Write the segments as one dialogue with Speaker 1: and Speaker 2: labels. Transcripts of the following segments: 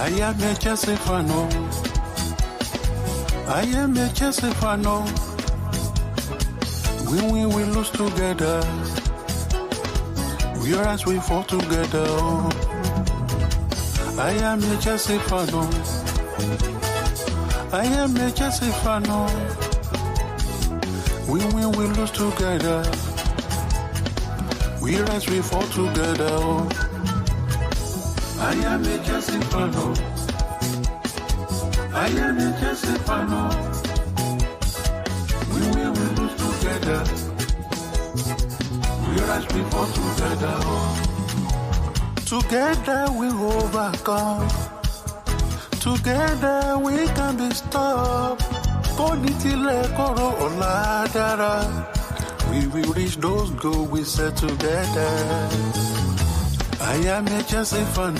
Speaker 1: I am a Chelsea fan. I am a Chelsea fan. We win, we lose together. We rise, we fall together. I am a Chelsea fan. I am a Chelsea fan. We win, we lose together. We rise, we fall together. I am a Chelsea fan. I am a Chelsea fan. We win, we lose together. We rise, we fall together. Together we overcome. Together we can be stopped. We will reach those goals we set together. I am a Chelsea fan.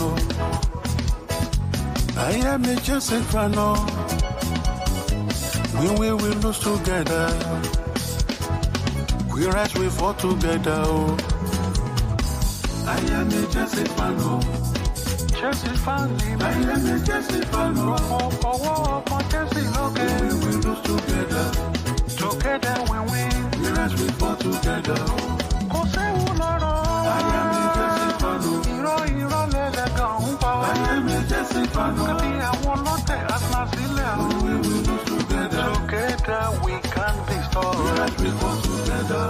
Speaker 1: I am a Chelsea fan. We will lose together. We rise, we fall together. I am a Chelsea fan. Chelsea fan. I am a Chelsea fan. Chelsea, okay. We will lose together. Together we win. We rise, we fall together. I am a Chelsea fan. I am a Chelsea fan. We will lose together. Together we can be strong. We rise, we fall together.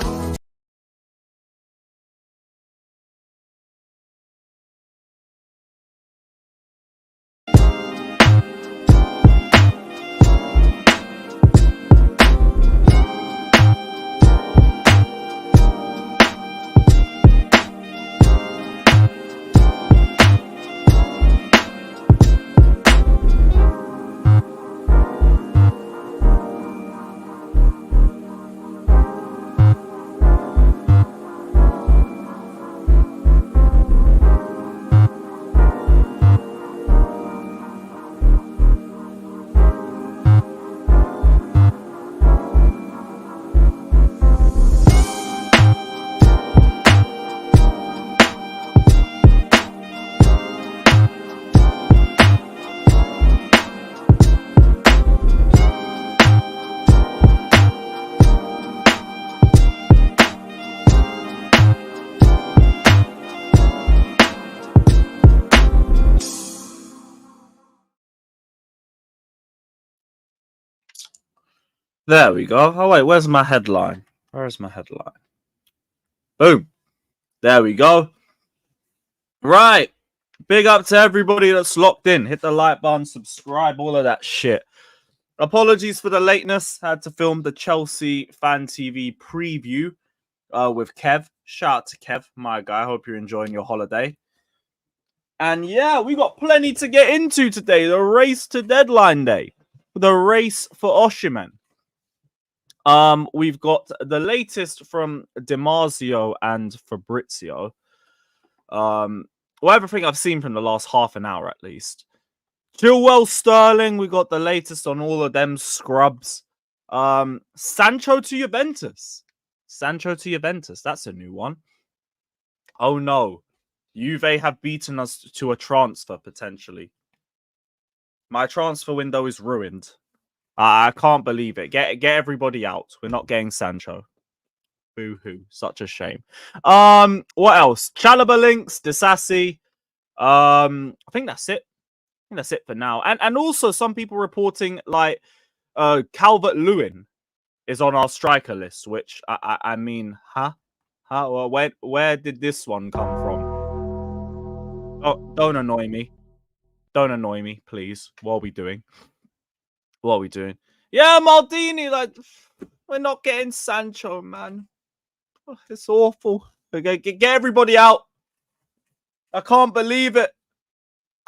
Speaker 2: There we go. Oh, wait, where's my headline? Where is my headline? Boom. There we go. Right. Big up to everybody that's locked in. Hit the like button, subscribe, all of that shit. Apologies for the lateness. Had to film the Chelsea Fan TV preview with Kev. Shout out to Kev, my guy. Hope you're enjoying your holiday. And yeah, we got plenty to get into today. The race to deadline day. The race for Osimhen. We've got the latest from DiMarzio and Fabrizio. Well, everything I've seen from the last half an hour at least. Chilwell, Sterling, we got the latest on all of them scrubs. Sancho to Juventus. Sancho to Juventus, that's a new one. Oh no, Juve have beaten us to a transfer potentially. My transfer window is ruined. I can't believe it. Get everybody out. We're not getting Sancho. Boo-hoo. Such a shame. What else? Chalobah links, Disassi. I think that's it. I think that's it for now. And also some people reporting like Calvert-Lewin is on our striker list, which I mean, huh? Well, where did this one come from? Oh, don't annoy me. Don't annoy me, please. What are we doing? What are we doing? Yeah, Maldini, like, we're not getting Sancho, man. Oh, it's awful. Get everybody out. I can't believe it.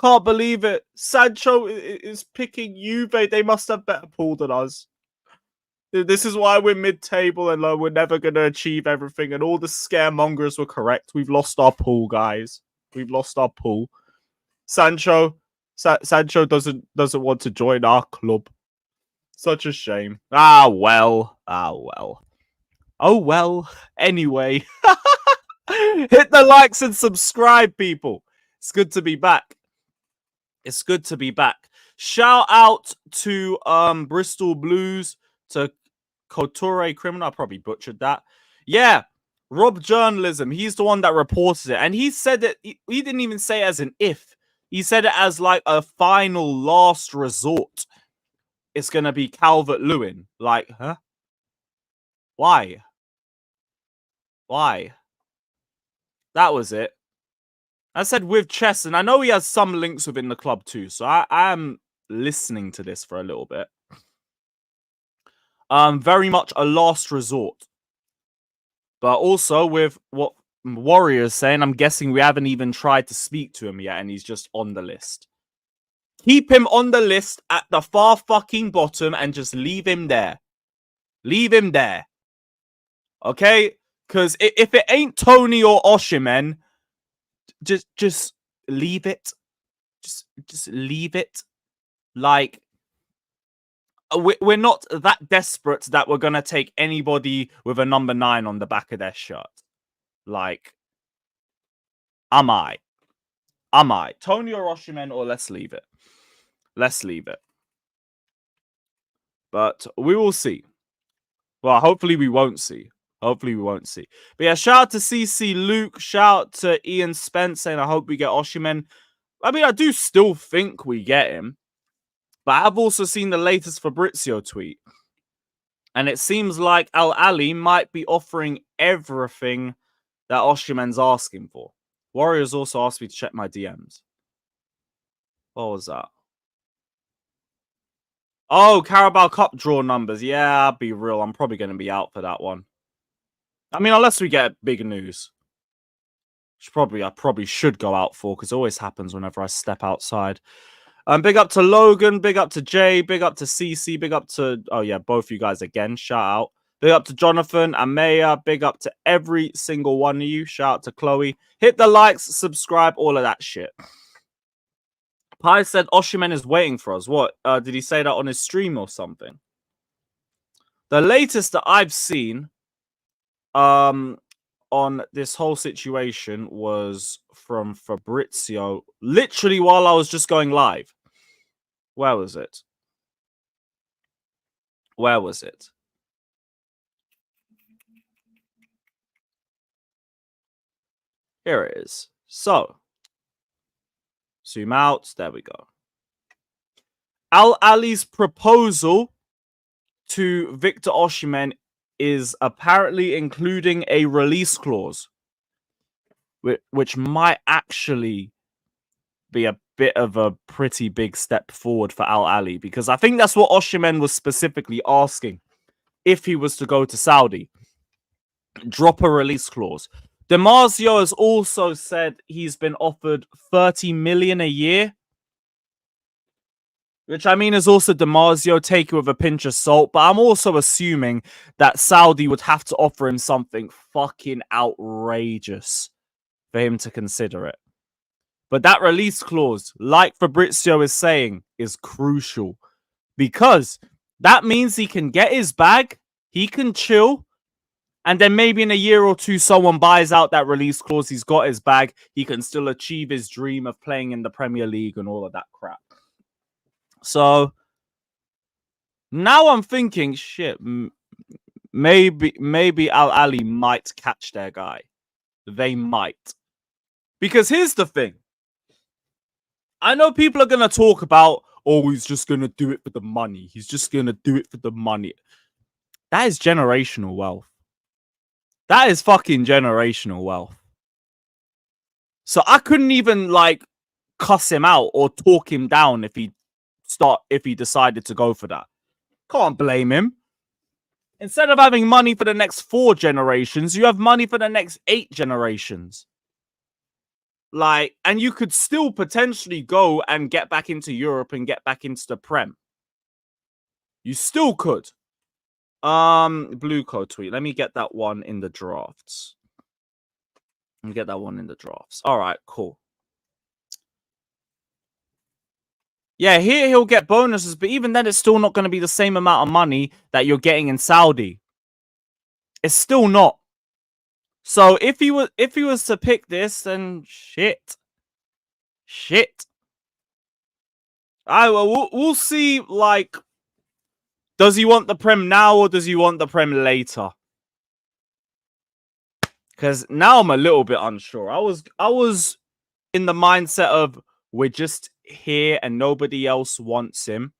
Speaker 2: Can't believe it. Sancho is picking Juve. They must have better pool than us. This is why we're mid-table and we're never going to achieve everything. And all the scaremongers were correct. We've lost our pool, guys. We've lost our pool. Sancho doesn't want to join our club. Such a shame. Ah, well. Oh, well. Anyway. Hit the likes and subscribe, people. It's good to be back. It's good to be back. Shout out to Bristol Blues, to Couture Criminal. I probably butchered that. Yeah, Rob Journalism. He's the one that reported it. And he said that he didn't even say it as an if. He said it as like a final last resort. It's going to be Calvert-Lewin. Like, huh? Why? Why? That was it. I said with chess, and I know he has some links within the club too. So I am listening to this for a little bit. Very much a last resort. But also with what Warrior's saying, I'm guessing we haven't even tried to speak to him yet, and he's just on the list. Keep him on the list at the far fucking bottom and just leave him there. Leave him there. Okay? Because if it ain't Toney or Osimhen, just leave it. Just leave it. Like, we're not that desperate that we're going to take anybody with a number 9 on the back of their shirt. Like, am I? Toney or Osimhen, or let's leave it. Let's leave it. But we will see. Well, hopefully we won't see. Hopefully we won't see. But yeah, shout out to CC Luke. Shout out to Ian Spence saying, I hope we get Osimhen. I mean, I do still think we get him. But I've also seen the latest Fabrizio tweet. And it seems like Ahli might be offering everything that Osimhen's asking for. Warriors also asked me to check my DMs. What was that? Oh, Carabao Cup draw numbers. Yeah, I'll be real. I'm probably going to be out for that one. I mean, unless we get big news. Which I probably should go out for, because it always happens whenever I step outside. Big up to Logan, big up to Jay, big up to CC, big up to, oh yeah, both you guys again. Shout out. Big up to Jonathan, Amaya, big up to every single one of you. Shout out to Chloe. Hit the likes, subscribe, all of that shit. Pi said Osimhen is waiting for us. What? Did he say that on his stream or something? The latest that I've seen on this whole situation was from Fabrizio, literally while I was just going live. Where was it? Where was it? Here it is. So, zoom out. There we go. Ahli's proposal to Victor Osimhen is apparently including a release clause, which might actually be a bit of a pretty big step forward for Ahli, because I think that's what Osimhen was specifically asking if he was to go to Saudi. Drop a release clause. Damasio has also said he's been offered 30 million a year, which I mean is also Damasio, take it with a pinch of salt, but I'm also assuming that Saudi would have to offer him something fucking outrageous for him to consider it. But that release clause, like Fabrizio is saying, is crucial, because that means he can get his bag, he can chill, and then maybe in a year or two, someone buys out that release clause, he's got his bag, he can still achieve his dream of playing in the Premier League and all of that crap. So now I'm thinking, shit, maybe Ahli might catch their guy. They might. Because here's the thing. I know people are going to talk about, oh, he's just going to do it for the money. He's just going to do it for the money. That is generational wealth. That is fucking generational wealth. So I couldn't even, like, cuss him out or talk him down if he decided to go for that. Can't blame him. Instead of having money for the next 4 generations, you have money for the next 8 generations. Like, and you could still potentially go and get back into Europe and get back into the Prem. You still could. Blue code tweet. Let me get that one in the drafts. Let me get that one in the drafts. All right, cool. Yeah, here he'll get bonuses, but even then, it's still not going to be the same amount of money that you're getting in Saudi. It's still not. So if he was to pick this, then shit. We'll see. Like, does he want the Prem now or does he want the Prem later? Because now I'm a little bit unsure. I was in the mindset of we're just here and nobody else wants him.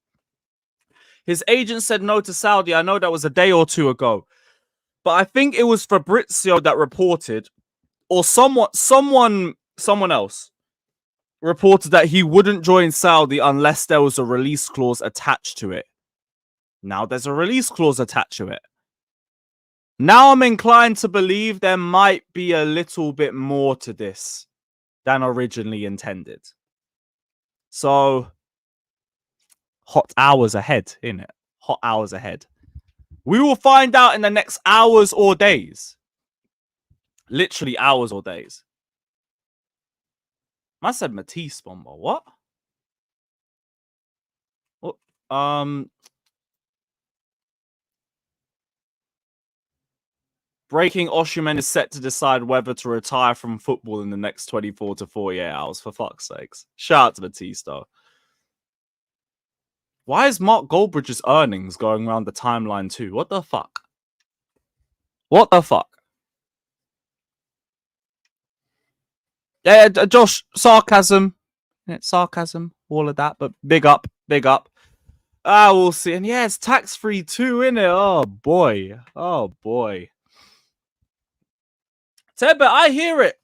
Speaker 2: His agent said no to Saudi. I know that was a day or two ago. But I think it was Fabrizio that reported, or someone else reported that he wouldn't join Saudi unless there was a release clause attached to it. Now there's a release clause attached to it. Now I'm inclined to believe there might be a little bit more to this than originally intended. So, hot hours ahead, innit? Hot hours ahead. We will find out in the next hours or days. Literally hours or days. I said Matisse Bomber. What? Breaking Osimhen is set to decide whether to retire from football in the next 24 to 48 hours. For fuck's sakes. Shout out to Matisse, though. Why is Mark Goldbridge's earnings going around the timeline too? What the fuck? What the fuck? Yeah, Josh, sarcasm. Yeah, sarcasm, all of that, but big up, big up. We'll see. And yeah, it's tax-free too, innit? Oh, boy. Oh, boy. But I hear it.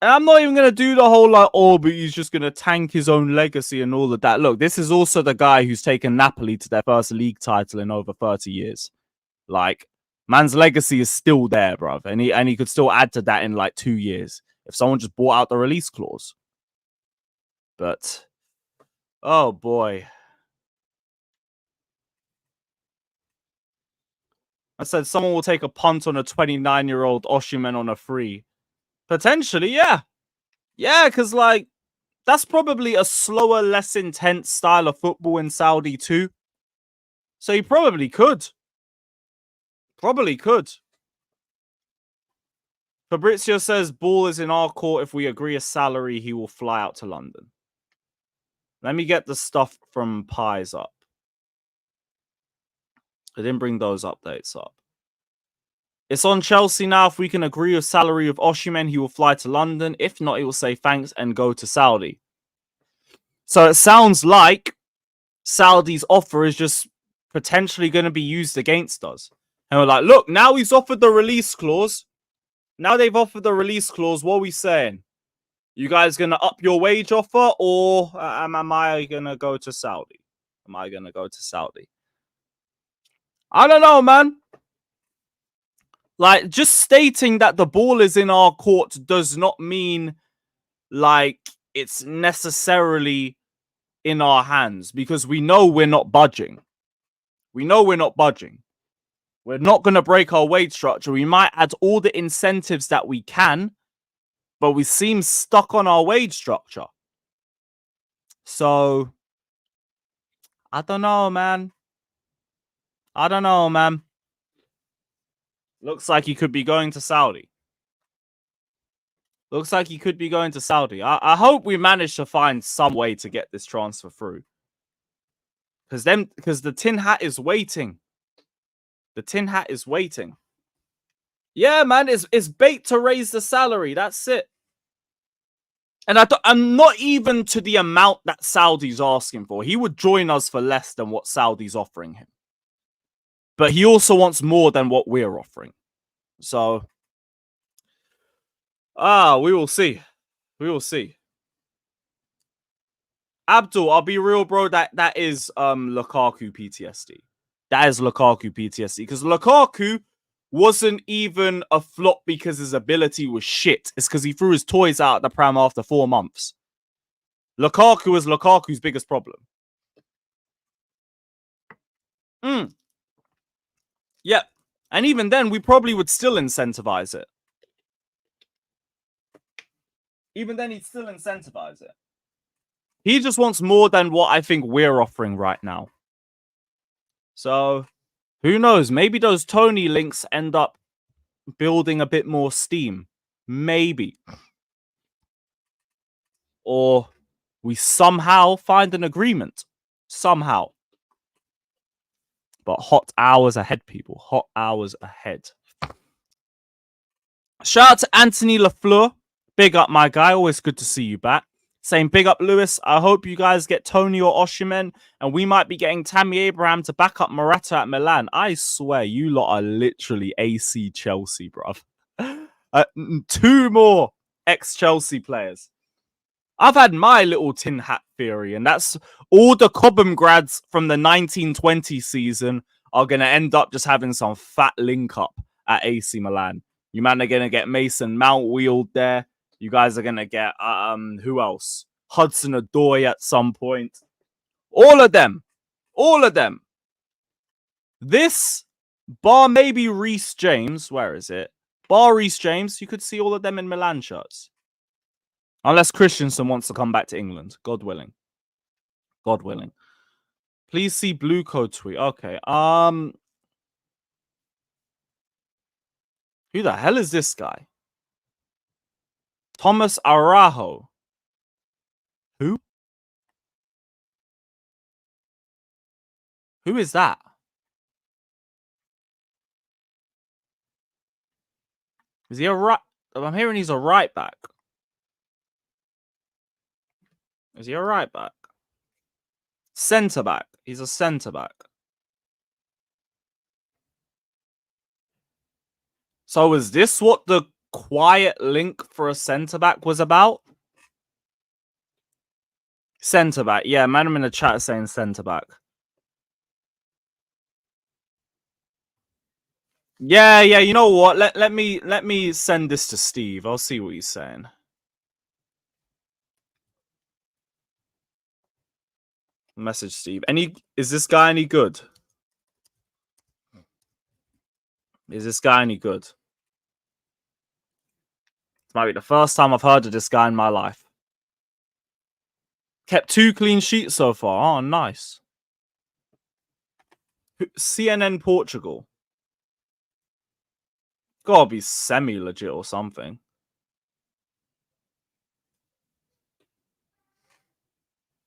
Speaker 2: And I'm not even going to do the whole, like, oh, but he's just going to tank his own legacy and all of that. Look, this is also the guy who's taken Napoli to their first league title in over 30 years. Like, man's legacy is still there, bruv. And he could still add to that in, like, 2 years. If someone just bought out the release clause. But, oh, boy. I said someone will take a punt on a 29-year-old Osimhen on a free. Potentially, yeah. Yeah, because, like, that's probably a slower, less intense style of football in Saudi too. So he probably could. Probably could. Fabrizio says ball is in our court. If we agree a salary, he will fly out to London. Let me get the stuff from Pies up. I didn't bring those updates up. It's on Chelsea now. If we can agree a salary of Osimhen, he will fly to London. If not, he will say thanks and go to Saudi. So it sounds like Saudi's offer is just potentially going to be used against us. And we're like, look, now he's offered the release clause. Now they've offered the release clause. What are we saying? You guys going to up your wage offer, or am I going to go to Saudi? Am I going to go to Saudi? I don't know, man. Like, just stating that the ball is in our court does not mean, like, it's necessarily in our hands, because we know we're not budging. We know we're not budging. We're not going to break our wage structure. We might add all the incentives that we can, but we seem stuck on our wage structure. So, I don't know, man. I don't know, man. Looks like he could be going to Saudi. Looks like he could be going to Saudi. I hope we manage to find some way to get this transfer through. Because the tin hat is waiting. The tin hat is waiting. Yeah, man, it's bait to raise the salary. That's it. And I'm not even to the amount that Saudi's asking for. He would join us for less than what Saudi's offering him. But he also wants more than what we're offering. So, we will see. We will see. Abdul, I'll be real, bro. That is Lukaku PTSD. That is Lukaku PTSD. Because Lukaku wasn't even a flop because his ability was shit. It's because he threw his toys out at the Prem after 4 months. Lukaku is Lukaku's biggest problem. Yeah. And even then, we probably would still incentivize it. Even then, he'd still incentivize it. He just wants more than what I think we're offering right now. So, who knows? Maybe those Toney links end up building a bit more steam. Maybe. Or we somehow find an agreement. Somehow. But hot hours ahead, people. Hot hours ahead. Shout out to Anthony Lafleur. Big up, my guy. Always good to see you back. Saying big up, Lewis. I hope you guys get Toney or Osimhen, and we might be getting Tammy Abraham to back up Morata at Milan. I swear, you lot are literally AC Chelsea, bruv. 2 more ex-Chelsea players. I've had my little tin hat theory, and that's all the Cobham grads from the 1920 season are going to end up just having some fat link-up at AC Milan. You man are going to get Mason Mount wheeled there. You guys are going to get, who else? Hudson-Odoi at some point. All of them. All of them. This, bar maybe Reece James. Where is it? Bar Reece James. You could see all of them in Milan shirts. Unless Christensen wants to come back to England. God willing. God willing. Please see Blue Code tweet. Okay. Who the hell is this guy? Tomás Araújo. Who? Who is that? Is he a right? I'm hearing he's a right back. Is he a right back? Centre back. He's a centre back. So is this what the quiet link for a centre back was about? Centre back. Yeah, man, I'm in the chat saying centre back. Yeah, you know what? Let me send this to Steve. I'll see what he's saying. Message Steve. Is this guy any good? Is this guy any good? It might be the first time I've heard of this guy in my life. Kept 2 clean sheets so far. Oh, nice. CNN Portugal. Gotta be semi-legit or something.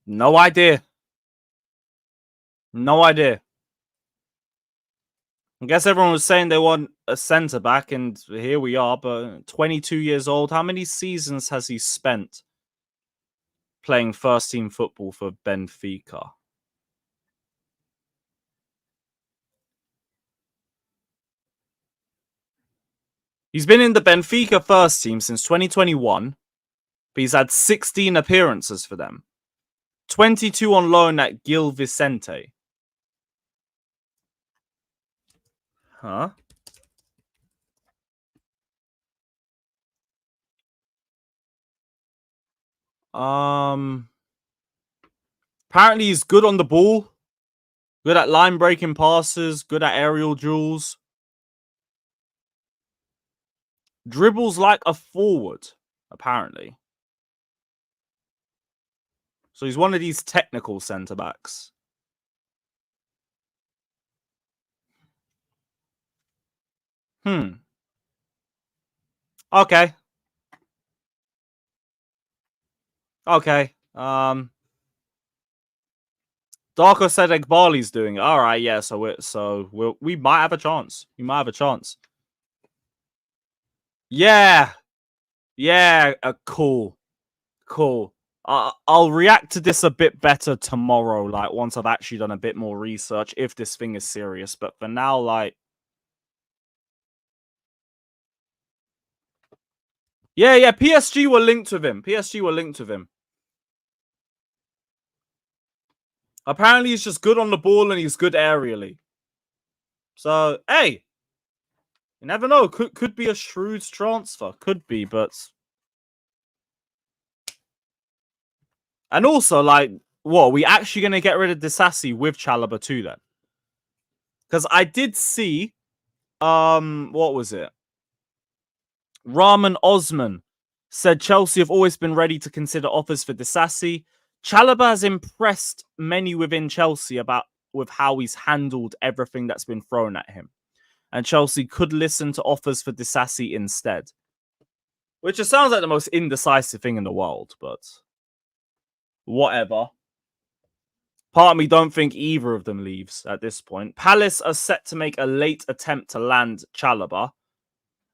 Speaker 2: No idea. No idea. I guess everyone was saying they want a centre-back, and here we are, but 22 years old. How many seasons has he spent playing first-team football for Benfica? He's been in the Benfica first team since 2021, but he's had 16 appearances for them. 22 on loan at Gil Vicente. Huh? Apparently he's good on the ball. Good at line breaking passes. Good at aerial duels. Dribbles like a forward, apparently. So he's one of these technical centre-backs. Okay. Okay. Darko said Egbali's doing it. All right, yeah. We might have a chance. We might have a chance. Yeah. Yeah. Cool. I'll react to this a bit better tomorrow, like once I've actually done a bit more research, if this thing is serious. But for now, like, yeah, PSG were linked with him. Apparently, he's just good on the ball and he's good aerially. So, hey, you never know. Could be a shrewd transfer. Could be, but. And also, like, what, are we actually going to get rid of Disasi with Chalobah too then? Because I did see, what was it? Rahman Osman said Chelsea have always been ready to consider offers for Disasi. Chalobah has impressed many within Chelsea with how he's handled everything that's been thrown at him. And Chelsea could listen to offers for Disasi instead. Which just sounds like the most indecisive thing in the world, but... whatever. Part of me don't think either of them leaves at this point. Palace are set to make a late attempt to land Chalobah.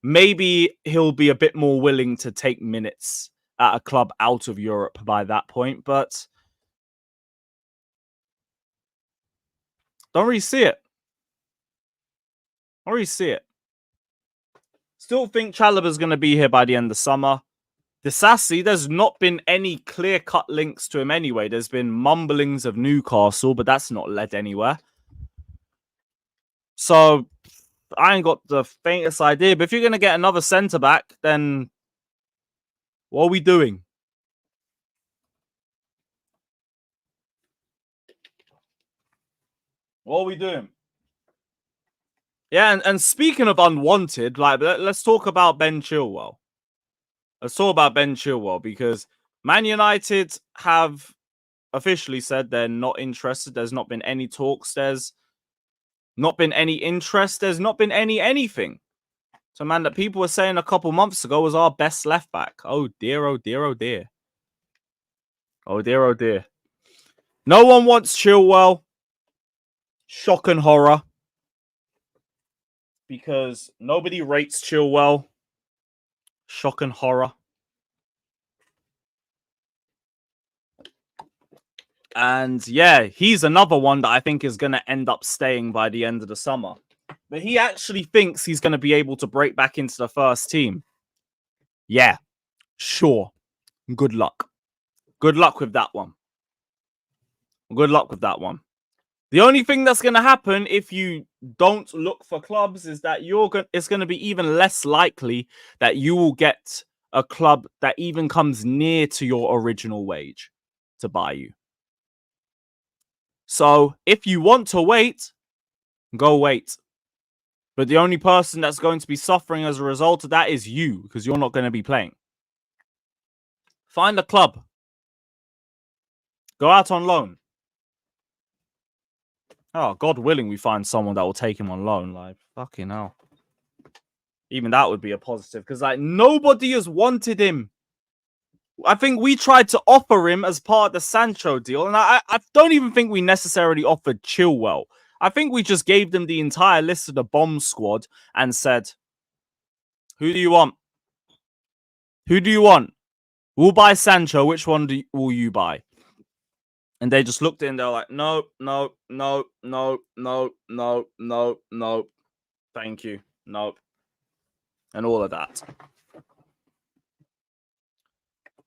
Speaker 2: Maybe he'll be a bit more willing to take minutes at a club out of Europe by that point, but don't really see it. Don't really see it. Still think Chalobah's going to be here by the end of summer. Disasi, there's not been any clear-cut links to him anyway. There's been mumblings of Newcastle, but that's not led anywhere. So I ain't got the faintest idea. But if you're going to get another centre-back, then what are we doing? What are we doing? Yeah, and speaking of unwanted, like let's talk about Ben Chilwell. Let's talk about Ben Chilwell because Man United have officially said they're not interested. There's not been any talks. There's not been any interest. There's not been anything. So, man, that people were saying a couple months ago was our best left back. Oh, dear, oh, dear, oh, dear. Oh, dear, oh, dear. No one wants Chilwell. Shock and horror. Because nobody rates Chilwell. Shock and horror. And yeah, he's another one that I think is going to end up staying by the end of the summer. But he actually thinks he's going to be able to break back into the first team. Yeah, sure. Good luck. Good luck with that one. Good luck with that one. The only thing that's going to happen if you don't look for clubs is that it's going to be even less likely that you will get a club that even comes near to your original wage to buy you. So if you want to wait, go wait. But the only person that's going to be suffering as a result of that is you, because you're not going to be playing. Find a club. Go out on loan. Oh, God willing, we find someone that will take him on loan. Like, fucking hell. Even that would be a positive, because, like, nobody has wanted him. I think we tried to offer him as part of the Sancho deal, and I don't even think we necessarily offered Chilwell. I think we just gave them the entire list of the bomb squad and said, who do you want? Who do you want? We'll buy Sancho. Which one will you buy? And they just looked in. They're like, no, no, no, no, no, no, no, no. Thank you. No. And all of that.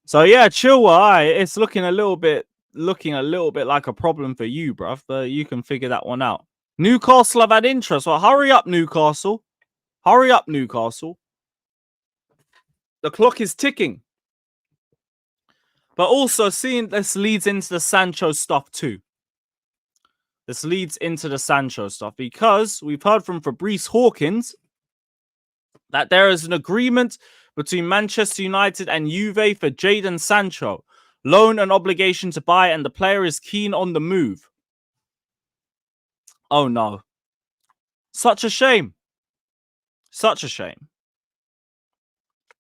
Speaker 2: So yeah, Chilwell, it's looking a little bit like a problem for you, bruv. But you can figure that one out. Newcastle have had interest. Well, hurry up, Newcastle. Hurry up, Newcastle. The clock is ticking. But also, seeing this leads into the Sancho stuff too. This leads into the Sancho stuff because we've heard from Fabrice Hawkins that there is an agreement between Manchester United and Juve for Jadon Sancho. Loan and obligation to buy, and the player is keen on the move. Oh no. Such a shame. Such a shame.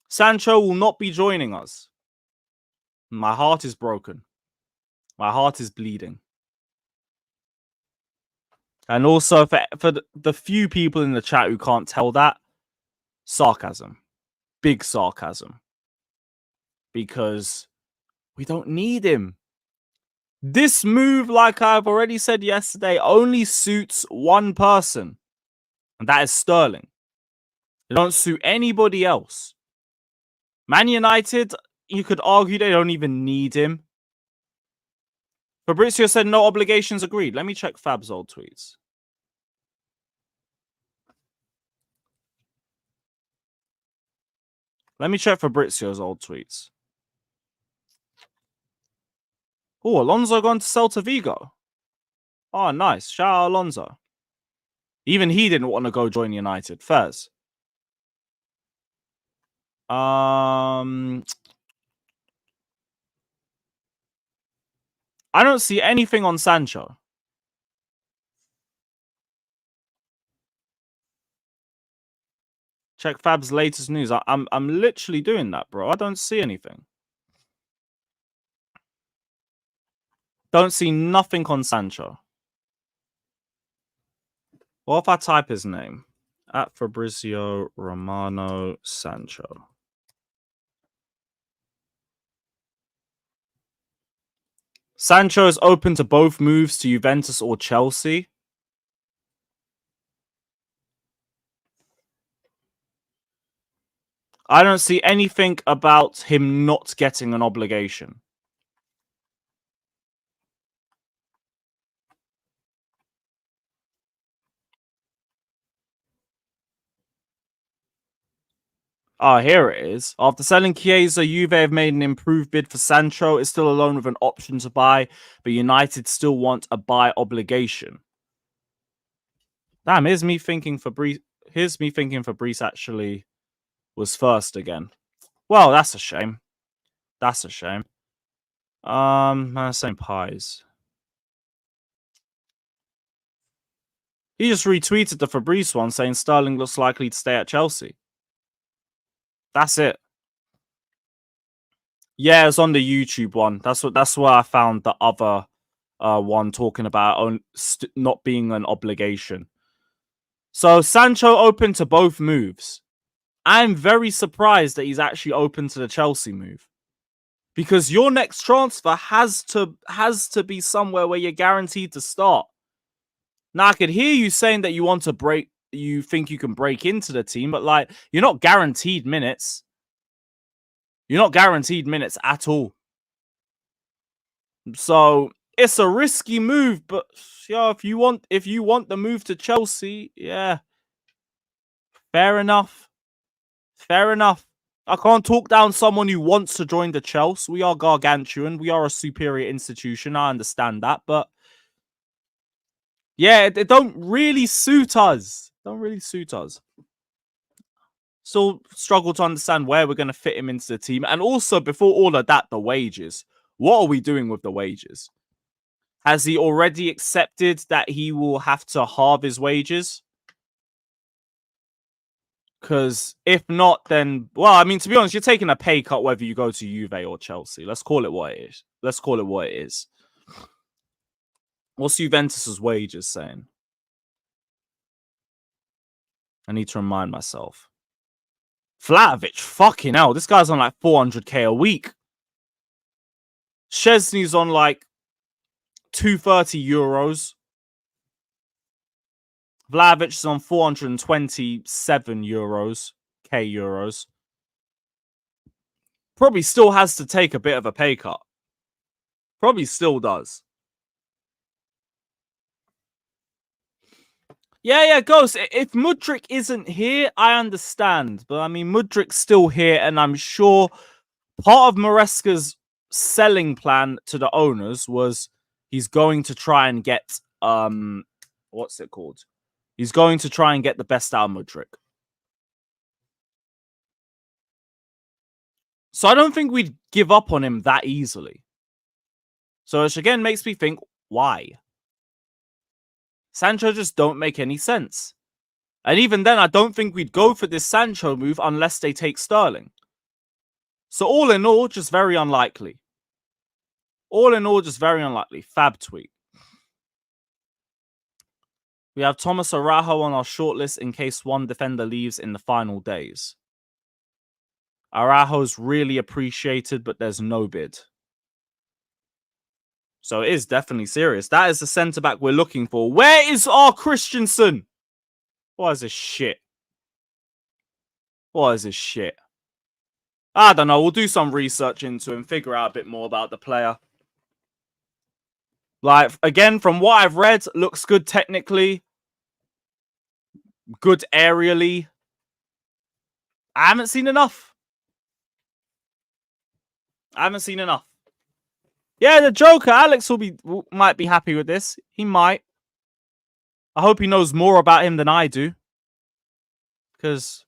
Speaker 2: Sancho will not be joining us. My heart is broken. My heart is bleeding. And also, for the few people in the chat who can't tell that, sarcasm. Big sarcasm. Because we don't need him. This move, like I've already said yesterday, only suits one person. And that is Sterling. It don't suit anybody else. Man United, you could argue they don't even need him. Fabrizio said no obligations agreed. Let me check Fab's old tweets. Let me check Fabrizio's old tweets. Oh, Alonso gone to Celta Vigo. Oh, nice. Shout out Alonso. Even he didn't want to go join United. Fairs. I don't see anything on Sancho. Check Fab's latest news. I'm literally doing that, bro. I don't see anything. Don't see nothing on Sancho. What if I type his name? At Fabrizio Romano Sancho. Sancho is open to both moves to Juventus or Chelsea. I don't see anything about him not getting an obligation. Oh, here it is. After selling Chiesa, Juve have made an improved bid for Sancho. It's still alone with an option to buy, but United still want a buy obligation. Damn, here's me thinking Fabrice actually was first again. Well, that's a shame. That's a shame. Same pies. He just retweeted the Fabrice one saying Sterling looks likely to stay at Chelsea. That's it. Yeah, it's on the YouTube one. That's where I found the other one talking about not being an obligation. So Sancho open to both moves. I'm very surprised that he's actually open to the Chelsea move. Because your next transfer has to be somewhere where you're guaranteed to start. Now I could hear you saying that you think you can break into the team, but like you're not guaranteed minutes. You're not guaranteed minutes at all. So it's a risky move, but yeah, if you want the move to Chelsea, yeah. Fair enough. Fair enough. I can't talk down someone who wants to join the Chelsea. We are gargantuan. We are a superior institution. I understand that, but yeah, it don't really suit us. Don't really suit us. Still struggle to understand where we're going to fit him into the team. And also, before all of that, the wages. What are we doing with the wages? Has he already accepted that he will have to halve his wages? Because if not, then... Well, I mean, to be honest, you're taking a pay cut whether you go to Juve or Chelsea. Let's call it what it is. Let's call it what it is. What's Juventus' wages saying? I need to remind myself. Vlahovic, fucking hell. This guy's on like 400k a week. Szczesny's on like 230 euros. Vlahovic is on 427 euros. K euros. Probably still has to take a bit of a pay cut. Probably still does. Yeah, Ghost. If Mudryk isn't here, I understand. But I mean, Mudryk's still here, and I'm sure part of Maresca's selling plan to the owners was he's going to try and get what's it called? He's going to try and get the best out of Mudryk. So I don't think we'd give up on him that easily. So which again makes me think, why? Sancho just don't make any sense. And even then, I don't think we'd go for this Sancho move unless they take Sterling. So all in all, just very unlikely. All in all, just very unlikely. Fab tweet. We have Tomás Araújo on our shortlist in case one defender leaves in the final days. Araujo's really appreciated, but there's no bid. So it is definitely serious. That is the centre-back we're looking for. Where is our Christensen? What is this shit? What is this shit? I don't know. We'll do some research into him, figure out a bit more about the player. Like, again, from what I've read, looks good technically. Good aerially. I haven't seen enough. Yeah, the Joker, Alex might be happy with this. He might. I hope he knows more about him than I do. Because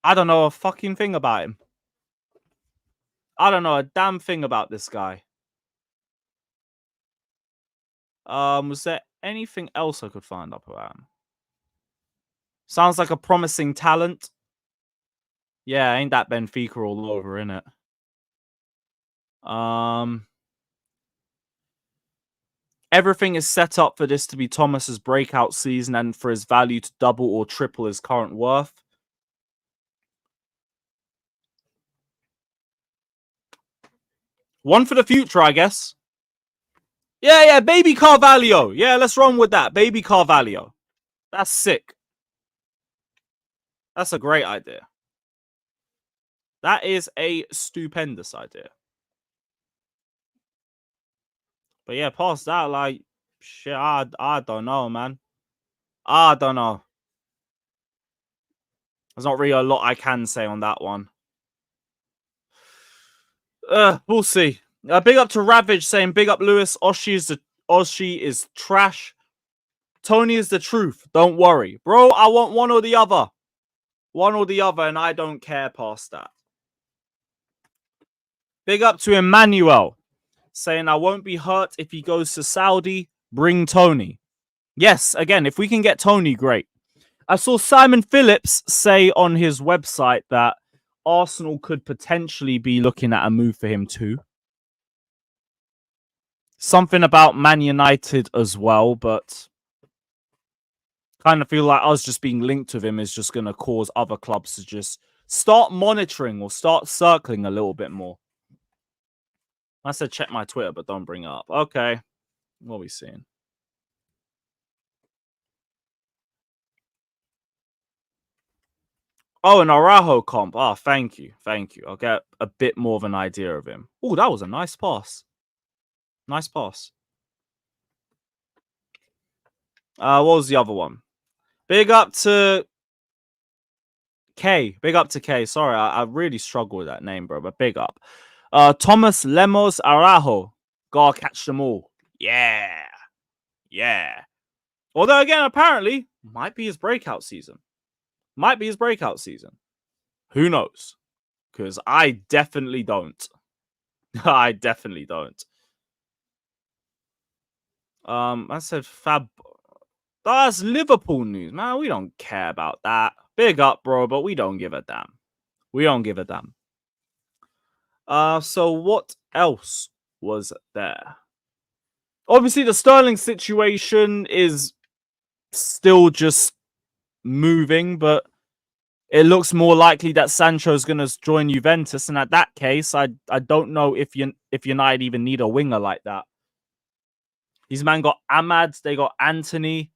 Speaker 2: I don't know a fucking thing about him. I don't know a damn thing about this guy. Was there anything else I could find up about him? Sounds like a promising talent. Yeah, ain't that Benfica all over, innit? Everything is set up for this to be Thomas's breakout season and for his value to double or triple his current worth. One for the future, I guess. Yeah, baby Carvalho. Yeah, let's run with that. Baby Carvalho. That's sick. That's a great idea. That is a stupendous idea. But yeah, past that, like, shit, I don't know, man. I don't know. There's not really a lot I can say on that one. We'll see. Big up to Ravage saying, big up Lewis. Oshi is trash. Toney is the truth. Don't worry. Bro, I want one or the other. One or the other, and I don't care past that. Big up to Emmanuel saying, I won't be hurt if he goes to Saudi. Bring Toney. Yes, again, if we can get Toney, great. I saw Simon Phillips say on his website that Arsenal could potentially be looking at a move for him too. Something about Man United as well, but kind of feel like us just being linked with him is just going to cause other clubs to just start monitoring or start circling a little bit more. I said check my Twitter, but don't bring it up. Okay, what are we seeing? Oh, an Araujo comp. Oh, thank you. Thank you. I'll get a bit more of an idea of him. Oh, that was a nice pass. Nice pass. What was the other one? Big up to K. Big up to K. Sorry, I really struggle with that name, bro, but big up. Thomas Lemos Araujo. Gotta catch them all. Yeah. Yeah. Although, again, apparently, might be his breakout season. Might be his breakout season. Who knows? Because I definitely don't. I definitely don't. I said Fab. That's Liverpool news, man. We don't care about that. Big up, bro, but we don't give a damn. We don't give a damn. So what else was there? Obviously, the Sterling situation is still just moving, but it looks more likely that Sancho is going to join Juventus, and at that case, I don't know if United even need a winger like that. These man got Ahmad, they got Anthony,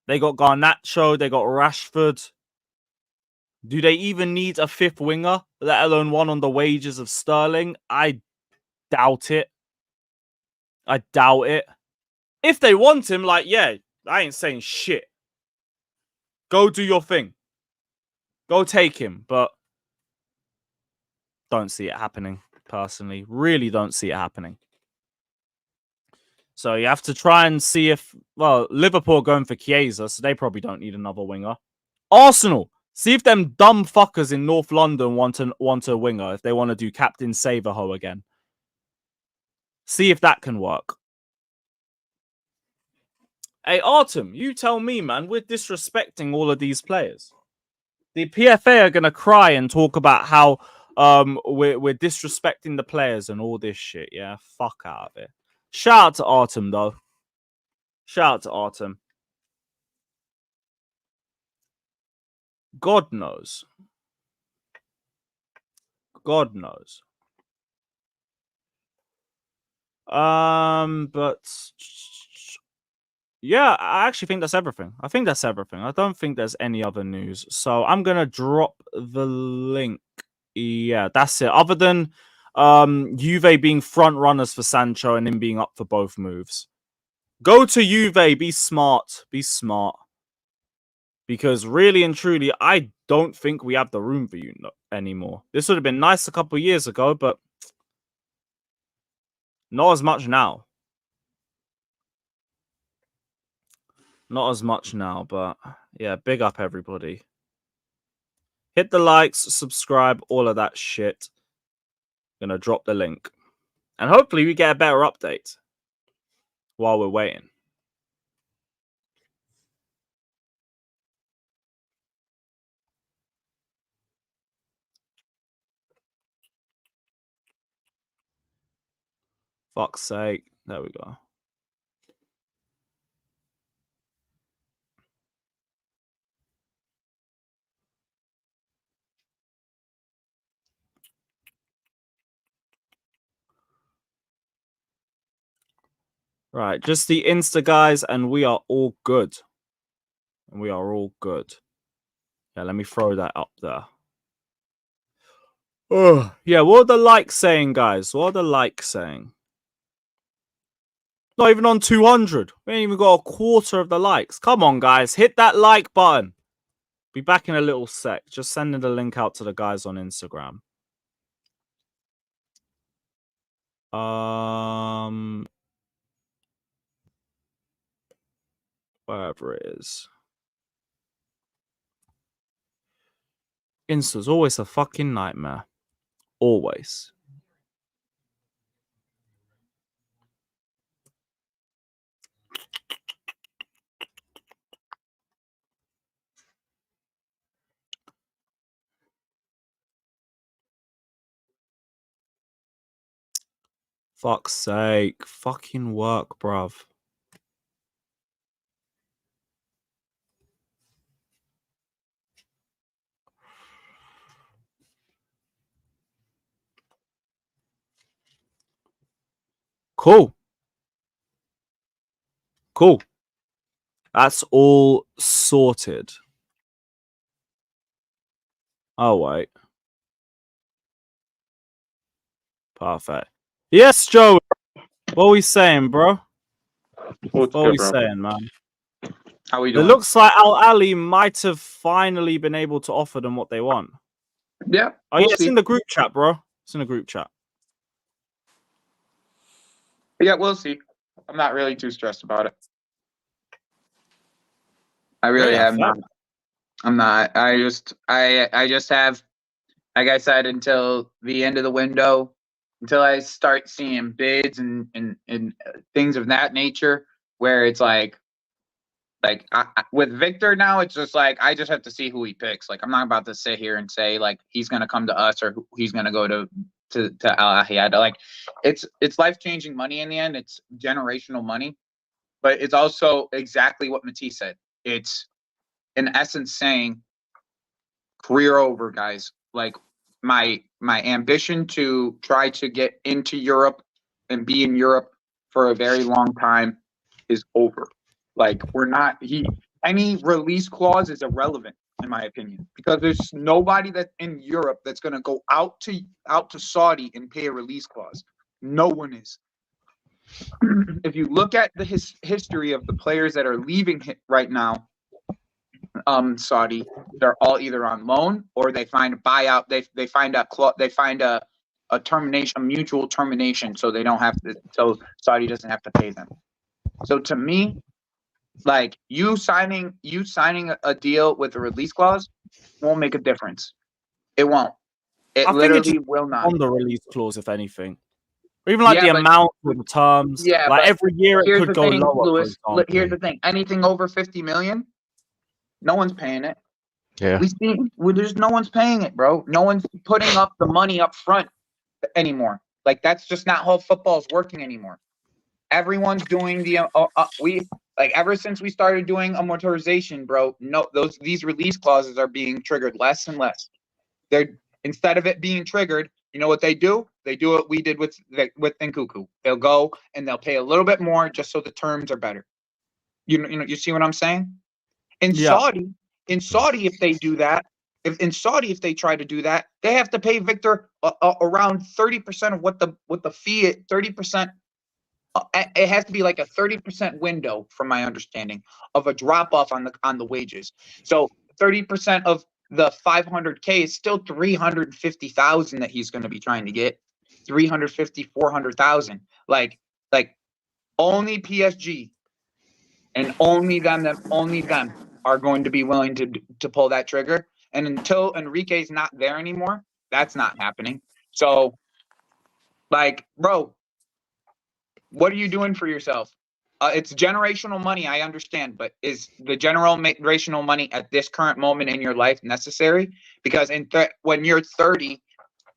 Speaker 2: they got Garnacho, they got Rashford. Do they even need a fifth winger, let alone one on the wages of Sterling? I doubt it. I doubt it. If they want him, like, yeah, I ain't saying shit. Go do your thing. Go take him, but don't see it happening, personally. Really don't see it happening. So you have to try and see if, well, Liverpool are going for Chiesa, so they probably don't need another winger. Arsenal, see if them dumb fuckers in North London want a winger, if they want to do Captain Save-A-Ho again. See if that can work. Hey, Artem, you tell me, man, we're disrespecting all of these players. The PFA are going to cry and talk about how we're disrespecting the players and all this shit, yeah? Fuck out of it. Shout out to Artem, though. Shout out to Artem. God knows. God knows. But yeah, I actually think that's everything. I think that's everything. I don't think there's any other news. So I'm gonna drop the link. Yeah, that's it. Other than Juve being front runners for Sancho and him being up for both moves. Go to Juve, be smart. Be smart. Because really and truly, I don't think we have the room for you anymore. This would have been nice a couple of years ago, but not as much now. Not as much now, but yeah, big up everybody. Hit the likes, subscribe, all of that shit. Gonna drop the link. And hopefully we get a better update while we're waiting. Fuck's sake. There we go. Right, just the Insta guys, and we are all good. We are all good. Yeah, let me throw that up there. Oh, yeah, what are the likes saying, guys? What are the likes saying? Not even on 200. We ain't even got a quarter of the likes. Come on, guys. Hit that like button. Be back in a little sec. Just sending the link out to the guys on Instagram. Wherever it is. Insta's always a fucking nightmare. Always. Fuck's sake. Fucking work, bruv. Cool. Cool. That's all sorted. Oh, wait. Perfect. Yes, Joe. What are we saying, bro?
Speaker 3: What's
Speaker 2: What are
Speaker 3: good,
Speaker 2: we
Speaker 3: bro?
Speaker 2: saying, man?
Speaker 3: How we
Speaker 2: It
Speaker 3: doing?
Speaker 2: looks like Ahli might have finally been able to offer them what they want.
Speaker 3: Yeah.
Speaker 2: Oh, yeah, it's in the group chat, bro. It's in the group chat.
Speaker 3: Yeah, we'll see. I'm not really too stressed about it. I really
Speaker 2: Yeah,
Speaker 3: am not. I'm not. I just have, like I said, until the end of the window, until I start seeing bids and things of that nature, where it's like with Victor now, it's just like I just have to see who he picks. Like I'm not about to sit here and say like he's gonna come to us or he's gonna go to Ahli. Like it's life-changing money in the end. It's generational money, but it's also exactly what Matisse said. It's in essence saying career over, guys. Like my ambition to try to get into Europe and be in Europe for a very long time is over. Like any release clause is irrelevant in my opinion, because there's nobody that's in Europe that's going to go out to Saudi and pay a release clause. No one is. If you look at the history of the players that are leaving right now, Saudi, they're all either on loan or they find a buyout. They find a termination, a mutual termination, so they don't have to. So Saudi doesn't have to pay them. So to me, like you signing a deal with a release clause won't make a difference. It won't. It literally will not.
Speaker 2: On the release clause, if anything, or even like the
Speaker 3: but,
Speaker 2: amount of the terms.
Speaker 3: Yeah,
Speaker 2: like
Speaker 3: but
Speaker 2: every year it could go lower.
Speaker 3: Lewis, here's the thing: anything over 50 million, no one's paying it.
Speaker 4: Yeah.
Speaker 3: There's no one's paying it, bro. No one's putting up the money up front anymore. Like that's just not how football's working anymore. Everyone's doing ever since we started doing amortization, bro. No, these release clauses are being triggered less and less. They're instead of it being triggered, you know what they do? They do what we did with nkunku. They'll go and they'll pay a little bit more just so the terms are better. You see what I'm saying? In Saudi, if they do that, if they try to do that, they have to pay Victor around 30% of what the fee. 30%. It has to be like a 30% window, from my understanding, of a drop off on the wages. So 30% of the 500K is still 350,000 that he's going to be trying to get. 350, 400,000. Like only PSG and only them are going to be willing to pull that trigger. And until Enrique's not there anymore, that's not happening. So, like, bro, what are you doing for yourself? It's generational money, I understand, but is the generational money at this current moment in your life necessary? Because when you're 30,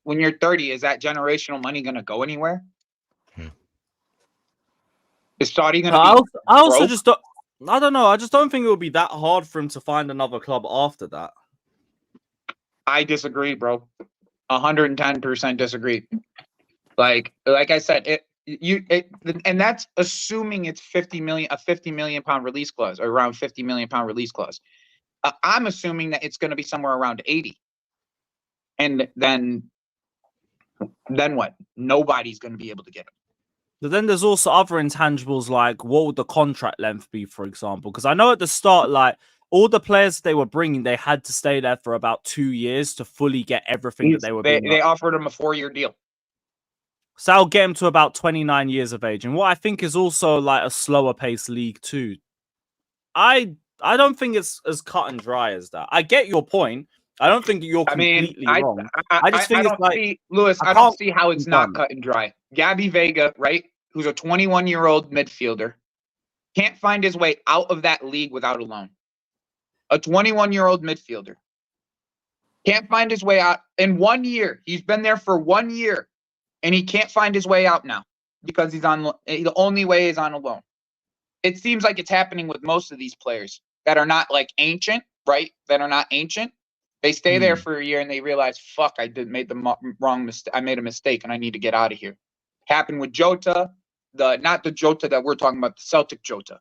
Speaker 3: is that generational money going to go anywhere? Is Saudi going to be
Speaker 2: I also
Speaker 3: broke?
Speaker 2: just don't. I don't know. I just don't think it would be that hard for him to find another club after that.
Speaker 3: I disagree, bro. 110% disagree. Like I said, and that's assuming it's 50 million, a 50 million pound release clause, or around 50 million pound release clause. I'm assuming that it's going to be somewhere around 80, and then what? Nobody's going to be able to get him.
Speaker 2: But then there's also other intangibles, like what would the contract length be, for example? Because I know at the start, like all the players they were bringing, they had to stay there for about 2 years to fully get everything that they were.
Speaker 3: They offered him a 4-year deal.
Speaker 2: So I'll get him to about 29 years of age, and what I think is also like a slower paced league too. I don't think it's as cut and dry as that. I get your point. I don't think you're completely wrong. I just think it's like
Speaker 3: Lewis. I don't see how it's not cut and dry. Gabby Vega, right, who's a 21-year-old midfielder, can't find his way out of that league without a loan. A 21-year-old midfielder can't find his way out in 1 year. He's been there for 1 year, and he can't find his way out now because he's on. The only way is on a loan. It seems like it's happening with most of these players that are not like ancient, right? That are not ancient. They stay there for a year and they realize, fuck, made the wrong mistake. I made a mistake and I need to get out of here. Happened with Jota, not the Jota that we're talking about, the Celtic Jota.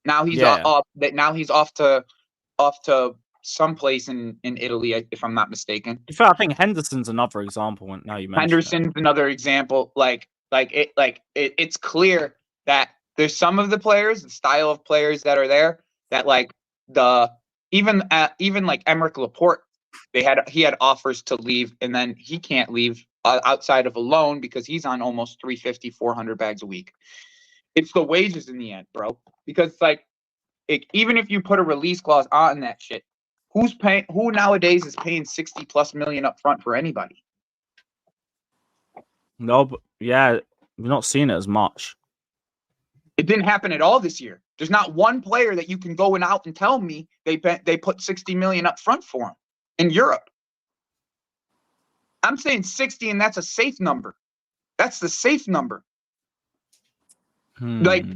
Speaker 3: Now he's off to someplace in Italy, if I'm not mistaken.
Speaker 2: In fact, I think Henderson's another example. Now you mentioned
Speaker 3: Henderson's another example. It's clear that there's some of the players, the style of players that are there that even like Emerick Laporte, he had offers to leave, and then he can't leave outside of a loan because he's on almost 350, 400 bags a week. It's the wages in the end, bro. Because even if you put a release clause on that shit, who nowadays is paying 60+ million up front for anybody?
Speaker 2: No, but yeah, we've not seen it as much.
Speaker 3: It didn't happen at all this year. There's not one player that you can go out and tell me they put 60 million up front for him in Europe. I'm saying 60, and that's a safe number. That's the safe number. Like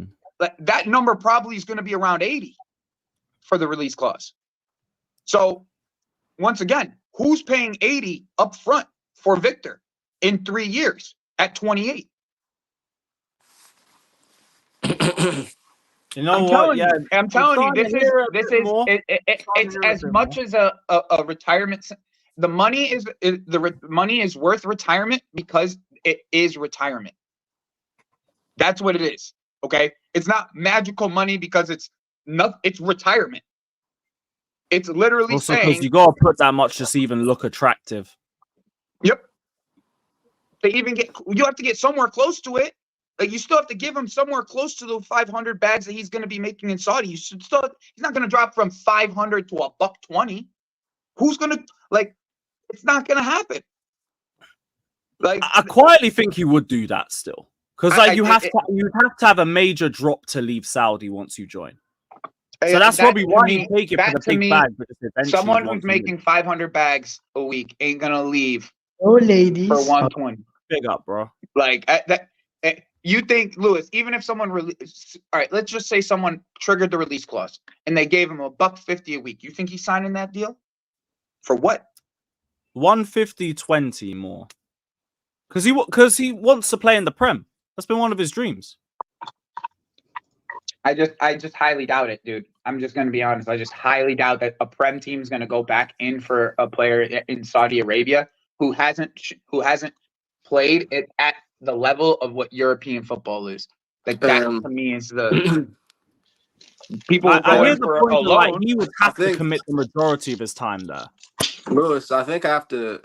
Speaker 3: that number probably is going to be around 80 for the release clause. So once again, who's paying 80 up front for Victor in 3 years at 28?
Speaker 2: You know what? Yeah,
Speaker 3: I'm telling you, it's as much as a retirement. The money is worth retirement because it is retirement. That's what it is. Okay, it's not magical money because it's retirement. It's literally
Speaker 2: also
Speaker 3: saying
Speaker 2: because you gotta put that much just to even look attractive.
Speaker 3: Yep. You have to get somewhere close to it. Like you still have to give him somewhere close to the 500 bags that he's going to be making in Saudi. He's not going to drop from 500 to $120. Who's going to it's not going to happen. Like
Speaker 2: I quietly think he would do that still, because you have to have a major drop to leave Saudi once you join. So that's probably why you take it for the big bag.
Speaker 3: Someone who's making 500 bags a week ain't going to leave.
Speaker 4: Oh, ladies,
Speaker 3: for 120.
Speaker 2: Big up, bro.
Speaker 3: Like that. You think, Lewis, even if someone all right, let's just say someone triggered the release clause and they gave him $150 a week. You think he's signing that deal? For what?
Speaker 2: 150-20 more. Because he wants to play in the Prem. That's been one of his dreams.
Speaker 3: I just highly doubt it, dude. I'm just going to be honest. I just highly doubt that a Prem team is going to go back in for a player in Saudi Arabia who hasn't played it at the level of what European football is. Like that to me is the people.
Speaker 2: I hear the point that, like, he would have to commit the majority of his time there.
Speaker 5: Lewis, I think I have to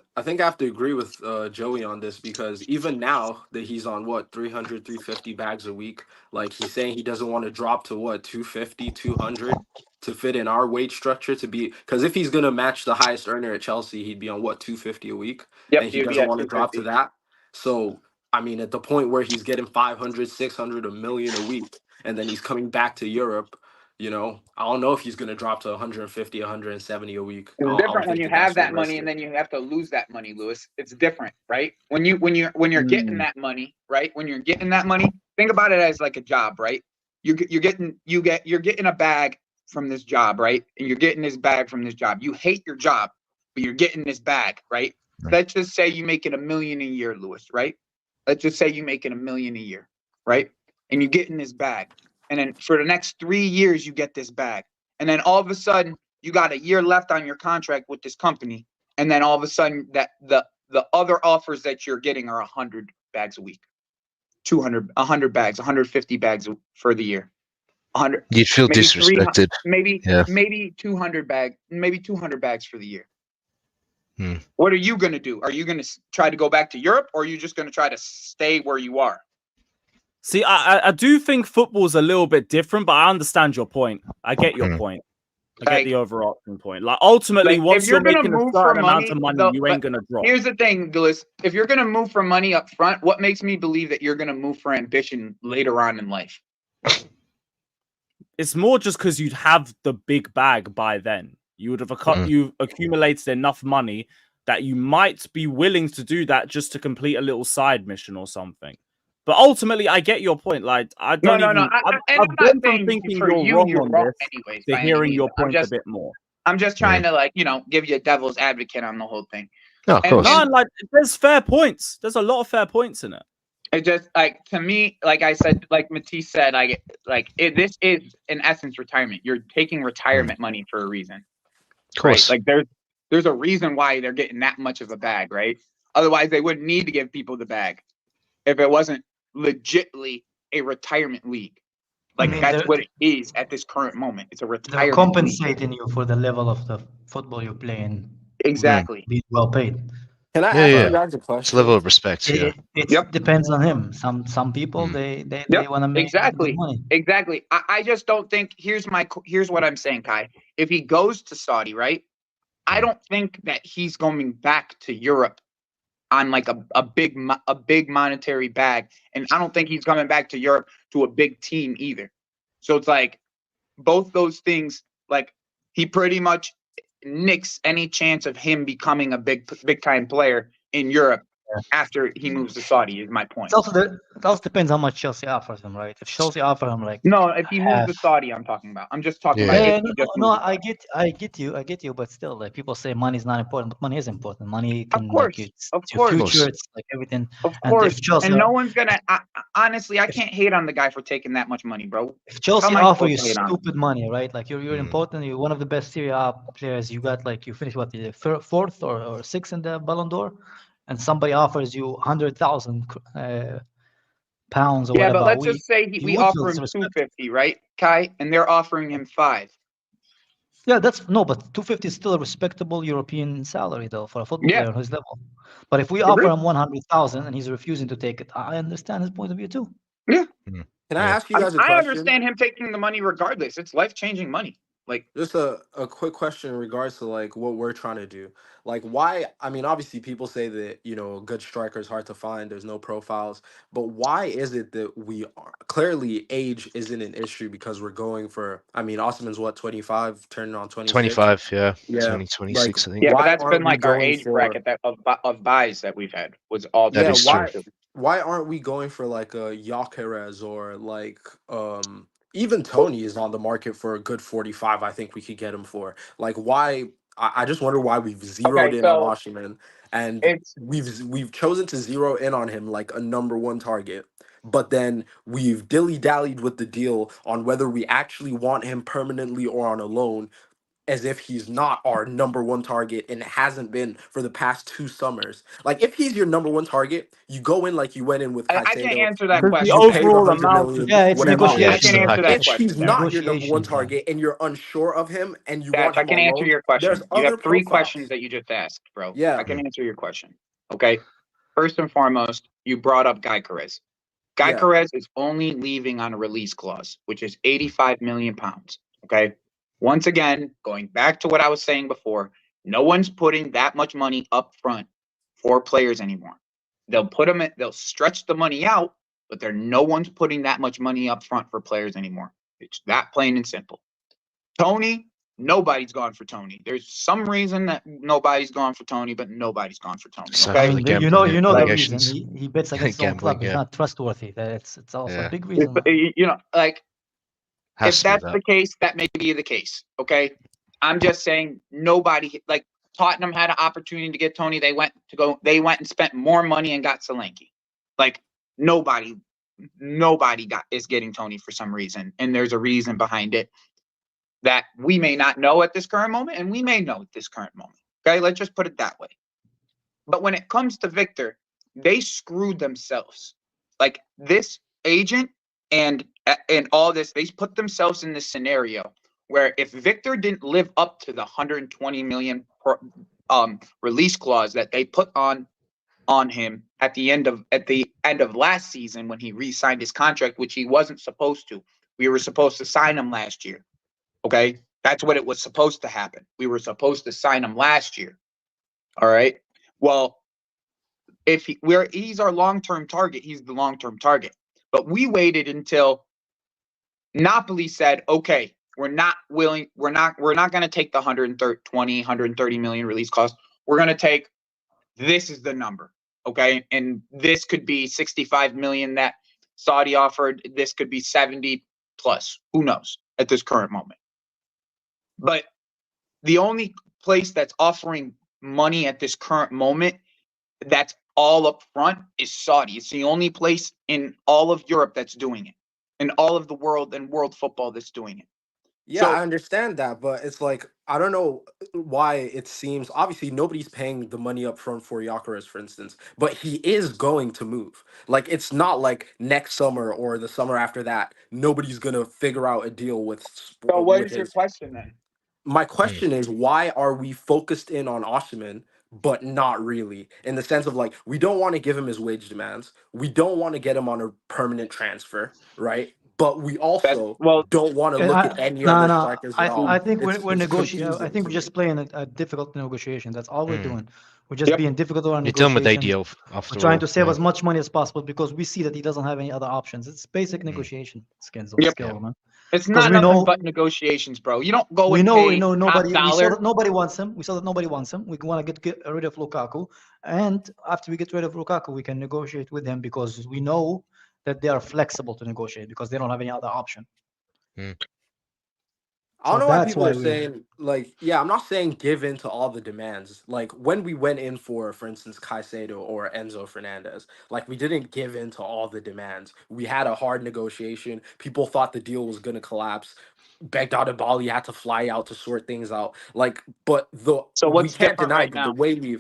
Speaker 5: agree with Joey on this, because even now that he's on 300, 350 bags a week, like he's saying he doesn't want to drop to 250, 200 to fit in our wage structure to be, because if he's gonna match the highest earner at Chelsea, he'd be on 250 a week.
Speaker 3: Yep,
Speaker 5: and he doesn't want to drop to that. So I mean, at the point where he's getting 500, 600, $1 million a week, and then he's coming back to Europe, I don't know if he's going to drop to 150, 170 a week.
Speaker 3: It's different when you have that money and then you have to lose that money, Lewis. It's different, right? When you're getting that money, right? When you're getting that money, think about it as like a job, right? You're getting a bag from this job, right? And you're getting this bag from this job. You hate your job, but you're getting this bag, right? Let's just say you're making $1 million a year, Lewis, right? Let's just say you're making $1 million a year. right? And you get in this bag. And then for the next 3 years, you get this bag. And then all of a sudden, you got a year left on your contract with this company. And then all of a sudden, that the other offers that you're getting are 100 bags a week, 200, 100 bags, 150 bags for the year. 100.
Speaker 4: You'd feel
Speaker 3: Maybe
Speaker 4: disrespected.
Speaker 3: maybe 200 bags for the year. What are you going to do? Are you going to try to go back to Europe, or are you just going to try to stay where you are?
Speaker 2: See, I do think football's a little bit different, but I understand your point. I get your point. I get the overarching point. Like, ultimately, once you're making a certain amount of money, you ain't going to drop.
Speaker 3: Here's the thing, Gillis. If you're going to move for money up front, what makes me believe that you're going to move for ambition later on in life?
Speaker 2: It's more just because you'd have the big bag by then. You would have you've accumulated enough money that you might be willing to do that just to complete a little side mission or something. But ultimately, I get your point. Like, I don't
Speaker 3: No.
Speaker 2: I've been from thinking you're wrong on this
Speaker 3: anyways,
Speaker 2: to hearing your point a bit more.
Speaker 3: I'm just trying to, like, give you a devil's advocate on the whole thing.
Speaker 4: No, of course.
Speaker 2: No, like, there's fair points. There's a lot of fair points in it.
Speaker 3: It just, like, to me, like I said, like Matisse said, this is in essence retirement. You're taking retirement money for a reason.
Speaker 4: Of course.
Speaker 3: Right? Like, there's a reason why they're getting that much of a bag, right? Otherwise, they wouldn't need to give people the bag if it wasn't legitimately a retirement league. Like, that's what it is at this current moment. It's a retirement
Speaker 6: They're compensating you for the level of the football you're playing.
Speaker 3: Exactly.
Speaker 6: Being well paid.
Speaker 5: Can I ask you guys a question?
Speaker 4: It's a level of respect.
Speaker 6: It depends on him. Some people they want to make good money.
Speaker 3: Exactly. I just don't think. Here's what I'm saying, Kai. If he goes to Saudi, right? I don't think that he's going back to Europe on like a big monetary bag, and I don't think he's coming back to Europe to a big team either. So it's like both those things. Like, he pretty much nix any chance of him becoming a big time player in Europe after he moves to Saudi, is my point.
Speaker 6: It also depends how much Chelsea offers him, right? If Chelsea offer him if
Speaker 3: he moves to Saudi, I'm talking about. I'm just talking about.
Speaker 6: I get you, but still, like, people say money is not important, but money is important. Money can,
Speaker 3: of course,
Speaker 6: future, it's like everything.
Speaker 3: Of course, and no one's gonna. Honestly, I can't hate on the guy for taking that much money, bro.
Speaker 6: If Chelsea offer you stupid money, right? Like, you're important. You're one of the best Serie A players. You got, like, you finished the fourth or sixth in the Ballon d'Or. And somebody offers you 100,000 pounds or whatever.
Speaker 3: Yeah, but let's just say we offer him 250, right, Kai? And they're offering him 5.
Speaker 6: Yeah, but 250 is still a respectable European salary, though, for a football player on his level. But if we offer him 100,000 and he's refusing to take it, I understand his point of view too.
Speaker 3: Yeah.
Speaker 5: Can I ask you guys a question?
Speaker 3: I understand him taking the money regardless. It's life-changing money. Like,
Speaker 5: just a quick question in regards to, like, what we're trying to do. Like, why? I mean, obviously people say that, a good striker is hard to find. There's no profiles. But why is it that we are clearly age isn't an issue, because we're going for, I mean, Osimhen's 25, turning on 26.
Speaker 4: 25, yeah.
Speaker 5: 26,
Speaker 4: like, I think.
Speaker 3: Yeah, but that's been like our age bracket of buys that we've had was all.
Speaker 4: That is true.
Speaker 5: Why aren't we going for like a Gyökeres or like even Toney is on the market for a good 45. I think we could get him for. Like, why? I just wonder why we've zeroed in on Osimhen, and we've chosen to zero in on him like a number one target. But then we've dilly-dallied with the deal on whether we actually want him permanently or on a loan, as if he's not our number one target, and it hasn't been for the past 2 summers. Like, if he's your number one target, you go in like you went in with Caicedo.
Speaker 3: I can't answer that question.
Speaker 2: The overall amount.
Speaker 6: It's negotiation.
Speaker 3: I can answer that
Speaker 5: if
Speaker 3: question.
Speaker 5: he's not your number one target and you're unsure of him and you want him
Speaker 3: I can answer your question. You have 3 questions that you just asked, bro.
Speaker 5: Yeah.
Speaker 3: I can answer your question. Okay. First and foremost, you brought up Gyökeres. Gyökeres is only leaving on a release clause, which is 85 million pounds. Okay. Once again, going back to what I was saying before, no one's putting that much money up front for players anymore. They'll stretch the money out, but no one's putting that much money up front for players anymore. It's that plain and simple. Toney, nobody's gone for Toney. There's some reason that nobody's gone for Toney, but nobody's gone for Toney. Okay?
Speaker 6: You know the reason. He bets against his own club. He's not trustworthy. It's also a big reason.
Speaker 3: If that's the case, that may be the case. Okay. I'm just saying nobody, like, Tottenham had an opportunity to get Toney. They went and spent more money and got Solanke. Like, nobody nobody is getting Toney for some reason, and there's a reason behind it that we may not know at this current moment, and we may know at this current moment. Okay, let's just put it that way. But when it comes to Victor, they screwed themselves. Like this agent and all this, they put themselves in this scenario where if Victor didn't live up to the 120 million release clause that they put on him at the end of last season when he re-signed his contract, which he wasn't supposed to. We were supposed to sign him last year. Okay, that's what it was supposed to happen. We were supposed to sign him last year. All right. Well, if he's our long-term target, he's the long-term target. But we waited until Napoli said, okay, we're not going to take the 130 million release cost. We're going to take, this is the number. Okay. And this could be 65 million that Saudi offered. This could be 70 plus. Who knows at this current moment? But the only place that's offering money at this current moment that's all up front is Saudi. It's the only place in all of Europe that's doing it, in all of the world and world football that's doing it.
Speaker 5: Yeah,
Speaker 3: So-
Speaker 5: I understand that, but it's like, I don't know why it seems, obviously nobody's paying the money up front for Gyökeres, for instance, but he is going to move. Like, it's not like next summer or the summer after that, nobody's going to figure out a deal with.
Speaker 3: So what
Speaker 5: with
Speaker 3: is your
Speaker 5: his-
Speaker 3: question then?
Speaker 5: My question is, why are we focused in on Osimhen, but not really? In the sense of like, we don't want to give him his wage demands. We don't want to get him on a permanent transfer, right? But we also don't want to look at any other strikers at all.
Speaker 6: I think we're
Speaker 5: It's
Speaker 6: negotiating. I
Speaker 5: confusing
Speaker 6: think
Speaker 5: to
Speaker 6: we're just
Speaker 5: me.
Speaker 6: playing a difficult negotiation. That's all we're doing. We're just
Speaker 3: Yep.
Speaker 6: being difficult on
Speaker 4: You're done with
Speaker 6: negotiations.
Speaker 4: ADL
Speaker 6: We're
Speaker 4: after
Speaker 6: trying
Speaker 4: all.
Speaker 6: to save
Speaker 4: yeah.
Speaker 6: as much money as possible because we see that he doesn't have any other options. It's basic negotiation skills,
Speaker 3: Yep.
Speaker 6: man.
Speaker 3: It's
Speaker 6: Because
Speaker 3: not
Speaker 6: we
Speaker 3: nothing
Speaker 6: know-
Speaker 3: but negotiations, bro. You don't go
Speaker 6: We
Speaker 3: and
Speaker 6: know
Speaker 3: pay top
Speaker 6: nobody. We saw
Speaker 3: dollar.
Speaker 6: that nobody wants him. We saw that nobody wants him. We want to get rid of Lukaku, and after we get rid of Lukaku, we can negotiate with him because we know that they are flexible to negotiate because they don't have any other option.
Speaker 5: I don't
Speaker 6: So
Speaker 5: know why
Speaker 6: that's
Speaker 5: people
Speaker 6: why
Speaker 5: are saying, like, yeah, I'm not saying give in to all the demands. Like, when we went in for instance, Caicedo or Enzo Fernandez, like, we didn't give in to all the demands. We had a hard negotiation. People thought the deal was going to collapse. Begdad Bali had to fly out to sort things out. Like, but
Speaker 3: So
Speaker 5: we
Speaker 3: what's
Speaker 5: can't
Speaker 3: different
Speaker 5: deny
Speaker 3: right
Speaker 5: that
Speaker 3: now?
Speaker 5: the way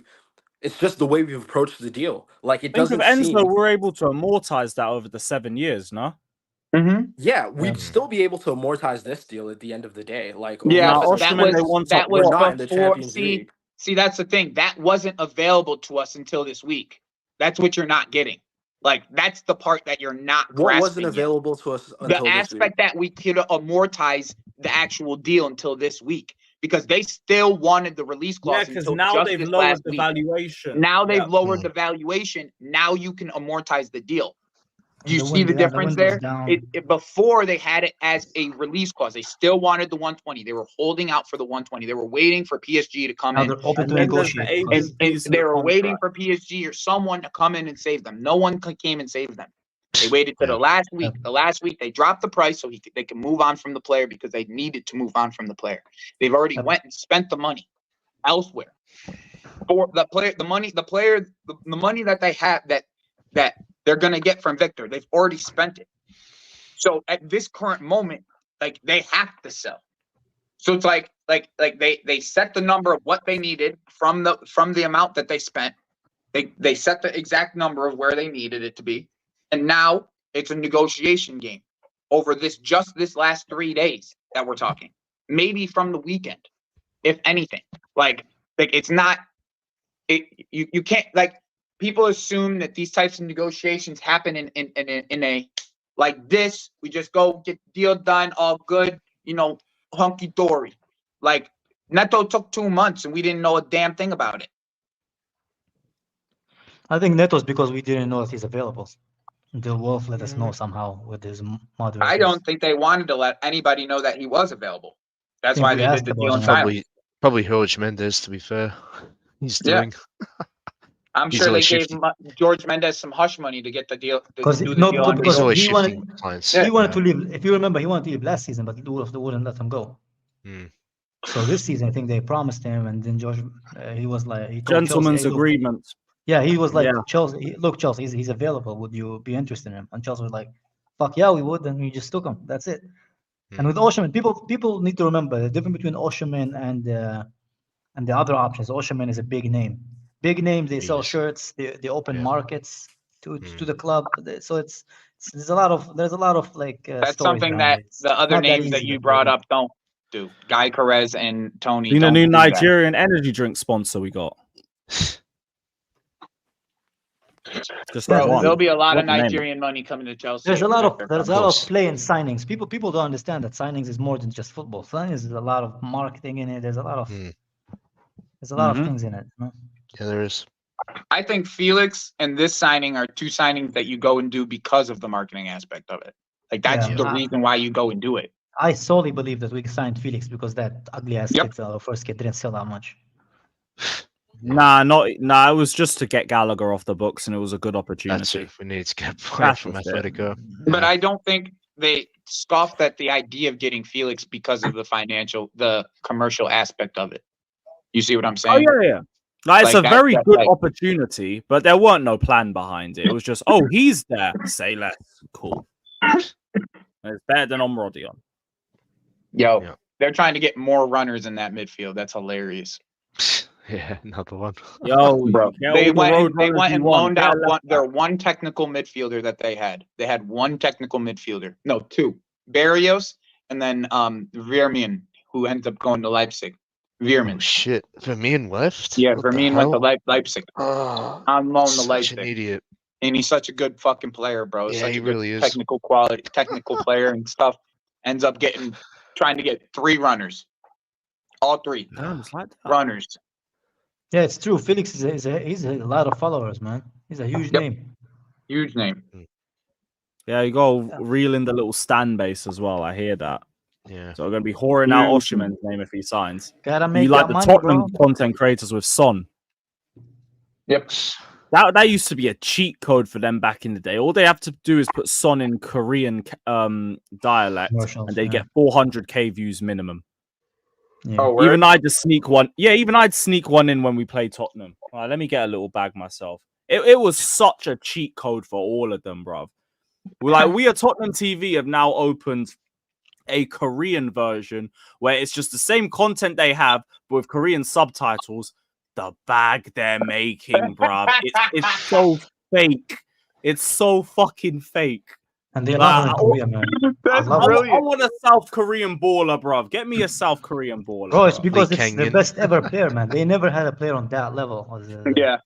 Speaker 5: it's just the way we've approached the deal. Like, it
Speaker 2: Think of
Speaker 5: doesn't
Speaker 2: Enzo,
Speaker 5: seem.
Speaker 2: we're able to amortize that over the 7 years, no?
Speaker 3: Mm-hmm.
Speaker 5: Yeah, we'd still be able to amortize this deal at the end of the day. Like,
Speaker 3: Yeah,
Speaker 2: Now,
Speaker 3: but
Speaker 2: Osimhen, they want
Speaker 3: that
Speaker 2: top
Speaker 3: was
Speaker 5: we're not in the
Speaker 3: before.
Speaker 5: Champions League.
Speaker 3: See, that's the thing. That wasn't available to us until this week. That's what you're not getting. Like, that's the part that you're not
Speaker 5: What
Speaker 3: grasping
Speaker 5: wasn't
Speaker 3: yet.
Speaker 5: available to us
Speaker 3: The
Speaker 5: until this week?
Speaker 3: aspect that we could amortize the actual deal until this week because they still wanted the release
Speaker 2: Yeah,
Speaker 3: clause
Speaker 2: because
Speaker 3: until
Speaker 2: now
Speaker 3: just
Speaker 2: they've
Speaker 3: this
Speaker 2: lowered
Speaker 3: last
Speaker 2: the
Speaker 3: week.
Speaker 2: valuation.
Speaker 3: Now they've
Speaker 2: Yeah.
Speaker 3: lowered the valuation. Now you can amortize the deal. You
Speaker 6: The
Speaker 3: see
Speaker 6: wind-
Speaker 3: the
Speaker 6: yeah, the
Speaker 3: difference
Speaker 6: window's
Speaker 3: there?
Speaker 6: down.
Speaker 3: Before they had it as a release clause. They still wanted the 120. They were holding out for the 120. They were waiting for PSG to come
Speaker 6: Now
Speaker 3: in.
Speaker 6: they're open
Speaker 2: And
Speaker 6: to
Speaker 2: then there's
Speaker 6: negotiate.
Speaker 2: the
Speaker 6: because-
Speaker 2: agent
Speaker 3: And
Speaker 2: piece of
Speaker 3: they
Speaker 2: the
Speaker 3: were waiting
Speaker 2: contract.
Speaker 3: for PSG or someone to come in and save them. No one came and saved them. They waited till the last week. The last week they dropped the price so they can move on from the player because they needed to move on from the player. They've already went and spent the money elsewhere for the player. The money that they have that they're gonna get from Victor. They've already spent it. So at this current moment, like they have to sell. So it's like they set the number of what they needed from the amount that they spent. They set the exact number of where they needed it to be. And now it's a negotiation game over this last 3 days that we're talking. Maybe from the weekend, if anything. Like it's not you can't like people assume that these types of negotiations happen in a like this. We just go get the deal done, all good, hunky dory. Like Neto took 2 months and we didn't know a damn thing about it.
Speaker 6: I think Neto's because we didn't know that he's available. The Wolf let us know somehow with his moderators.
Speaker 3: I don't think they wanted to let anybody know that he was available. That's
Speaker 6: think
Speaker 3: why
Speaker 6: we
Speaker 3: they did
Speaker 6: asked
Speaker 3: the
Speaker 6: about
Speaker 3: deal in
Speaker 6: him.
Speaker 3: silence.
Speaker 4: Probably Jorge Mendes, to be fair. He's
Speaker 3: Yeah.
Speaker 4: doing.
Speaker 3: I'm
Speaker 4: He's
Speaker 3: sure they
Speaker 4: always
Speaker 3: gave
Speaker 4: shifting.
Speaker 3: George Mendes some hush money to get the deal. To
Speaker 6: Because
Speaker 3: do the deal under
Speaker 4: He's
Speaker 6: because
Speaker 4: always
Speaker 6: he
Speaker 4: shifting
Speaker 6: wanted,
Speaker 4: clients.
Speaker 6: he wanted to leave. If you remember, he wanted to leave last season, but the Wolves wouldn't let him go. So this season, I think they promised him, and then George, he was like, he told Chelsea,
Speaker 2: Gentleman's
Speaker 6: "Hey, look."
Speaker 2: agreement.
Speaker 6: Yeah, he was like,
Speaker 2: Yeah.
Speaker 6: Chelsea. Look, Chelsea, he's available. Would you be interested in him? And Chelsea was like, fuck yeah, we would. And we just took him. That's it. And with Osimhen, people need to remember the difference between Osimhen and the other options. Osimhen is a big name. Big names, they sell
Speaker 4: Yes.
Speaker 6: shirts, they open
Speaker 4: Yeah.
Speaker 6: markets to the club. So there's a lot of like
Speaker 3: That's
Speaker 6: stories
Speaker 3: something
Speaker 6: behind
Speaker 3: that
Speaker 6: it.
Speaker 3: the
Speaker 6: It's
Speaker 3: other
Speaker 6: not that
Speaker 3: names that
Speaker 6: easy,
Speaker 3: you
Speaker 6: like,
Speaker 3: brought up don't do. Guy Carez and Toney
Speaker 2: Seen a
Speaker 3: don't
Speaker 2: new
Speaker 3: do that.
Speaker 2: Nigerian energy drink sponsor we got. Just
Speaker 6: Yeah,
Speaker 3: Bro,
Speaker 2: one.
Speaker 3: there'll be a lot of
Speaker 2: What the name?
Speaker 3: Nigerian money coming to Chelsea.
Speaker 6: There's a lot of
Speaker 4: course.
Speaker 6: play in signings. People don't understand that signings is more than just football. Signings is a lot of marketing in it. There's a lot of
Speaker 2: Mhm.
Speaker 6: things in it. You know?
Speaker 4: Yeah, there is.
Speaker 3: I think Felix and this signing are two signings that you go and do because of the marketing aspect of it. Like that's
Speaker 6: Yeah,
Speaker 3: the reason why you go and do it.
Speaker 6: I solely believe that we signed Felix because that ugly ass
Speaker 3: Yep.
Speaker 6: kid, our first kid, didn't sell that much.
Speaker 2: Nah, it was just to get Gallagher off the books, and it was a good
Speaker 4: That's
Speaker 2: opportunity.
Speaker 4: it. We need to get a player
Speaker 2: That's
Speaker 4: from
Speaker 2: just it.
Speaker 4: Atletico.
Speaker 3: But I don't think they scoffed at the idea of getting Felix because of the commercial aspect of it. You see what I'm
Speaker 2: Oh
Speaker 3: saying?
Speaker 2: yeah. Like, it's
Speaker 3: Like
Speaker 2: a very
Speaker 3: that's
Speaker 2: good
Speaker 3: like-
Speaker 2: opportunity, but there weren't no plan behind it. It was just, oh, he's there. Say less. Cool. It's better than Omrodion.
Speaker 3: Yo,
Speaker 4: Yeah.
Speaker 3: they're trying to get more runners in that midfield. That's hilarious.
Speaker 4: Yeah, another one.
Speaker 2: Yo,
Speaker 3: Bro,
Speaker 2: get
Speaker 3: they
Speaker 2: all the
Speaker 3: went
Speaker 2: road
Speaker 3: and
Speaker 2: runners you want.
Speaker 3: loaned
Speaker 2: Get a
Speaker 3: out
Speaker 2: left
Speaker 3: their
Speaker 2: back.
Speaker 3: one technical midfielder that they had. They had one technical midfielder. No, two. Barrios and then Vermeeren, who ends up going to Leipzig.
Speaker 4: Oh
Speaker 3: Vermeeren.
Speaker 4: shit. Vermeeren left?
Speaker 3: Yeah,
Speaker 4: What the
Speaker 3: Vermeeren went to
Speaker 4: hell?
Speaker 3: Leipzig.
Speaker 4: Oh,
Speaker 3: On loan to
Speaker 4: such
Speaker 3: Leipzig.
Speaker 4: an idiot.
Speaker 3: And he's such a good fucking player, bro.
Speaker 4: Yeah,
Speaker 3: Such
Speaker 4: he
Speaker 3: a good
Speaker 4: really is.
Speaker 3: technical player and stuff. Ends up trying to get 3 runners. All 3
Speaker 2: Damn, it's like that.
Speaker 3: runners.
Speaker 6: Yeah, it's true. Felix he's a lot of followers, man. He's a huge
Speaker 3: Yep.
Speaker 6: name.
Speaker 3: Huge name.
Speaker 2: Yeah, you got to reel in the little stand base as well. I hear that.
Speaker 4: Yeah.
Speaker 2: So we're going to be whoring out
Speaker 3: Huge.
Speaker 2: Osimhen's name if he signs.
Speaker 6: Gotta make
Speaker 2: You like
Speaker 6: that
Speaker 2: the
Speaker 6: money,
Speaker 2: Tottenham
Speaker 6: bro.
Speaker 2: content creators with Son.
Speaker 3: Yep.
Speaker 2: That used to be a cheat code for them back in the day. All they have to do is put Son in Korean dialect,
Speaker 6: Commercials,
Speaker 2: and they
Speaker 6: yeah.
Speaker 2: get 400k views minimum.
Speaker 6: Yeah.
Speaker 3: Oh, word?
Speaker 2: Even I'd sneak one. Yeah, even I'd sneak one in when we play Tottenham. All right, let me get a little bag myself. It was such a cheat code for all of them, bruv. We at Tottenham TV have now opened a Korean version where it's just the same content they have, but with Korean subtitles. The bag they're making, bruv. It's so fake. It's so fucking fake.
Speaker 6: And they love him in Korea, man.
Speaker 3: That's
Speaker 6: I love
Speaker 2: I
Speaker 3: brilliant.
Speaker 2: want a South Korean baller, bruv. Get me a South Korean baller.
Speaker 6: Bro, it's
Speaker 2: bruv.
Speaker 6: because
Speaker 4: Lee
Speaker 6: it's the
Speaker 4: Kang-in.
Speaker 6: best ever player, man. They never had a player on that level
Speaker 3: Yeah.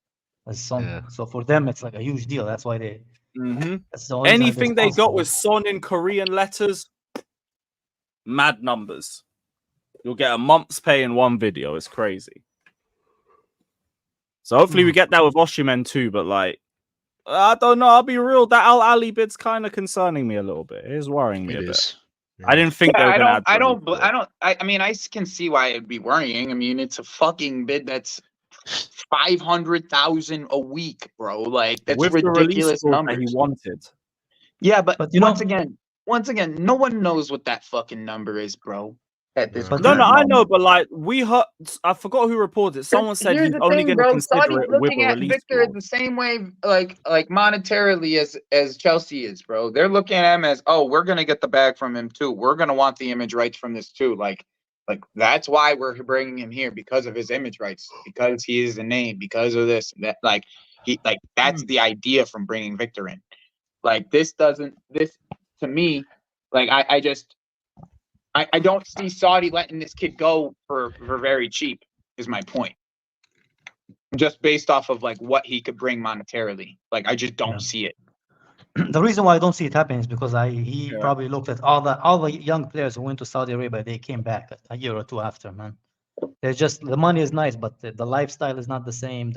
Speaker 6: as Son.
Speaker 4: Yeah.
Speaker 6: So for them, it's like a huge deal. That's why they.
Speaker 2: Mhm.
Speaker 6: That's the only reason
Speaker 2: Anything
Speaker 6: it's
Speaker 2: they got
Speaker 6: possible.
Speaker 2: with Son in Korean letters, mad numbers. You'll get a month's pay in one video. It's crazy. So hopefully we get that with Osimhen too. But like, I don't know. I'll be real. That Ahli bid's kind of concerning me a little bit. It is worrying me
Speaker 4: It
Speaker 2: a bit.
Speaker 4: is.
Speaker 2: I didn't think they were going to add.
Speaker 3: I mean, I can see why it'd be worrying. I mean, it's a fucking bid that's 500,000 a week, bro. Like that's
Speaker 2: with
Speaker 3: ridiculous
Speaker 2: the
Speaker 3: numbers.
Speaker 2: that he wanted.
Speaker 3: Yeah, but
Speaker 6: you know-
Speaker 3: once again, no one knows what that fucking number is, bro. At this
Speaker 6: But
Speaker 2: No,
Speaker 3: current
Speaker 2: I
Speaker 3: moment.
Speaker 2: know, but like we heard, I forgot who reported it. Someone said
Speaker 3: Here's
Speaker 2: he's
Speaker 3: the
Speaker 2: only
Speaker 3: thing,
Speaker 2: going to
Speaker 3: bro.
Speaker 2: consider
Speaker 3: Saudi's
Speaker 2: it with
Speaker 3: looking
Speaker 2: a
Speaker 3: at
Speaker 2: release
Speaker 3: Victor
Speaker 2: clause.
Speaker 3: the same way, like monetarily as Chelsea is, bro. They're looking at him as, oh, we're gonna get the bag from him too. We're gonna want the image rights from this too. Like that's why we're bringing him here, because of his image rights, because he is a name, because of this, that. That's the idea from bringing Victor in. Like this to me, like I don't see Saudi letting this kid go for very cheap, is my point. Just based off of like what he could bring monetarily. Like I just don't see it.
Speaker 6: The reason why I don't see it happening is because he probably looked at all the young players who went to Saudi Arabia. They came back a year or two after, man. They're just, the money is nice, but the lifestyle is not the same.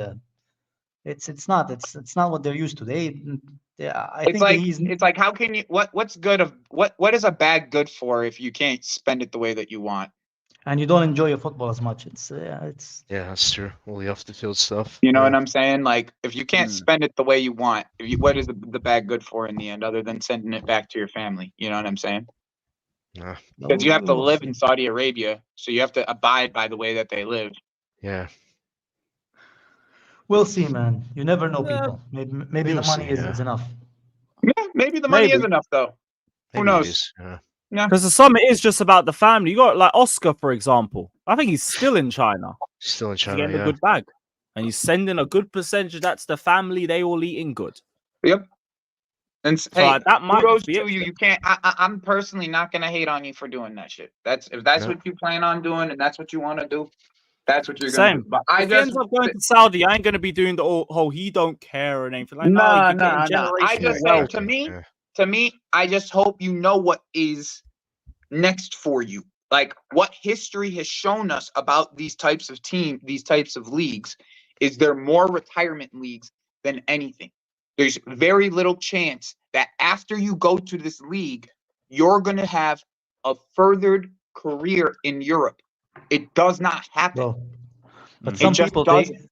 Speaker 6: It's not what they're used to.
Speaker 3: It's like how can you what's good of what is a bag good for if you can't spend it the way that you want?
Speaker 6: And you don't enjoy your football as much. It's
Speaker 4: Yeah, that's true. All the off the field stuff.
Speaker 3: You know
Speaker 4: Yeah.
Speaker 3: what I'm saying? Like if you can't spend it the way you want, what is the bag good for in the end, other than sending it back to your family? You know what I'm saying?
Speaker 4: Nah.
Speaker 3: Because you have to live in Saudi Arabia, so you have to abide by the way that they live.
Speaker 4: Yeah.
Speaker 6: We'll see, man. You never know,
Speaker 2: Yeah.
Speaker 6: people. Maybe
Speaker 4: We'll
Speaker 6: the money
Speaker 4: see,
Speaker 6: is enough.
Speaker 3: Yeah, maybe the money
Speaker 2: Maybe.
Speaker 3: is enough though. Who
Speaker 4: Maybe
Speaker 3: knows?
Speaker 4: it is, yeah.
Speaker 2: Because the summit is just about the family. You got like Oscar, for example. I think he's still in China.
Speaker 4: Still in
Speaker 2: He's
Speaker 4: China,
Speaker 2: getting a
Speaker 4: yeah.
Speaker 2: good bag. And he's sending a good percentage. That's the family. They all eating good.
Speaker 3: Yep. And
Speaker 2: So
Speaker 3: hey,
Speaker 2: that might
Speaker 3: kudos
Speaker 2: be
Speaker 3: to
Speaker 2: it.
Speaker 3: you. You can't. I'm personally not gonna hate on you for doing that shit. If that's
Speaker 4: No.
Speaker 3: what you plan on doing and that's what you want to do, that's what you're
Speaker 2: Same.
Speaker 3: gonna do. But I
Speaker 2: If he
Speaker 3: just
Speaker 2: ends up going to Saudi, I ain't going to be doing the whole he don't care and anything. Like, no,
Speaker 3: no.
Speaker 2: you're getting
Speaker 3: I
Speaker 2: generational
Speaker 3: just say
Speaker 2: wealth.
Speaker 3: to me, I just hope you know what is next for you. Like what history has shown us about these types of these types of leagues, is there more retirement leagues than anything. There's very little chance that after you go to this league, you're going to have a furthered career in Europe. It does not happen.
Speaker 6: Bro. But
Speaker 3: It just doesn't.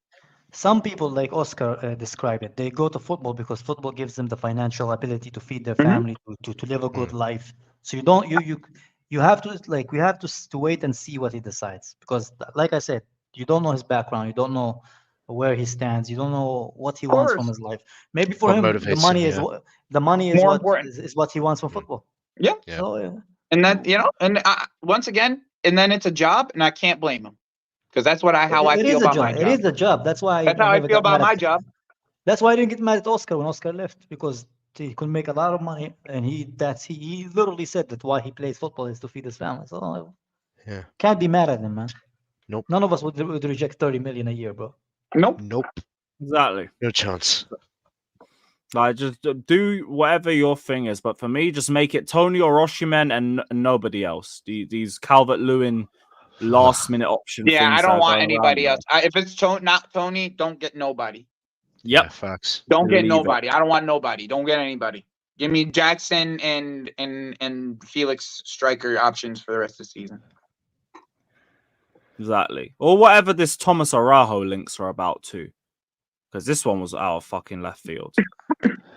Speaker 6: some people like Oscar describe it. They go to football because football gives them the financial ability to feed their family, to live a good life. So you have to we have to wait and see what he decides, because like I said, you don't know his background, you don't know where he stands, you don't know what he wants from his life. Maybe for
Speaker 4: What
Speaker 6: him
Speaker 4: motivates
Speaker 6: the money
Speaker 4: him,
Speaker 6: is
Speaker 4: yeah.
Speaker 6: the money is
Speaker 3: More
Speaker 6: what
Speaker 3: important.
Speaker 6: is what he wants from football.
Speaker 3: Yeah.
Speaker 4: Yeah.
Speaker 6: So
Speaker 3: And that, and once again, and then it's a job, and I can't blame him, because that's how I feel about my job.
Speaker 6: It is a job. That's why
Speaker 3: That's how I feel about my job.
Speaker 6: That's why I didn't get mad at Oscar when Oscar left, because he could make a lot of money, and he literally said that why he plays football is to feed his family. So
Speaker 4: Yeah.
Speaker 6: can't be mad at him, man.
Speaker 4: Nope.
Speaker 6: None of us would reject 30 million a year, bro.
Speaker 3: Nope.
Speaker 2: Exactly.
Speaker 4: No chance.
Speaker 2: Like, just do whatever your thing is. But for me, just make it Toney or Osimhen and nobody else. These Calvert-Lewin last-minute option
Speaker 3: Yeah,
Speaker 2: things.
Speaker 3: I don't want
Speaker 2: going
Speaker 3: anybody
Speaker 2: around
Speaker 3: else. If it's not Toney, don't get nobody.
Speaker 2: Yep.
Speaker 4: Yeah, facts.
Speaker 3: Don't get
Speaker 2: Leave
Speaker 3: nobody. I don't want nobody. Don't get anybody. Give me Jackson and Felix striker options for the rest of the season.
Speaker 2: Exactly. Or whatever this Tomás Araújo links are about too. Because this one was out of fucking left field.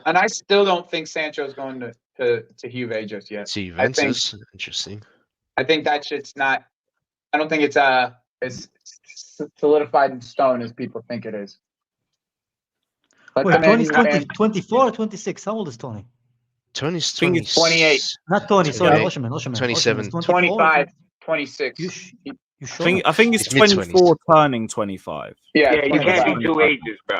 Speaker 3: And I still don't think Sancho's going to Juve just yet.
Speaker 4: See, Juventus. Interesting.
Speaker 3: I think that shit's not. I don't think it's as solidified in stone as people think it is. But
Speaker 6: Wait,
Speaker 3: I mean,
Speaker 6: Tony's 24 or 26? How old is Tony?
Speaker 4: Tony's
Speaker 2: think he's
Speaker 3: 28.
Speaker 6: Not Tony, sorry,
Speaker 4: 28.
Speaker 6: Osimhen.
Speaker 4: 27.
Speaker 3: 25, 26.
Speaker 6: You sure?
Speaker 2: I think he's
Speaker 4: He's mid-twenties.
Speaker 2: 24 turning 25.
Speaker 3: Yeah,
Speaker 7: Yeah, you can't
Speaker 3: 25.
Speaker 7: be two ages, bro.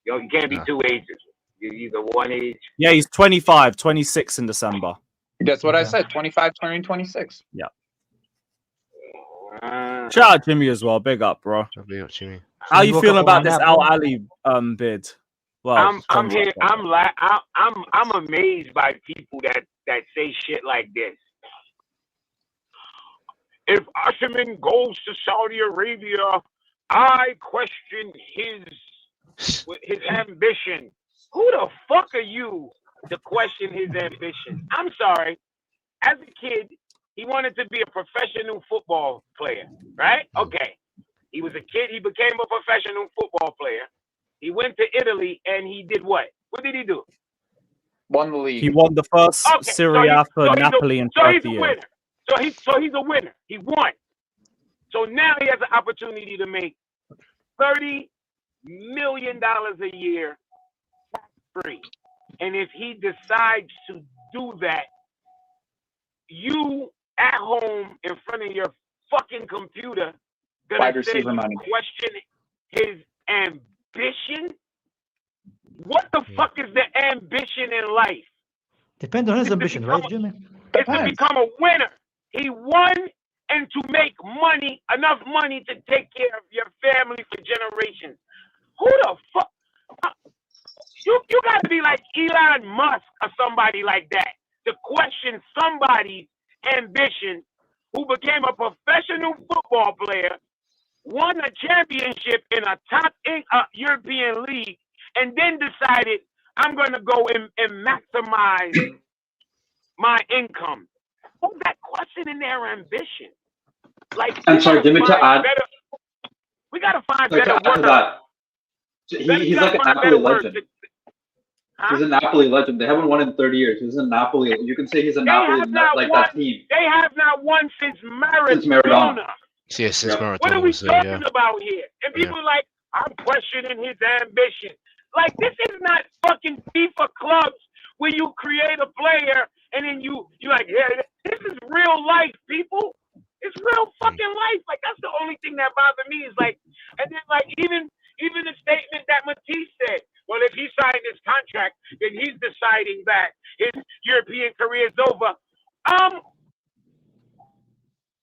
Speaker 7: You can't be two ages. You're either one age.
Speaker 2: Yeah, he's 25, 26 in December.
Speaker 3: That's what I
Speaker 6: Okay.
Speaker 3: said. 25 turning 26.
Speaker 2: Shout out Jimmy as well. Big up, bro.
Speaker 4: That'll be up to me.
Speaker 2: How
Speaker 6: you
Speaker 2: you
Speaker 6: woke
Speaker 2: feeling
Speaker 6: up
Speaker 2: about
Speaker 6: on
Speaker 2: this
Speaker 6: that,
Speaker 2: Al
Speaker 6: bro?
Speaker 2: Ali bid? Well,
Speaker 7: I'm
Speaker 2: contract
Speaker 7: here.
Speaker 2: offer.
Speaker 7: I'm amazed by people that say shit like this. If Osimhen goes to Saudi Arabia, I question his ambition. Who the fuck are you to question his ambition? I'm sorry. As a kid, he wanted to be a professional football player, right? Okay. He was a kid. He became a professional football player. He went to Italy and he did what? What did he do?
Speaker 3: Won the league.
Speaker 2: He won the first
Speaker 7: Okay,
Speaker 2: Serie A for Napoli in 30
Speaker 7: he's a
Speaker 2: years.
Speaker 7: winner. So he's a winner. He won. So now he has an opportunity to make $30 million a year free. And if he decides to do that, you at home in front of your fucking computer
Speaker 3: Wide
Speaker 7: gonna say
Speaker 3: receiver
Speaker 7: you
Speaker 3: money.
Speaker 7: question his ambition? What the fuck is the ambition in life?
Speaker 6: Depends on his ambition, right, Jimmy?
Speaker 7: It's to become a winner. He won, and to make money, enough money to take care of your family for generations. Who the fuck? You gotta be like Elon Musk or somebody like that to question somebody's ambition who became a professional football player, won a championship in a top European league, and then decided, I'm going to go and maximize my income. Hold that question in their ambition. Like,
Speaker 8: I'm sorry, Jimmy, to add.
Speaker 7: We got to find
Speaker 8: Like,
Speaker 7: better
Speaker 8: to add to
Speaker 7: words.
Speaker 8: that, he's like a Napoli legend. He's a Napoli legend. They haven't won in 30 years. He's a Napoli. You can say he's a Napoli, like that team.
Speaker 7: They have not won since Maradona.
Speaker 8: Since Maradona.
Speaker 4: Yeah, since Maradona
Speaker 7: What are we
Speaker 4: was there,
Speaker 7: talking
Speaker 4: yeah.
Speaker 7: about here? And people are like, I'm questioning his ambition. Like, this is not fucking FIFA clubs where you create a player and then you like, yeah, this is real life, people. It's real fucking life. Like, that's the only thing that bothered me is like, and then like even the statement that Matisse said, well, if he signed his contract, then he's deciding that his European career is over.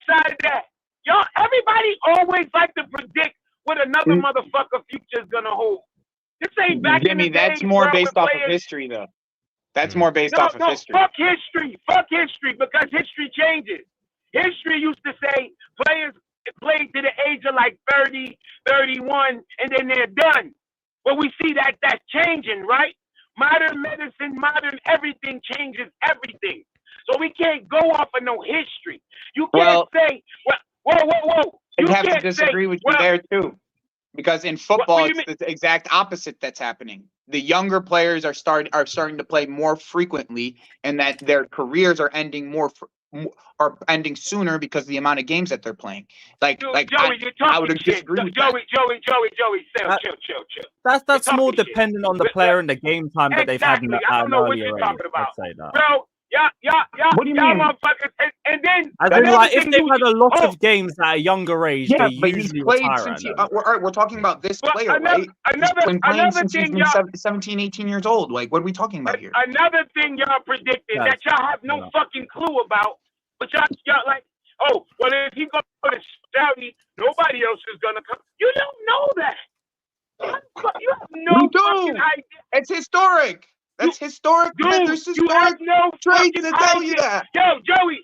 Speaker 7: Side of that, y'all, everybody always like to predict what another motherfucker future is gonna hold. This ain't back
Speaker 3: Jimmy,
Speaker 7: in the
Speaker 3: that's
Speaker 7: days,
Speaker 3: more
Speaker 7: bro,
Speaker 3: based
Speaker 7: with
Speaker 3: off of
Speaker 7: players-
Speaker 3: history, though. That's more based off of history.
Speaker 7: Fuck history. Fuck history, because history changes. History used to say players played to the age of like 30, 31, and then they're done. But we see that that's changing, right? Modern medicine, modern everything changes everything. So we can't go off of no history. You can't say, whoa.
Speaker 3: I'd have to disagree with you there, too. Because in football, it's the exact opposite that's happening. The younger players are starting to play more frequently, and that their careers are ending sooner because of the amount of games that they're playing. Like
Speaker 7: Joey,
Speaker 3: I would disagree with
Speaker 7: Joey, chill.
Speaker 2: That's more dependent on the player and the game time that they've had in the
Speaker 7: I don't know what you're talking about.
Speaker 2: I'd say that.
Speaker 7: Bro,
Speaker 3: What do you
Speaker 7: y'all
Speaker 3: mean?
Speaker 7: motherfuckers, and then
Speaker 2: if they've had a lot of games at a younger age, they
Speaker 3: but he's
Speaker 2: usually
Speaker 3: played
Speaker 2: retire.
Speaker 3: since we're talking about this player, right? He's been playing since he's been 17, 18 years old. Like, what are we talking about here?
Speaker 7: Another thing y'all predicted that y'all have no fucking clue about, but y'all like, oh, well, if he goes to Saudi, nobody else is gonna come. You don't know that. You have no fucking idea.
Speaker 3: It's historic. That's historic.
Speaker 7: Dude,
Speaker 3: There's historic traits that tell you that.
Speaker 7: Yo, Joey,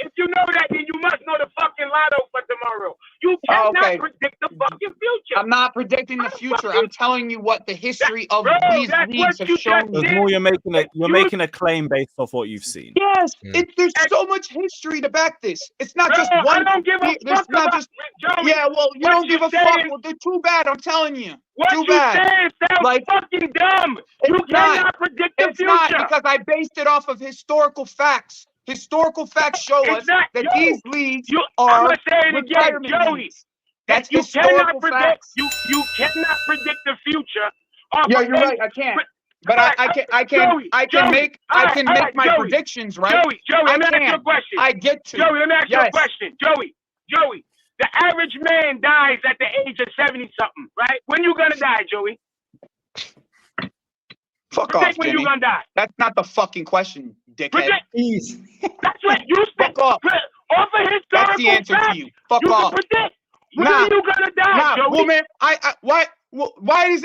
Speaker 7: if you know that, then you must know the fucking lotto for tomorrow. You cannot predict the fucking future.
Speaker 3: I'm not predicting the future. I'm telling you what the history of these leagues have shown me.
Speaker 2: You're making a claim based off what you've seen.
Speaker 3: Yes, there's so much history to back this. It's not just one.
Speaker 7: I don't give a fuck about Joey.
Speaker 3: Yeah, well, you don't give a fuck. Well, they're too bad. I'm telling you.
Speaker 7: What
Speaker 3: too
Speaker 7: you
Speaker 3: bad.
Speaker 7: saying sounds fucking dumb. You cannot predict the future.
Speaker 3: It's not, because I based it off of historical facts. Historical facts show us that these leagues are
Speaker 7: I'm gonna say it again, Joey.
Speaker 3: Leagues. That's
Speaker 7: you
Speaker 3: historical facts.
Speaker 7: You cannot predict the future.
Speaker 3: Yeah, you're right. I can't. But I can make my predictions, right?
Speaker 7: Joey, let me ask you a question.
Speaker 3: I get to.
Speaker 7: Joey, let me ask you a question. Joey, the average man dies at the age of 70-something, right? When you gonna die, Joey?
Speaker 3: Fuck off,
Speaker 7: when
Speaker 3: Jimmy.
Speaker 7: you gonna die?
Speaker 3: That's not the fucking question, dickhead.
Speaker 7: That's what you said.
Speaker 3: Fuck off.
Speaker 7: Off of historical
Speaker 3: That's the answer
Speaker 7: facts,
Speaker 3: to you. Fuck
Speaker 7: you
Speaker 3: off.
Speaker 7: Can predict. When are you gonna die, Joey?
Speaker 3: Well, man, why is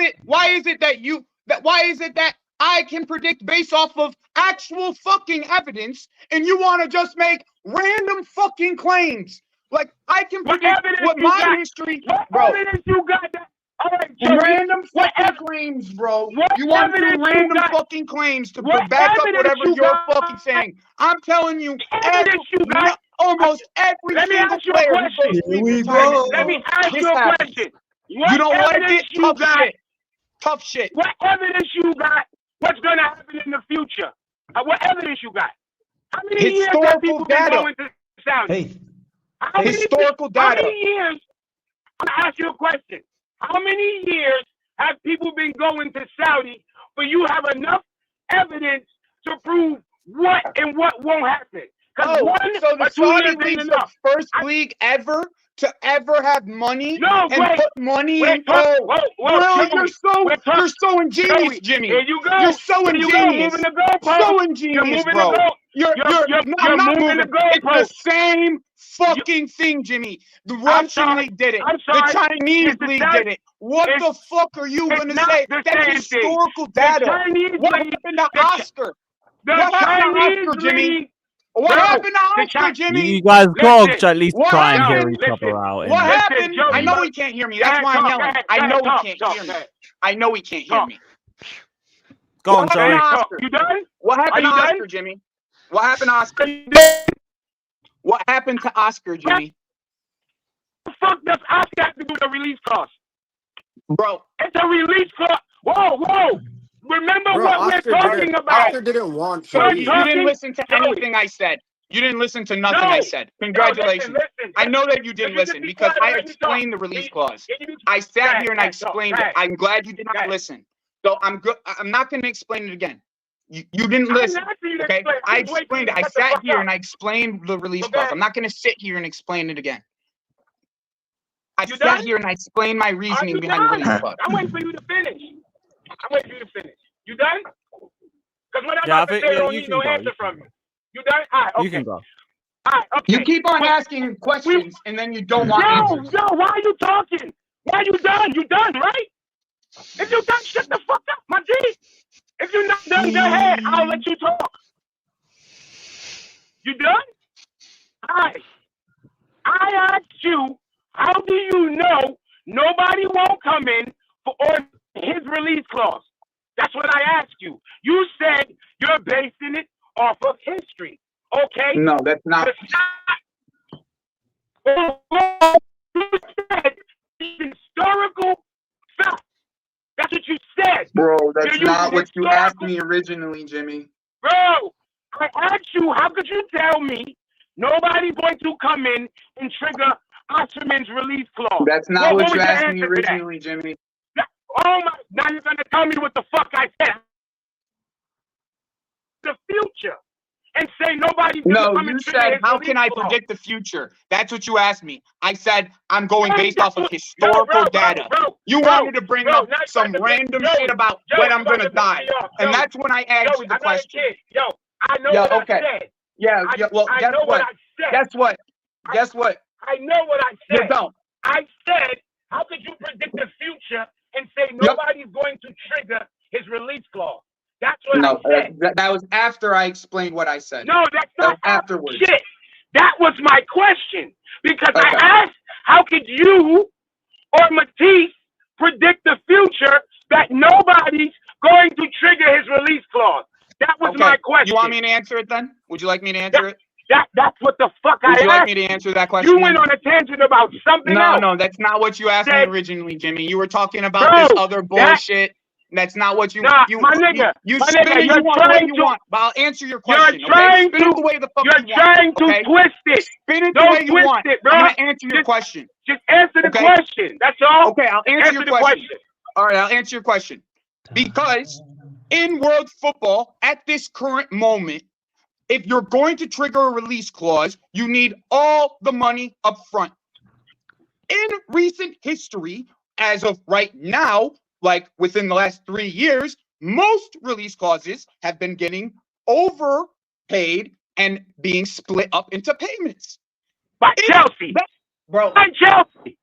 Speaker 3: it that I can predict based off of actual fucking evidence, and you want to just make random fucking claims? Like, I can predict what my history, bro.
Speaker 7: What evidence you got? All right,
Speaker 3: random fucking claims, bro. You want to do random fucking claims to back up whatever you're fucking saying. I'm telling you, almost every single player who goes
Speaker 7: Let me ask you a question.
Speaker 3: You don't like it? Tough shit.
Speaker 7: What evidence you got? What's going to happen in the future? What evidence you got? How many years have people been going to Saudi?
Speaker 3: Historical data.
Speaker 7: How many years? I'm going to ask you a question. How many years have people been going to Saudi for you have enough evidence to prove what and what won't happen?
Speaker 3: So the Saudi League is the first league ever to have money put money in. You're so ingenious, Jimmy.
Speaker 7: Here you go.
Speaker 3: You're so ingenious. So ingenious, bro. You're not moving the goalpost. It's the same fucking thing, Jimmy. The Russian league did it. The Chinese league did it. What the fuck are you gonna say? That's historical data. What happened to Oscar? What happened to Oscar, Jimmy? What happened to Oscar, Jimmy?
Speaker 2: You guys got to at least try and hear each other out.
Speaker 3: What happened? I know he can't hear me. That's why I'm yelling. I know he can't hear me. I know he can't hear me.
Speaker 2: Go on, Joey.
Speaker 7: You done?
Speaker 3: What happened to Oscar, Jimmy? What happened to Oscar? What happened to Oscar, Jimmy?
Speaker 7: What the fuck does Oscar have to do with the release cost?
Speaker 3: Bro.
Speaker 7: It's a release cost. Whoa. Remember what we're talking about.
Speaker 5: Oscar didn't want
Speaker 3: You didn't listen to anything I said. You didn't listen to nothing I said. Congratulations.
Speaker 7: Listen.
Speaker 3: I know that you didn't listen because I explained the release clause. I sat here and I explained it. I'm glad you did not listen. So I'm good. I'm not going to explain it again. You didn't listen. Okay? I explained it. I sat here and I explained the release clause. I'm not going to sit here and explain it again. I sat here and I explained my reasoning behind the release clause.
Speaker 7: I'm waiting for you to finish. You done? Because what I'm
Speaker 2: Yeah,
Speaker 7: about to say, I don't need no answer from you. You done? All right, okay.
Speaker 2: You can go.
Speaker 7: All right, okay.
Speaker 3: You keep on asking questions and then you don't want answers.
Speaker 7: No, why are you talking? Why you done? You done, right? If you done, shut the fuck up, my G. If you're not done, go ahead. I'll let you talk. You done? All right. I asked you, how do you know nobody won't come in for his release clause? That's what I asked you. You said you're basing it off of history. Okay?
Speaker 3: No, that's not.
Speaker 7: You said historical fact. That's what you said.
Speaker 3: Bro, that's not what you asked me originally, Jimmy.
Speaker 7: Bro, I asked you, how could you tell me nobody's going to come in and trigger Osimhen's release clause?
Speaker 3: That's not what you asked me originally, Jimmy.
Speaker 7: Oh my, now you're going to tell me what the fuck I said. The future. And say nobody's going to come and trigger his release clause.
Speaker 3: How can I predict the future? That's what you asked me. I said I'm going based off of historical data. You wanted to bring up some random shit about when I'm going to die. And that's when I asked you the question.
Speaker 7: I know what I said.
Speaker 3: Yeah, well, guess what? Guess what?
Speaker 7: I know what I said.
Speaker 3: You don't.
Speaker 7: I said, how could you predict the future and say nobody's going to trigger his release clause? That's what I said.
Speaker 3: That was after I explained what I said.
Speaker 7: No, that's not
Speaker 3: afterwards.
Speaker 7: Shit. That was my question. Because I asked, how could you or Matisse predict the future that nobody's going to trigger his release clause? That was my question.
Speaker 3: You want me to answer it then? Would you like me to answer it?
Speaker 7: That's what the fuck I asked.
Speaker 3: Would you like me to answer that question?
Speaker 7: You went on a tangent about something else.
Speaker 3: No, that's not what you asked me originally, Jimmy. You were talking about this other bullshit. That's not what you.
Speaker 7: Nah, my nigga.
Speaker 3: You spin it. You want what you want. But I'll answer your question. You're trying to. Spin it the way the fuck you want.
Speaker 7: You're trying to twist it.
Speaker 3: Spin it the way you want.
Speaker 7: Bro.
Speaker 3: I'm gonna answer your question.
Speaker 7: Just answer the question. That's all.
Speaker 3: Okay, I'll answer your question. All right, I'll answer your question. Because in world football, at this current moment, if you're going to trigger a release clause, you need all the money up front. In recent history, as of right now, like within the last 3 years, most release clauses have been getting overpaid and being split up into payments.
Speaker 7: By Chelsea.
Speaker 3: Bro.
Speaker 7: By Chelsea.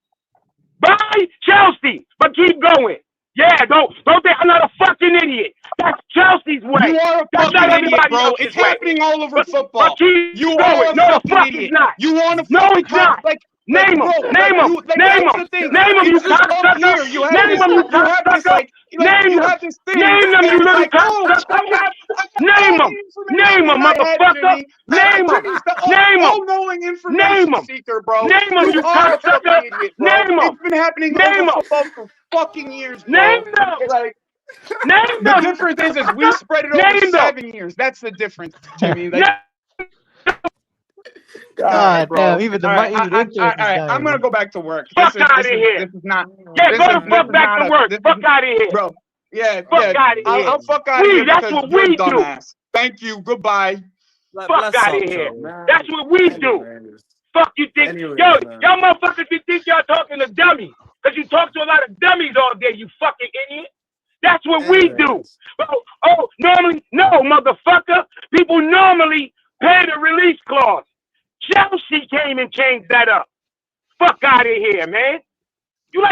Speaker 7: By Chelsea. But keep going. Yeah, don't think I'm not a fucking idiot. That's Chelsea's way.
Speaker 3: You are a fucking idiot, bro. It's happening all over football.
Speaker 7: You are a fucking idiot.
Speaker 3: You want to
Speaker 7: No, it's not. Name them. Name them. Name them. Name them, you cocksucker. Name them, you cocksucker. Name them. Name them, you little cocksucker. Name them. Name them, motherfucker. Name them. Name them. Name them. Name them, you cocksucker. Name them.
Speaker 3: It's been happening over football for fucking years, bro.
Speaker 7: Name them. Name them.
Speaker 3: The difference is we spread it over 7 years. That's the difference, Jimmy.
Speaker 6: God damn, even the
Speaker 3: all right, I'm gonna go back to work.
Speaker 7: Fuck out of here.
Speaker 3: This is not.
Speaker 7: Yeah, go the fuck back to work. Fuck out of here,
Speaker 3: bro. Yeah,
Speaker 7: fuck out of here.
Speaker 3: I'll fuck out of here.
Speaker 7: That's what we do.
Speaker 3: Thank you. Goodbye.
Speaker 7: Fuck out of here. That's what we do. Fuck you think? Yo, y'all motherfuckers, you think y'all talking to dummies? Cause you talk to a lot of dummies all day. You fucking idiot. That's what we do. Oh, normally, no, motherfucker. People normally pay the release clause. Chelsea came and changed that up. Fuck out of here, man. You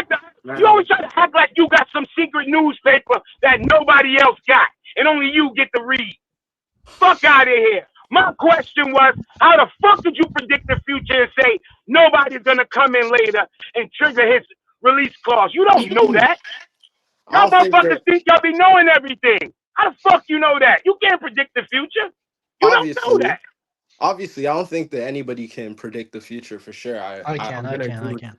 Speaker 7: always try to act like you got some secret newspaper that nobody else got, and only you get to read. Fuck out of here. My question was, how the fuck did you predict the future and say nobody's gonna come in later and trigger his release clause? You don't know that. Y'all motherfuckers think y'all be knowing everything. How the fuck you know that? You can't predict the future. You don't know that.
Speaker 5: Obviously, I don't think that anybody can predict the future for sure. I can.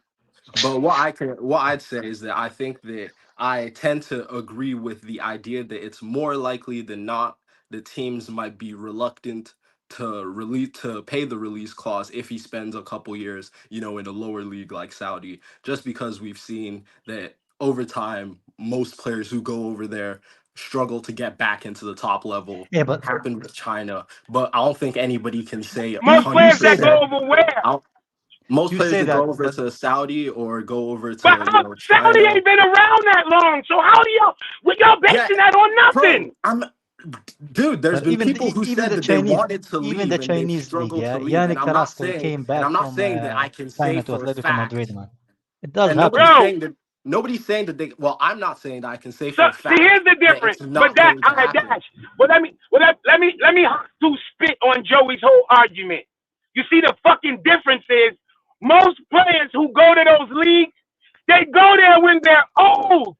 Speaker 5: But what I'd say is that I think that I tend to agree with the idea that it's more likely than not that teams might be reluctant to pay the release clause if he spends a couple years, in a lower league like Saudi, just because we've seen that over time, most players who go over there struggle to get back into the top level.
Speaker 6: Yeah, but
Speaker 5: Happened with China, but I don't think anybody can say
Speaker 7: Most players that go
Speaker 5: 100%.
Speaker 7: over where?
Speaker 5: Most
Speaker 6: You
Speaker 5: players
Speaker 6: say
Speaker 5: that go
Speaker 6: that,
Speaker 5: over
Speaker 6: but-
Speaker 5: to Saudi or go over to
Speaker 7: But
Speaker 5: China.
Speaker 7: Saudi ain't been around that long, so how do y'all basing that on nothing?
Speaker 5: Dude, there's
Speaker 6: But
Speaker 5: been
Speaker 6: even
Speaker 5: people who
Speaker 6: even
Speaker 5: said
Speaker 6: the
Speaker 5: that
Speaker 6: Chinese,
Speaker 5: they wanted to leave
Speaker 6: even the
Speaker 5: and they've
Speaker 6: Chinese league,
Speaker 5: struggled
Speaker 6: yeah,
Speaker 5: to leave.
Speaker 6: Yannick
Speaker 5: And I'm not
Speaker 6: Carrasco
Speaker 5: saying,
Speaker 6: came back from
Speaker 5: that I can say
Speaker 6: China to
Speaker 5: for a
Speaker 6: Atletico
Speaker 5: fact.
Speaker 6: Madrid, man. It does
Speaker 5: And
Speaker 6: happen.
Speaker 5: nobody's saying that they. Well, I'm not saying that I can say
Speaker 7: So
Speaker 5: for a fact.
Speaker 7: see, here's the
Speaker 5: that
Speaker 7: difference.
Speaker 5: it's not
Speaker 7: But that
Speaker 5: going to happen.
Speaker 7: Dash. Well, let me to spit on Joey's whole argument. You see, the fucking difference is most players who go to those leagues, they go there when they're old.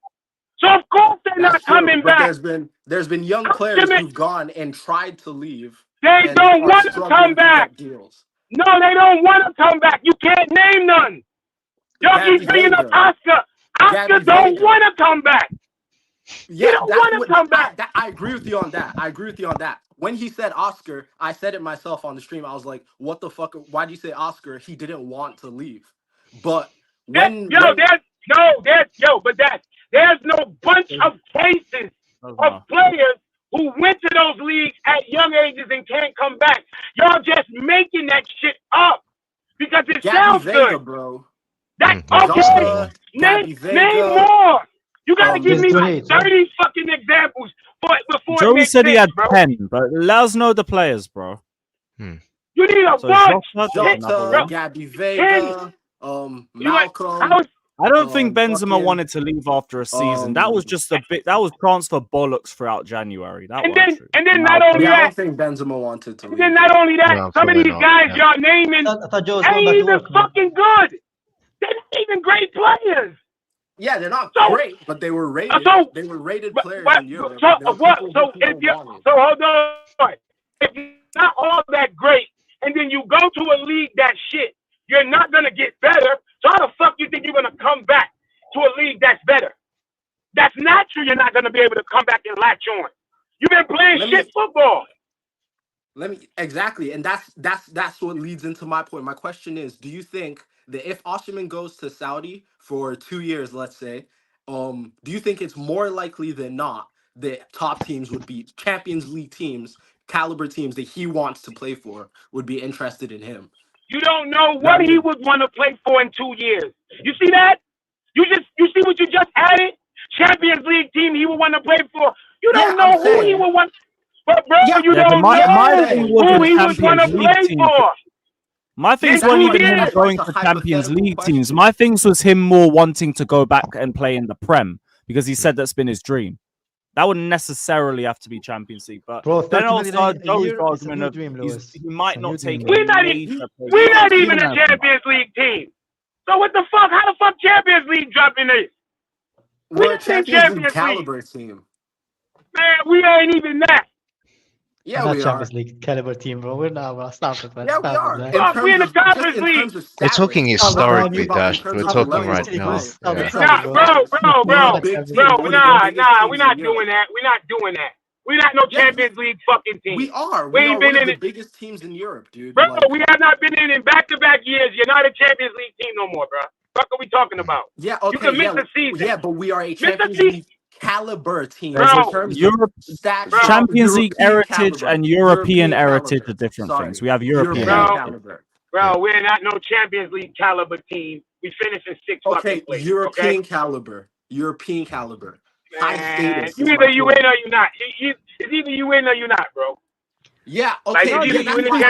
Speaker 7: So of course they're
Speaker 5: That's
Speaker 7: not
Speaker 5: true,
Speaker 7: coming
Speaker 5: but
Speaker 7: back.
Speaker 5: there's been young players who've gone and tried to leave.
Speaker 7: They
Speaker 5: and
Speaker 7: don't
Speaker 5: are
Speaker 7: want to
Speaker 5: struggling
Speaker 7: come back.
Speaker 5: get deals.
Speaker 7: No, they don't want to come back. You can't name none. Y'all keep bringing up Oscar. Oscar don't want to come back.
Speaker 5: Yeah,
Speaker 7: he don't want to come back.
Speaker 5: I agree with you on that. When he said Oscar, I said it myself on the stream. I was like, "What the fuck? Why do you say Oscar? He didn't want to leave." But there's no bunch of cases of players who went to those leagues at young ages and can't come back. Y'all just making that shit up because it sounds good, bro.
Speaker 7: Okay. Name more. You gotta give me like 30 fucking examples before
Speaker 2: Joey
Speaker 7: it makes
Speaker 2: said he
Speaker 7: sense,
Speaker 2: had
Speaker 7: bro.
Speaker 2: 10, but let us know the players, bro.
Speaker 7: You need a bunch.
Speaker 5: Jota, Gabby Vega, Malcolm.
Speaker 2: I don't think Benzema wanted to leave after a season. That was just a bit. That was transfer bollocks throughout January.
Speaker 7: And then not only that,
Speaker 5: I don't think Benzema wanted to leave.
Speaker 7: And then not only that, some of these guys y'all naming ain't even fucking good. They're not even great players.
Speaker 5: Yeah, they're not great, but they were rated. They were rated players in Europe.
Speaker 7: So hold on. If you're not all that great, and then you go to a league that shit, you're not gonna get better. So how the fuck you think you're gonna come back to a league that's better? That's natural. You're not gonna be able to come back and latch on. You've been playing football.
Speaker 5: Exactly, and that's what leads into my point. My question is, do you think that if Osimhen goes to Saudi for 2 years, let's say, do you think it's more likely than not that top teams would be Champions League teams, caliber teams that he wants to play for would be interested in him?
Speaker 7: You don't know what he would want to play for in 2 years. You see that? You see what you just added? Champions League team he would want to play for. You don't know who he would want. But bro, you don't know who he would want to play for.
Speaker 2: My things weren't even him going to Champions League teams. My things was him more wanting to go back and play in the Prem because he said that's been his dream. That wouldn't necessarily have to be Champions League, but then also Joey's argument of he might not take.
Speaker 7: We're not even a Champions League team. So what the fuck? How the fuck Champions League dropping this?
Speaker 5: We're a Champions League caliber team.
Speaker 7: Man, we ain't even that.
Speaker 6: Yeah, we are. Champions League caliber team, bro. We're not, bro. Stop it, man.
Speaker 5: Yeah, we are.
Speaker 7: We're in the Conference League.
Speaker 4: We're talking historically, Dash. We're talking right now.
Speaker 7: Bro. We're not doing that. We're not no Champions League fucking team.
Speaker 5: We are.
Speaker 7: We ain't been in
Speaker 5: the biggest teams in Europe, dude.
Speaker 7: Bro, we have not been in back-to-back years. You're not a Champions League team no more, bro. What are we talking about?
Speaker 5: Yeah, okay.
Speaker 7: You can miss the season.
Speaker 5: Yeah, but we are a Champions League caliber team.
Speaker 2: Champions League heritage and European heritage are different things. We have European
Speaker 5: caliber.
Speaker 7: Bro, we're not no Champions League caliber team. We finished in 6th fucking place.
Speaker 5: European caliber. European caliber.
Speaker 7: Man, either you in or you not. It's either you in or you not, bro.
Speaker 5: Yeah, okay.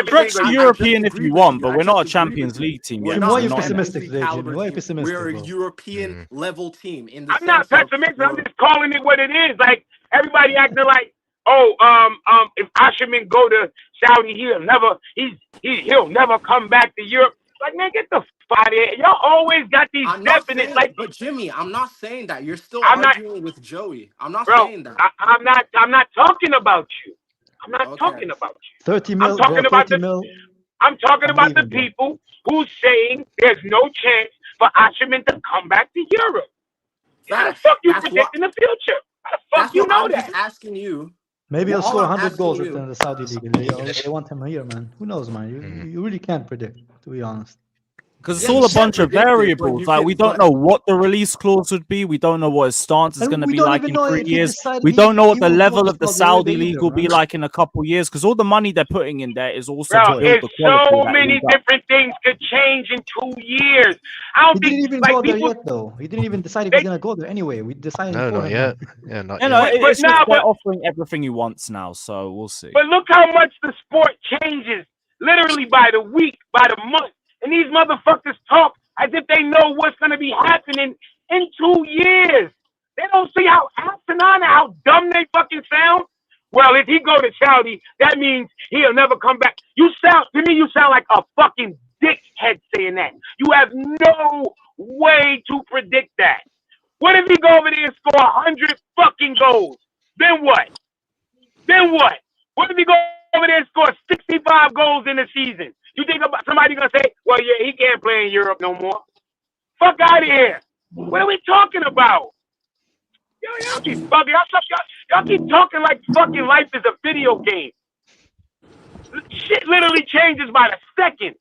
Speaker 2: Stretch European if you want, but we're not a Champions League team yet.
Speaker 6: Why are you pessimistic today, Jimmy? Why are you pessimistic?
Speaker 5: We're a European level team.
Speaker 7: I'm not pessimistic. I'm just calling it what it is. Like everybody acting like, if Osimhen go to Saudi, he'll never come back to Europe. Like, man, get the fuck out of here. Y'all always got these definite
Speaker 5: But Jimmy, I'm not saying that. You're still arguing with Joey. I'm not saying that.
Speaker 7: I'm not talking about you. I'm not talking about you.
Speaker 6: 30 mil.
Speaker 7: I'm talking about the people who's saying there's no chance for Osimhen to come back to Europe. How the fuck you predict in the future? How the fuck you know that?
Speaker 5: I'm just asking you.
Speaker 6: Maybe he'll
Speaker 5: All
Speaker 6: score
Speaker 5: I'm
Speaker 6: 100
Speaker 5: asking
Speaker 6: goals
Speaker 5: you-
Speaker 6: in the Saudi league. And they want him here, man. Who knows, man? You really can't predict, to be honest.
Speaker 2: Because it's
Speaker 5: Yeah,
Speaker 2: all
Speaker 5: you
Speaker 2: a bunch
Speaker 5: can't
Speaker 2: of
Speaker 5: predict it, but
Speaker 2: variables.
Speaker 5: you
Speaker 2: Like
Speaker 5: can-
Speaker 2: we don't
Speaker 5: but-
Speaker 2: know what the release clause would be. We don't know what his stance is
Speaker 6: And
Speaker 2: going to
Speaker 6: we
Speaker 2: be
Speaker 6: don't
Speaker 2: like
Speaker 6: even
Speaker 2: in
Speaker 6: know
Speaker 2: 3
Speaker 6: if he
Speaker 2: years.
Speaker 6: decided
Speaker 2: We
Speaker 6: he-
Speaker 2: don't know what
Speaker 6: he
Speaker 2: the
Speaker 6: won't
Speaker 2: level
Speaker 6: go
Speaker 2: of the
Speaker 6: to
Speaker 2: Saudi
Speaker 6: Arabia
Speaker 2: league
Speaker 6: either,
Speaker 2: will be
Speaker 6: man.
Speaker 2: like in a couple years. Because all the money they're putting in there is also
Speaker 7: Bro,
Speaker 2: to build
Speaker 7: it's
Speaker 2: the quality
Speaker 7: so
Speaker 2: of that
Speaker 7: many
Speaker 2: league up.
Speaker 7: different things could change in 2 years. I
Speaker 6: He
Speaker 7: don't
Speaker 6: didn't
Speaker 7: think
Speaker 6: even
Speaker 7: like
Speaker 6: go there
Speaker 7: people.
Speaker 6: yet, though. He didn't even decide if
Speaker 7: They-
Speaker 6: he's gonna go there anyway. We decided
Speaker 4: No,
Speaker 6: for
Speaker 4: not
Speaker 6: him.
Speaker 4: yet.
Speaker 6: man.
Speaker 4: Yeah, not
Speaker 2: You know,
Speaker 4: yet.
Speaker 7: But
Speaker 2: it's
Speaker 7: nah,
Speaker 2: just they're
Speaker 7: but-
Speaker 2: offering everything he wants now. So we'll see.
Speaker 7: But look how much the sport changes, literally by the week, by the month. And these motherfuckers talk as if they know what's going to be happening in 2 years. They don't see how asinine and how dumb they fucking sound. Well, if he go to Saudi, that means he'll never come back. You sound like a fucking dickhead saying that. You have no way to predict that. What if he go over there and score 100 fucking goals? Then what? Then what? What if he go over there and score 65 goals in a season? You think about somebody gonna say, well, yeah, he can't play in Europe no more? Fuck out of here. What are we talking about? Y'all keep bugging. Y'all keep talking like fucking life is a video game. Shit literally changes by the second.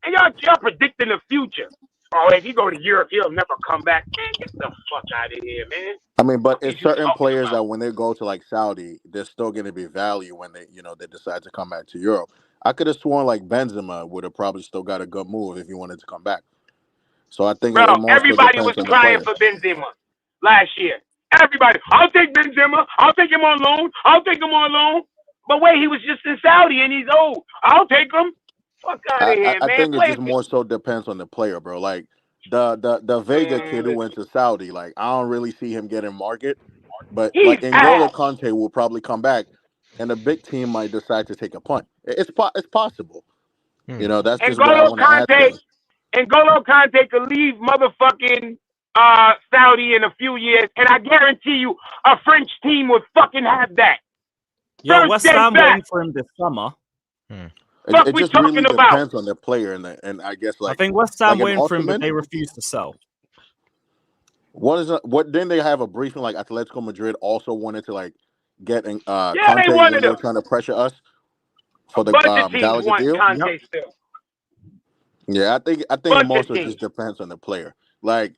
Speaker 7: And y'all predicting the future. Oh, if you go to Europe, he'll never come back. Man, get the fuck out of here, man.
Speaker 9: I mean, but
Speaker 7: What
Speaker 9: it's
Speaker 7: you
Speaker 9: certain
Speaker 7: talking
Speaker 9: players
Speaker 7: about?
Speaker 9: that when they go to like Saudi, there's still going to be value when they decide to come back to Europe. I could have sworn like Benzema would have probably still got a good move if he wanted to come back. So I think
Speaker 7: Bro,
Speaker 9: it more so
Speaker 7: everybody was
Speaker 9: depends on the
Speaker 7: crying
Speaker 9: player.
Speaker 7: for Benzema last year. Everybody, I'll take Benzema. I'll take him on loan. I'll take him on loan. But wait, he was just in Saudi and he's old. I'll take him. Fuck out of here,
Speaker 9: I
Speaker 7: man.
Speaker 9: think it
Speaker 7: Play
Speaker 9: just more so depends on the player, bro. Like the Vega kid who went to Saudi, like I don't really see him getting market. But
Speaker 7: He's
Speaker 9: like N'Golo
Speaker 7: ass.
Speaker 9: Kante will probably come back, and the big team might decide to take a punt. It's possible. You know, that's just what I want to add to it.
Speaker 7: N'Golo Kante could leave motherfucking Saudi in a few years, and I guarantee you a French team would fucking have that.
Speaker 2: Yo,
Speaker 7: First
Speaker 2: West
Speaker 7: day
Speaker 2: Ham
Speaker 7: back.
Speaker 2: waiting for him this summer.
Speaker 7: Fuck
Speaker 9: It
Speaker 7: we
Speaker 9: just really
Speaker 7: talking about?
Speaker 9: depends on the player, and I guess
Speaker 2: I
Speaker 9: like
Speaker 2: think West Ham
Speaker 9: like an
Speaker 2: waiting for him, but
Speaker 9: Osimhen?
Speaker 2: they refuse to sell.
Speaker 9: what didn't they have a briefing like Atletico Madrid also wanted to like get
Speaker 7: Yeah,
Speaker 9: Conte
Speaker 7: they
Speaker 9: when
Speaker 7: wanted
Speaker 9: they were
Speaker 7: him.
Speaker 9: trying to pressure us for
Speaker 7: A
Speaker 9: the
Speaker 7: bunch of teams
Speaker 9: Gallagher
Speaker 7: want
Speaker 9: deal?
Speaker 7: Conte still.
Speaker 9: Yeah, I think it
Speaker 7: Bunch of
Speaker 9: mostly
Speaker 7: teams.
Speaker 9: just depends on the player. Like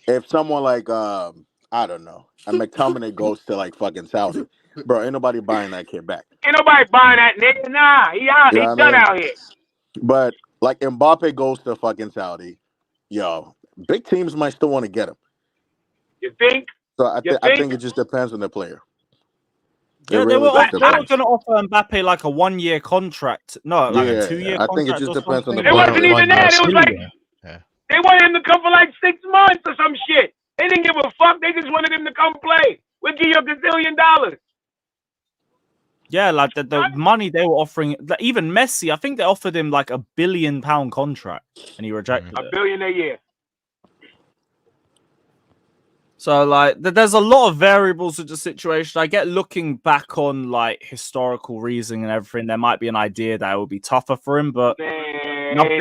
Speaker 9: if someone like I don't know, a McTominay goes to like fucking Saudi, bro, ain't nobody buying that kid back.
Speaker 7: Ain't nobody buying that nigga. Nah, he
Speaker 9: You know what I
Speaker 7: done
Speaker 9: mean?
Speaker 7: out here.
Speaker 9: But like Mbappe goes to fucking Saudi, yo, big teams might still want to get him.
Speaker 7: You think?
Speaker 9: So I
Speaker 7: You
Speaker 9: think
Speaker 7: think?
Speaker 9: it just depends on the player. It
Speaker 2: Yeah, they
Speaker 9: really
Speaker 2: were
Speaker 9: just
Speaker 2: they were
Speaker 9: depends.
Speaker 2: going to offer Mbappe like a 1-year contract. No, like a
Speaker 9: Yeah,
Speaker 2: 2-year
Speaker 9: I think it
Speaker 2: contract
Speaker 9: just
Speaker 2: or
Speaker 9: depends on
Speaker 2: something.
Speaker 9: the
Speaker 7: It
Speaker 9: player.
Speaker 7: wasn't even that. It was like
Speaker 4: Yeah.
Speaker 7: they wanted him to come for like 6 months or some shit. They didn't give a fuck. They just wanted him to come play. We'll give you $1 gazillion.
Speaker 2: Yeah, like the money they were offering, even Messi, I think they offered him like £1 billion contract, and he rejected
Speaker 7: $1
Speaker 2: it.
Speaker 7: billion a year.
Speaker 2: So like, there's a lot of variables with the situation. I get looking back on like historical reasoning and everything, there might be an idea that it would be tougher for him, but
Speaker 7: Man,
Speaker 2: nothing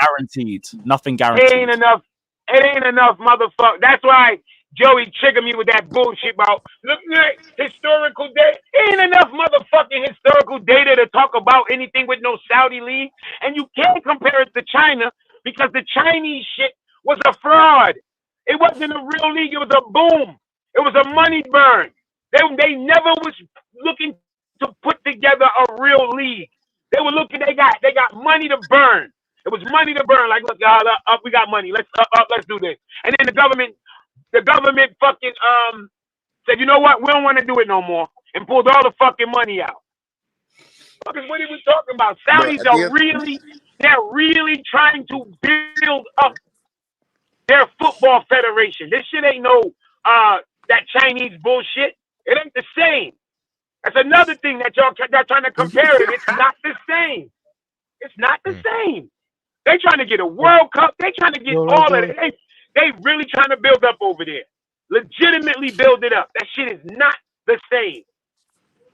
Speaker 2: guaranteed. Nothing
Speaker 7: It
Speaker 2: guaranteed.
Speaker 7: ain't enough. It ain't enough, motherfucker. That's why Joey triggered me with that bullshit about looking at historical data. Ain't enough motherfucking historical data to talk about anything with no Saudi league. And you can't compare it to China because the Chinese shit was a fraud. It wasn't a real league. It was a boom. It was a money burn. They never was looking to put together a real league. They were looking. They got money to burn. It was money to burn. Like, look, y'all, we got money. Let's do this. And then the government fucking said, you know what? We don't want to do it no more, and pulled all the fucking money out. Fuckers, what are we talking about? Saudis they're really trying to build up their football federation. This shit ain't no that Chinese bullshit. It ain't the same. That's another thing that y'all trying to compare it. It's not the same. It's not the same. They trying to get a World Cup. They trying to get all of it. They really trying to build up over there. Legitimately build it up. That shit is not the same.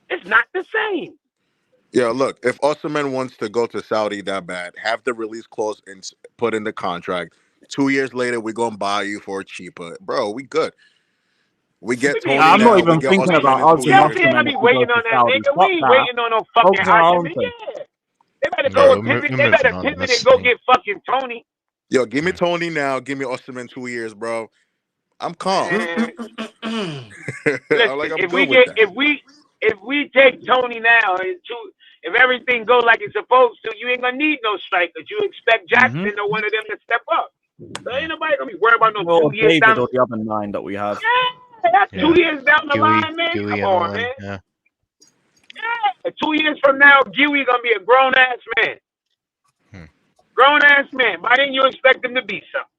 Speaker 7: It's not the same.
Speaker 9: Yeah, look, if Osimhen wants to go to Saudi that bad, have the release clause and put in the contract. 2 years later, we're gonna buy you for cheaper, bro. We good. We get Toney
Speaker 2: I'm
Speaker 9: now.
Speaker 2: not even
Speaker 9: We get
Speaker 2: thinking
Speaker 9: Osimhen
Speaker 2: about
Speaker 9: in 2
Speaker 2: Chelsea
Speaker 9: years.
Speaker 7: Chelsea ain't gonna be waiting on that nigga. We ain't waiting on no fucking
Speaker 2: Focus on our own
Speaker 7: Osimhen.
Speaker 2: thing.
Speaker 7: Yeah. They better
Speaker 4: Yeah,
Speaker 7: go and
Speaker 4: we're
Speaker 7: pivot. They better
Speaker 4: moving on.
Speaker 7: pivot
Speaker 4: That's
Speaker 7: and
Speaker 4: the
Speaker 7: go
Speaker 4: thing.
Speaker 7: get fucking Toney.
Speaker 9: Yo, give me Toney now. Give me Osimhen 2 years, bro. I'm calm.
Speaker 7: Man,
Speaker 9: I'm
Speaker 7: listen,
Speaker 9: like, I'm
Speaker 7: if we
Speaker 9: good with
Speaker 7: get
Speaker 9: that.
Speaker 7: if we take Toney now and if everything goes like it's supposed to, you ain't gonna need no strikers. You expect Jackson or one of them to step up. So ain't nobody gonna be worried about no
Speaker 2: Or
Speaker 7: 2 years
Speaker 2: David
Speaker 7: down.
Speaker 2: or the other 9 that we have.
Speaker 7: Yeah, that's
Speaker 4: Yeah.
Speaker 7: 2 years down the
Speaker 4: Dewey,
Speaker 7: line, man.
Speaker 4: Dewey
Speaker 7: Come
Speaker 4: and
Speaker 7: on,
Speaker 4: all
Speaker 7: man.
Speaker 4: Yeah.
Speaker 7: Yeah, 2 years from now, Dewey gonna be a grown ass man. Grown ass man. Why didn't you expect him to be something?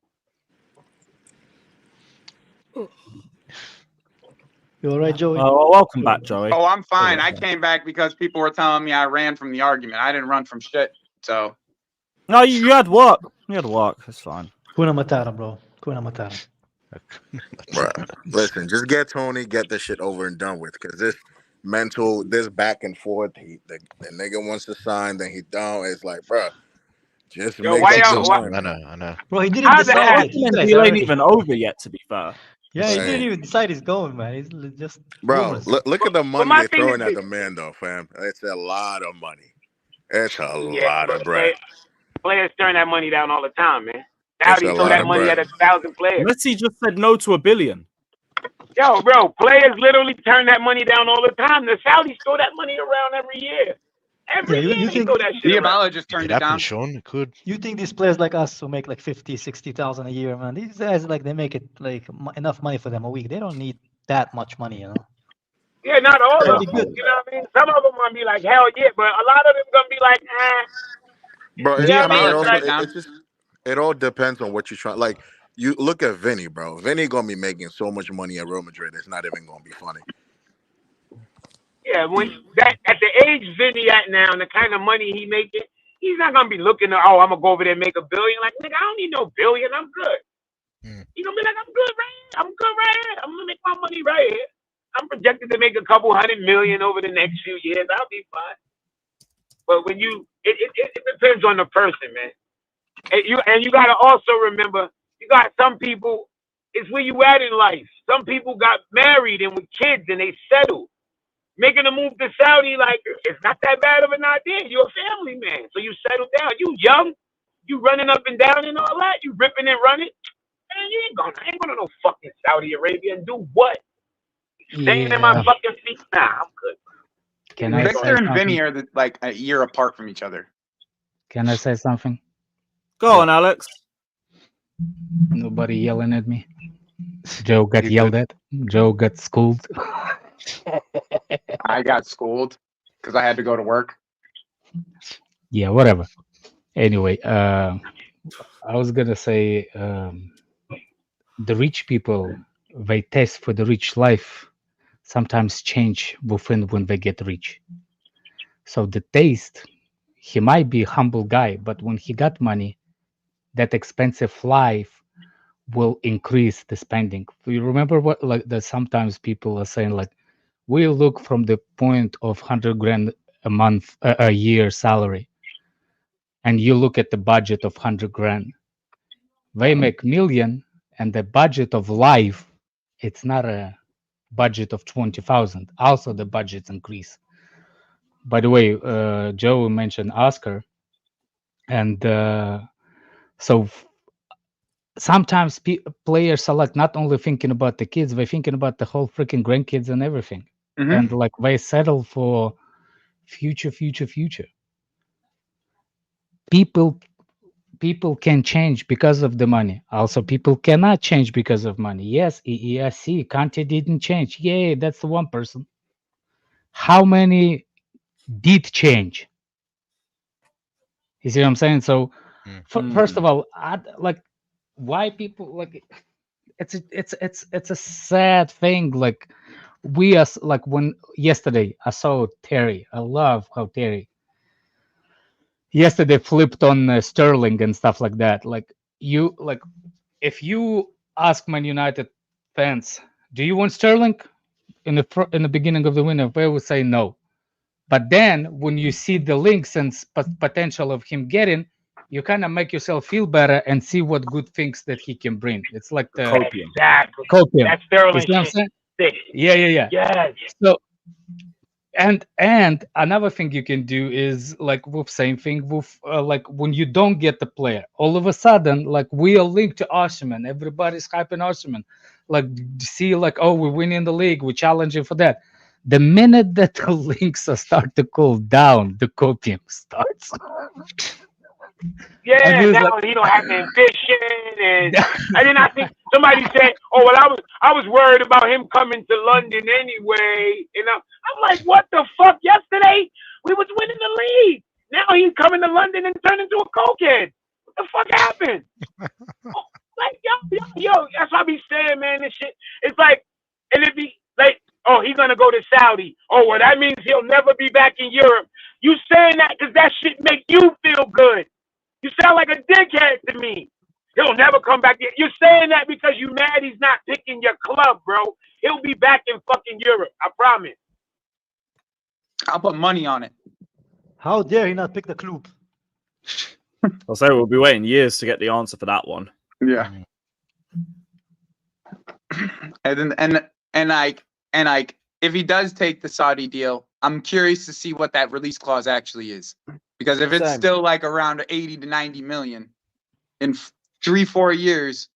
Speaker 6: You all right, Joey?
Speaker 2: Welcome back, Joey.
Speaker 3: Oh, I'm fine. I came back because people were telling me I ran from the argument. I didn't run from shit. So
Speaker 2: No, you had work. You had work. It's fine.
Speaker 6: Kuna Matata, bro. Kuna Matata.
Speaker 9: Bruh, listen, just get Toney, get this shit over and done with. Because this back and forth, the nigga wants to sign, then he don't. It's like, bruh, just
Speaker 7: Yo,
Speaker 9: make
Speaker 7: why
Speaker 9: up
Speaker 7: y'all?
Speaker 9: your mind.
Speaker 4: I know.
Speaker 6: Bro, he didn't
Speaker 7: How's that
Speaker 6: decide
Speaker 7: happen?
Speaker 6: yet. You
Speaker 2: Osimhen's
Speaker 6: guys
Speaker 2: deal ain't
Speaker 6: already.
Speaker 2: even over yet, to be fair.
Speaker 6: Yeah, he
Speaker 9: Right.
Speaker 6: didn't even decide he's going, man. He's just
Speaker 9: Bro,
Speaker 6: rumors.
Speaker 9: look at the
Speaker 7: But
Speaker 9: money
Speaker 7: my
Speaker 9: they're
Speaker 7: thing is
Speaker 9: throwing at
Speaker 7: this.
Speaker 9: the man, though, fam. It's a lot of money. It's a
Speaker 7: Yeah,
Speaker 9: lot of
Speaker 7: but
Speaker 9: bread.
Speaker 7: players turn that money down all the time, man.
Speaker 9: It's
Speaker 7: Saudi
Speaker 9: a
Speaker 7: throw
Speaker 9: lot
Speaker 7: that
Speaker 9: of
Speaker 7: money
Speaker 9: bread.
Speaker 7: at 1,000 players.
Speaker 2: Messi just said no to $1 billion.
Speaker 7: Yo, bro, players literally turn that money down all the time. The Saudis throw that money around every year. Every year
Speaker 6: you
Speaker 7: they
Speaker 6: think
Speaker 7: throw that shit around.
Speaker 3: Diabala just turned it down.
Speaker 4: Sean. It could.
Speaker 6: you think these players like us who make like 50, 60,000 a year, man? These guys like they make it like enough money for them a week. They don't need that much money, you know.
Speaker 7: Yeah, not all
Speaker 6: That'd
Speaker 7: of
Speaker 6: be
Speaker 7: them.
Speaker 6: good.
Speaker 7: You know what I mean? Some of them gonna be like, hell yeah, but a lot of them gonna be like,
Speaker 9: Bro,
Speaker 7: You know what I mean?
Speaker 9: it
Speaker 3: Diabala
Speaker 7: It's
Speaker 3: turned
Speaker 7: like,
Speaker 3: it down.
Speaker 9: it all depends on what you're trying. Like, you look at Vinny, bro. Vinny gonna be making so much money at Real Madrid. It's not even gonna be funny.
Speaker 7: yeah, when that at the age Vinny at now and the kind of money he making, he's not gonna be looking at, oh, I'm gonna go over there and make $1 billion. Like, nigga, I don't need no billion. I'm good. He's gonna be like, I'm good right here. I'm good right here. I'm gonna make my money right here. I'm projected to make a couple $100 million over the next few years. I'll be fine. But when it depends on the person, man. And you gotta also remember, you got some people. It's where you at in life. Some people got married and with kids and they settled. Making a move to Saudi, like, it's not that bad of an idea. You're a family man, so you settle down. You young, you running up and down and all that. You ripping and running. Man, you ain't going to no fucking Saudi Arabia and do what? Staying in my fucking feet? Nah, I'm good.
Speaker 10: Can I
Speaker 3: Victor
Speaker 10: say
Speaker 3: and
Speaker 10: something?
Speaker 3: Vinny are like a year apart from each other.
Speaker 10: Can I say something?
Speaker 2: Go on, Alex.
Speaker 10: Nobody yelling at me. Joe got yelled at. Joe got schooled.
Speaker 3: I got schooled because I had to go to work.
Speaker 10: Yeah, whatever. Anyway, I was gonna say the rich people, they taste for the rich life sometimes change within when they get rich. So the taste, he might be a humble guy, but when he got money, that expensive life will increase the spending. You remember what like that sometimes people are saying like, we look from the point of 100 grand a month, a year salary, and you look at the budget of 100 grand. They make million, and the budget of life, it's not a budget of 20,000. Also, the budgets increase. By the way, Joe mentioned Oscar, and so sometimes players are like not only thinking about the kids, they're thinking about the whole freaking grandkids and everything.
Speaker 3: Mm-hmm.
Speaker 10: And like they settle for future. People can change because of the money. Also, people cannot change because of money. Yes, I see. Conte didn't change. Yay, that's the one person. How many did change? You see what I'm saying? So, first of all, like, why people like it's a sad thing. Like, we as like when yesterday I saw Terry. I love how Terry yesterday flipped on Sterling and stuff like that. Like, you like if you ask Man United fans, do you want Sterling in the beginning of the winter? They would say no. But then when you see the links and potential of him getting, you kind of make yourself feel better and see what good things that he can bring. It's like the
Speaker 7: exactly.
Speaker 10: copium.
Speaker 7: That's Sterling
Speaker 10: You see what I'm
Speaker 7: shit.
Speaker 10: saying? Yeah.
Speaker 7: Yes.
Speaker 10: So, and another thing you can do is like with same thing with like when you don't get the player, all of a sudden like we are linked to Osimhen. Everybody's hyping Osimhen. Like see like, oh, we're winning the league, we're challenging for that. The minute that the links start to cool down, the copium starts.
Speaker 7: Yeah,
Speaker 10: And he was
Speaker 7: now
Speaker 10: like-
Speaker 7: he don't have ambition, and then I think somebody said, "Oh well, I was worried about him coming to London anyway." And I'm like, "What the fuck? Yesterday we was winning the league. Now he's coming to London and turned into a cokehead. What the fuck happened?" Like yo, that's what I be saying, man. This shit, it's like, and it be like, oh, he's gonna go to Saudi. Oh, well, that means he'll never be back in Europe. You saying that because that shit make you feel good. You sound like a dickhead to me. He'll never come back. You're saying that because you mad he's not picking your club, bro. He'll be back in fucking Europe. I promise.
Speaker 3: I'll put money on it.
Speaker 6: How dare he not pick the club?
Speaker 2: I'll say we'll be waiting years to get the answer for that one.
Speaker 3: Yeah. And if he does take the Saudi deal, I'm curious to see what that release clause actually is. Because if it's still like around 80 to 90 million in 3-4 years,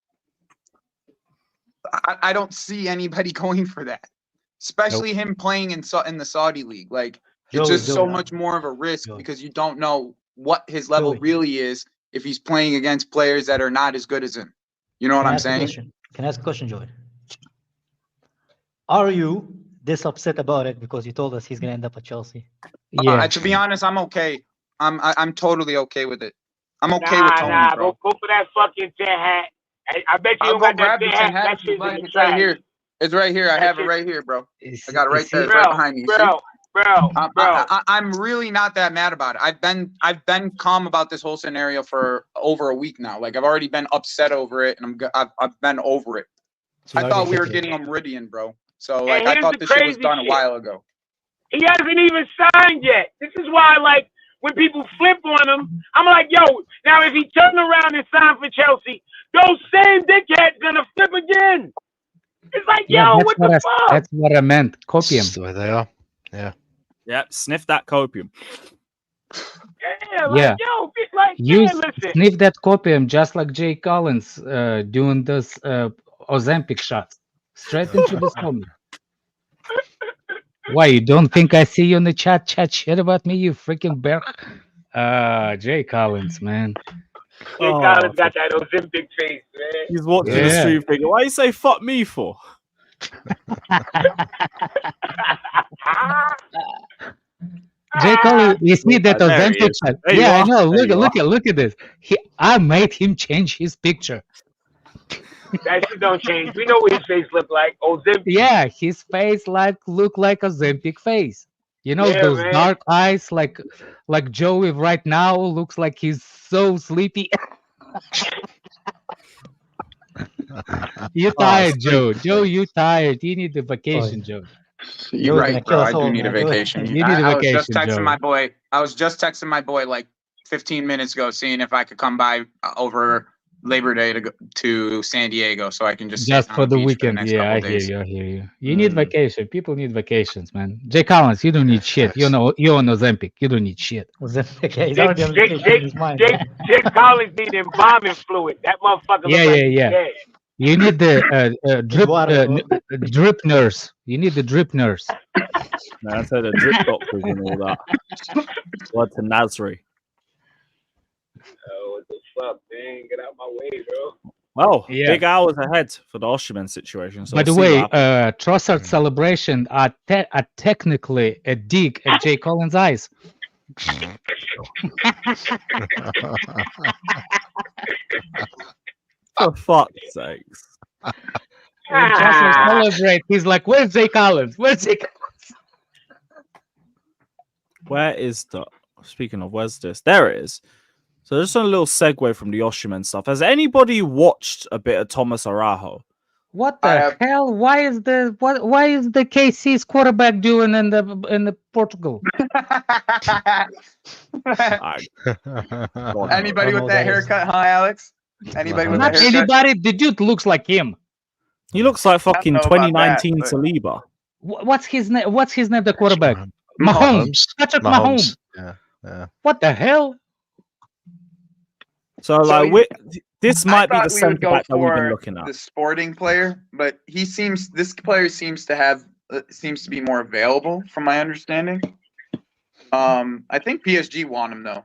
Speaker 3: I don't see anybody going for that. Especially him playing in the Saudi league. Like it's just so much more of a risk because you don't know what his level really is if he's playing against players that are not as good as him. You know what I'm saying?
Speaker 6: Can I ask a question, Joey? Are you this upset about it because you told us he's gonna end up at Chelsea?
Speaker 10: Yeah.
Speaker 3: To be honest, I'm okay. I'm totally okay with it. I'm okay with Toney, bro.
Speaker 7: Go for that fucking 10 hat. I bet you
Speaker 3: I'll
Speaker 7: don't
Speaker 3: go
Speaker 7: got
Speaker 3: grab
Speaker 7: that
Speaker 3: the
Speaker 7: 10
Speaker 3: 10
Speaker 7: hat.
Speaker 3: hat. It's right here. It's right here. I have it right here, bro. I got it right there. It's right behind me.
Speaker 7: Bro.
Speaker 3: I'm really not that mad about it. I've been calm about this whole scenario for over a week now. Like I've already been upset over it, and I've been over it.
Speaker 6: So
Speaker 3: I thought we were getting a Meridian, bro. So like I thought this shit was done a while ago.
Speaker 7: He hasn't even signed yet. This is why, like, when people flip on him, I'm like, yo, now if he turn around and sign for Chelsea, those same dickheads gonna flip again. It's like, yo, what the fuck?
Speaker 10: That's what I meant. Copium.
Speaker 4: So they are. Yeah.
Speaker 2: Yeah, sniff that copium.
Speaker 7: Yeah, like, yo, like,
Speaker 10: Use
Speaker 7: listen.
Speaker 10: sniff that copium just like Jay Collins doing those Ozempic shots straight into the stomach. Why, you don't think I see you in the chat shit about me, you freaking bear? Jay Collins, man.
Speaker 7: Jay Collins got that Ozempic face, man.
Speaker 2: He's watching the stream thinking, why you say fuck me for?
Speaker 10: Jay Collins, you see that Ozempic shot? Yeah, I know. Look at this. I made him change his picture.
Speaker 7: That shit don't change. We know what his face look like. Ozempic.
Speaker 10: Yeah, his face look like Ozempic face. You know, those dark eyes, like Joey right now looks like he's so sleepy. You're tired, Joe. Joe, you tired. You need a vacation, Joe.
Speaker 3: You're right, bro. I do need a vacation.
Speaker 10: You need a vacation,
Speaker 3: I was just texting my boy. I was just texting my boy like 15 minutes ago, seeing if I could come by over Labor Day to go to San Diego, so I can just
Speaker 10: for the weekend. Yeah, I hear you. You need vacation. People need vacations, man. Jay Collins, you don't need shit. You know, you're on Ozempic. You don't need shit.
Speaker 6: Ozempic, yeah, he's already on vacation in his mind.
Speaker 7: Jay Collins need embalming fluid. That motherfucker.
Speaker 10: Yeah. You need the drip nurse. You need the drip nurse.
Speaker 2: Man, I said the drip doctors and all that. What to Nasri?
Speaker 7: Oh, what the fuck, man? Get out my way, bro.
Speaker 2: Well, big hours ahead for the Osimhen situation. So
Speaker 10: by the way, Trossard celebration are technically a dig at Jay Collins' eyes.
Speaker 2: For fuck's sakes.
Speaker 10: When Trossard celebrate, he's like, "Where's Jay Collins? Where's Jay Collins?"
Speaker 2: Where is the? Speaking of, where's this? There it is. So just a little segue from the Osimhen stuff. Has anybody watched a bit of Tomás Araújo?
Speaker 10: What the hell? Why is the KC's quarterback doing in the Portugal?
Speaker 3: Anybody with that haircut, huh, Alex? Anybody with
Speaker 10: Not
Speaker 3: that haircut?
Speaker 10: anybody. The dude looks like him.
Speaker 2: He looks like fucking
Speaker 3: know about
Speaker 2: 2019
Speaker 3: that,
Speaker 2: Saliba.
Speaker 10: What's his name? What's his name? The quarterback.
Speaker 8: Mahomes.
Speaker 10: Patrick Mahomes.
Speaker 8: Yeah.
Speaker 10: What the hell?
Speaker 2: So like, this might be the
Speaker 3: we would
Speaker 2: centre
Speaker 3: go
Speaker 2: back that we've been
Speaker 3: for
Speaker 2: looking at.
Speaker 3: the Sporting player, but this player seems to be more available from my understanding. I think PSG want him though.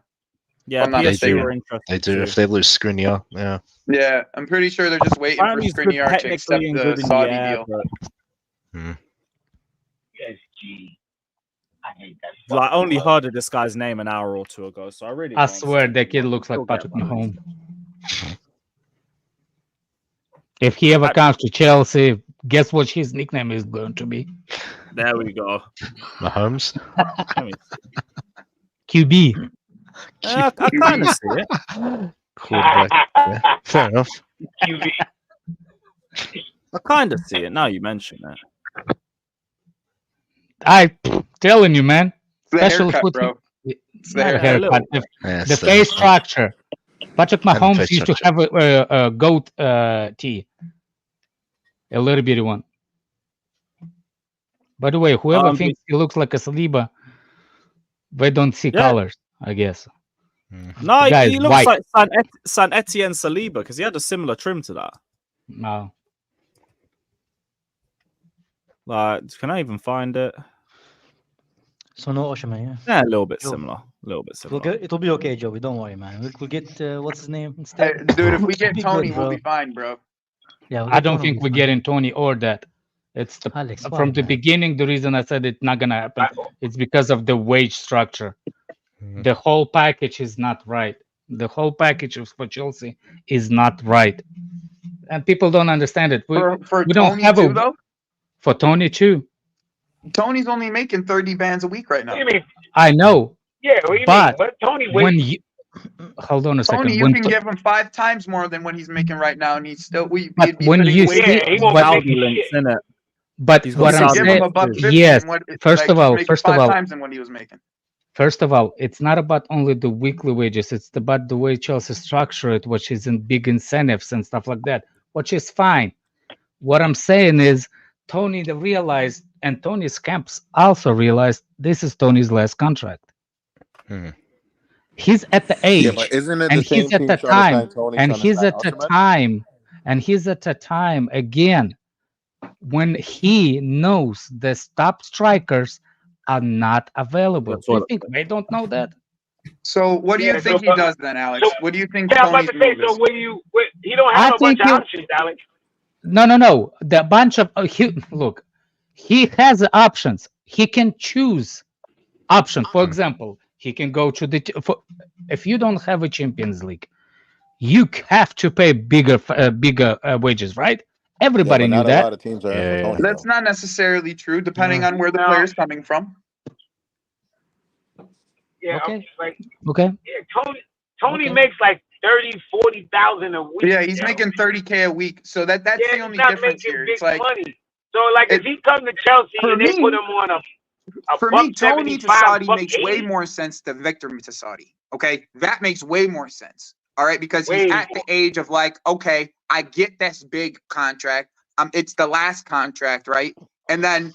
Speaker 2: Yeah, PSG were interested.
Speaker 4: They do if they lose Skriniar. Yeah.
Speaker 3: Yeah, I'm pretty sure they're just waiting
Speaker 2: Apparently
Speaker 3: for
Speaker 2: he's good
Speaker 3: Skriniar to accept
Speaker 2: technically and
Speaker 3: the
Speaker 2: good in the
Speaker 3: Saudi
Speaker 2: air,
Speaker 3: deal.
Speaker 2: but
Speaker 7: PSG. I hate that.
Speaker 2: I only heard of this guy's name an hour or two ago, so I really.
Speaker 10: I
Speaker 2: can't
Speaker 10: swear
Speaker 2: see
Speaker 10: the
Speaker 2: him.
Speaker 10: kid looks like
Speaker 2: Still
Speaker 10: Patrick
Speaker 2: get one.
Speaker 10: Mahomes. If he ever comes to Chelsea, guess what his nickname is going to be?
Speaker 2: There we go.
Speaker 4: Mahomes.
Speaker 10: QB.
Speaker 2: I kind of see it.
Speaker 4: Quarterback. Yeah. Fair enough.
Speaker 7: QB.
Speaker 2: I kind of see it now you mention it.
Speaker 10: I telling you, man.
Speaker 3: The
Speaker 10: Special
Speaker 3: haircut,
Speaker 10: foot.
Speaker 3: bro.
Speaker 10: It's not a haircut. The
Speaker 4: It's
Speaker 10: face structure. Patrick
Speaker 4: And
Speaker 10: Mahomes
Speaker 4: face
Speaker 10: used to
Speaker 4: structure.
Speaker 10: have a goat tee. A little bitty one. By the way, whoever thinks he looks like a Saliba, they don't see colors, I guess.
Speaker 2: No,
Speaker 10: The guy
Speaker 2: he
Speaker 10: is
Speaker 2: looks
Speaker 10: white.
Speaker 2: like San Etienne Saliba because he had a similar trim to that.
Speaker 10: No.
Speaker 2: Like, can I even find it?
Speaker 6: So no Osimhen, yeah.
Speaker 2: Yeah, a little bit
Speaker 6: Sure.
Speaker 2: similar. A little bit similar.
Speaker 6: It'll be okay, Joey. Don't worry, man. We'll get what's his name instead.
Speaker 3: Dude, if we get
Speaker 6: Be
Speaker 3: Toney,
Speaker 6: good,
Speaker 3: we'll
Speaker 6: bro.
Speaker 3: be fine, bro.
Speaker 6: Yeah,
Speaker 10: I don't think we're getting Toney or that. It's
Speaker 6: Alex, why,
Speaker 10: from the
Speaker 6: man?
Speaker 10: beginning. The reason I said it's not gonna happen, it's because of the wage structure. The whole package is not right. The whole package for Chelsea is not right, and people don't understand it. We don't
Speaker 3: Toney
Speaker 10: have
Speaker 3: too, though?
Speaker 10: for Toney too.
Speaker 3: Tony's only making 30 bands a week right now.
Speaker 7: What do you mean?
Speaker 10: I know,
Speaker 7: Yeah, what do you
Speaker 10: but
Speaker 7: mean? But Tony,
Speaker 10: when you hold on a second,
Speaker 3: Tony, you
Speaker 10: when
Speaker 3: can give him 5 times more than what he's making right now, and he's still
Speaker 10: But when you
Speaker 3: way
Speaker 10: see-
Speaker 7: he won't
Speaker 10: but-
Speaker 7: make
Speaker 2: Saudi links
Speaker 7: shit.
Speaker 2: in it.
Speaker 10: but
Speaker 2: He's got
Speaker 10: what I'm
Speaker 2: Saudi
Speaker 3: give
Speaker 10: saying,
Speaker 3: him a buck 50
Speaker 10: yes.
Speaker 3: and what,
Speaker 10: First of
Speaker 3: he's
Speaker 10: all,
Speaker 3: making 5 times than what he was making.
Speaker 10: First of all, it's not about only the weekly wages. It's about the way Chelsea structure it, which is in big incentives and stuff like that, which is fine. What I'm saying is Toney realized, and Tony's camps also realized, this is Tony's last contract. He's at the age,
Speaker 9: Yeah, but isn't it
Speaker 10: and
Speaker 9: the same
Speaker 10: he's at
Speaker 9: team
Speaker 10: the
Speaker 9: trying to
Speaker 10: time,
Speaker 9: sign Toney,
Speaker 10: and
Speaker 9: trying to
Speaker 10: he's
Speaker 9: sign
Speaker 10: at the
Speaker 9: Osimhen?
Speaker 10: time, and he's at the time again when he knows the top strikers are not available.
Speaker 2: That's
Speaker 10: Do you
Speaker 2: what-
Speaker 10: think they don't know that?
Speaker 3: So what do you
Speaker 7: Yeah,
Speaker 3: think
Speaker 7: so-
Speaker 3: he does then, Alex?
Speaker 7: so-
Speaker 3: What do you think
Speaker 7: Yeah, I'm about
Speaker 3: Tony's
Speaker 7: to say,
Speaker 3: move
Speaker 7: so
Speaker 3: is?
Speaker 7: he don't
Speaker 10: I
Speaker 7: have a bunch
Speaker 10: think
Speaker 7: of
Speaker 10: you-
Speaker 7: options, Alex.
Speaker 10: No. The bunch of look, he has options. He can choose option. For example, he can go to if you don't have a Champions League, you have to pay bigger wages, right? Everybody
Speaker 9: but
Speaker 10: knew
Speaker 9: not a
Speaker 10: that.
Speaker 9: lot of teams are in
Speaker 4: Yeah.
Speaker 9: for Toney,
Speaker 3: That's
Speaker 9: though.
Speaker 3: not necessarily true, depending on where the
Speaker 7: No.
Speaker 3: player's coming from.
Speaker 7: Yeah,
Speaker 6: Okay.
Speaker 7: I'm just like,
Speaker 10: Okay.
Speaker 7: yeah, Tony
Speaker 6: Okay.
Speaker 7: makes like 30,000-40,000 a week.
Speaker 3: Yeah, he's
Speaker 7: yo.
Speaker 3: making 30K a week. So that's
Speaker 7: Yeah,
Speaker 3: the
Speaker 7: he's
Speaker 3: only
Speaker 7: not
Speaker 3: difference
Speaker 7: making
Speaker 3: here.
Speaker 7: big
Speaker 3: It's like
Speaker 7: money. So like, if he come to Chelsea
Speaker 3: For
Speaker 7: and they
Speaker 3: me-
Speaker 7: put him on a
Speaker 3: for me,
Speaker 7: $1.75,
Speaker 3: Toney to Saudi makes way
Speaker 7: $1.80.
Speaker 3: more sense than Victor to Saudi. Okay, that makes way more sense. All right, because
Speaker 7: Way
Speaker 3: he's at
Speaker 7: more.
Speaker 3: the age of like, okay, I get this big contract. It's the last contract, right? And then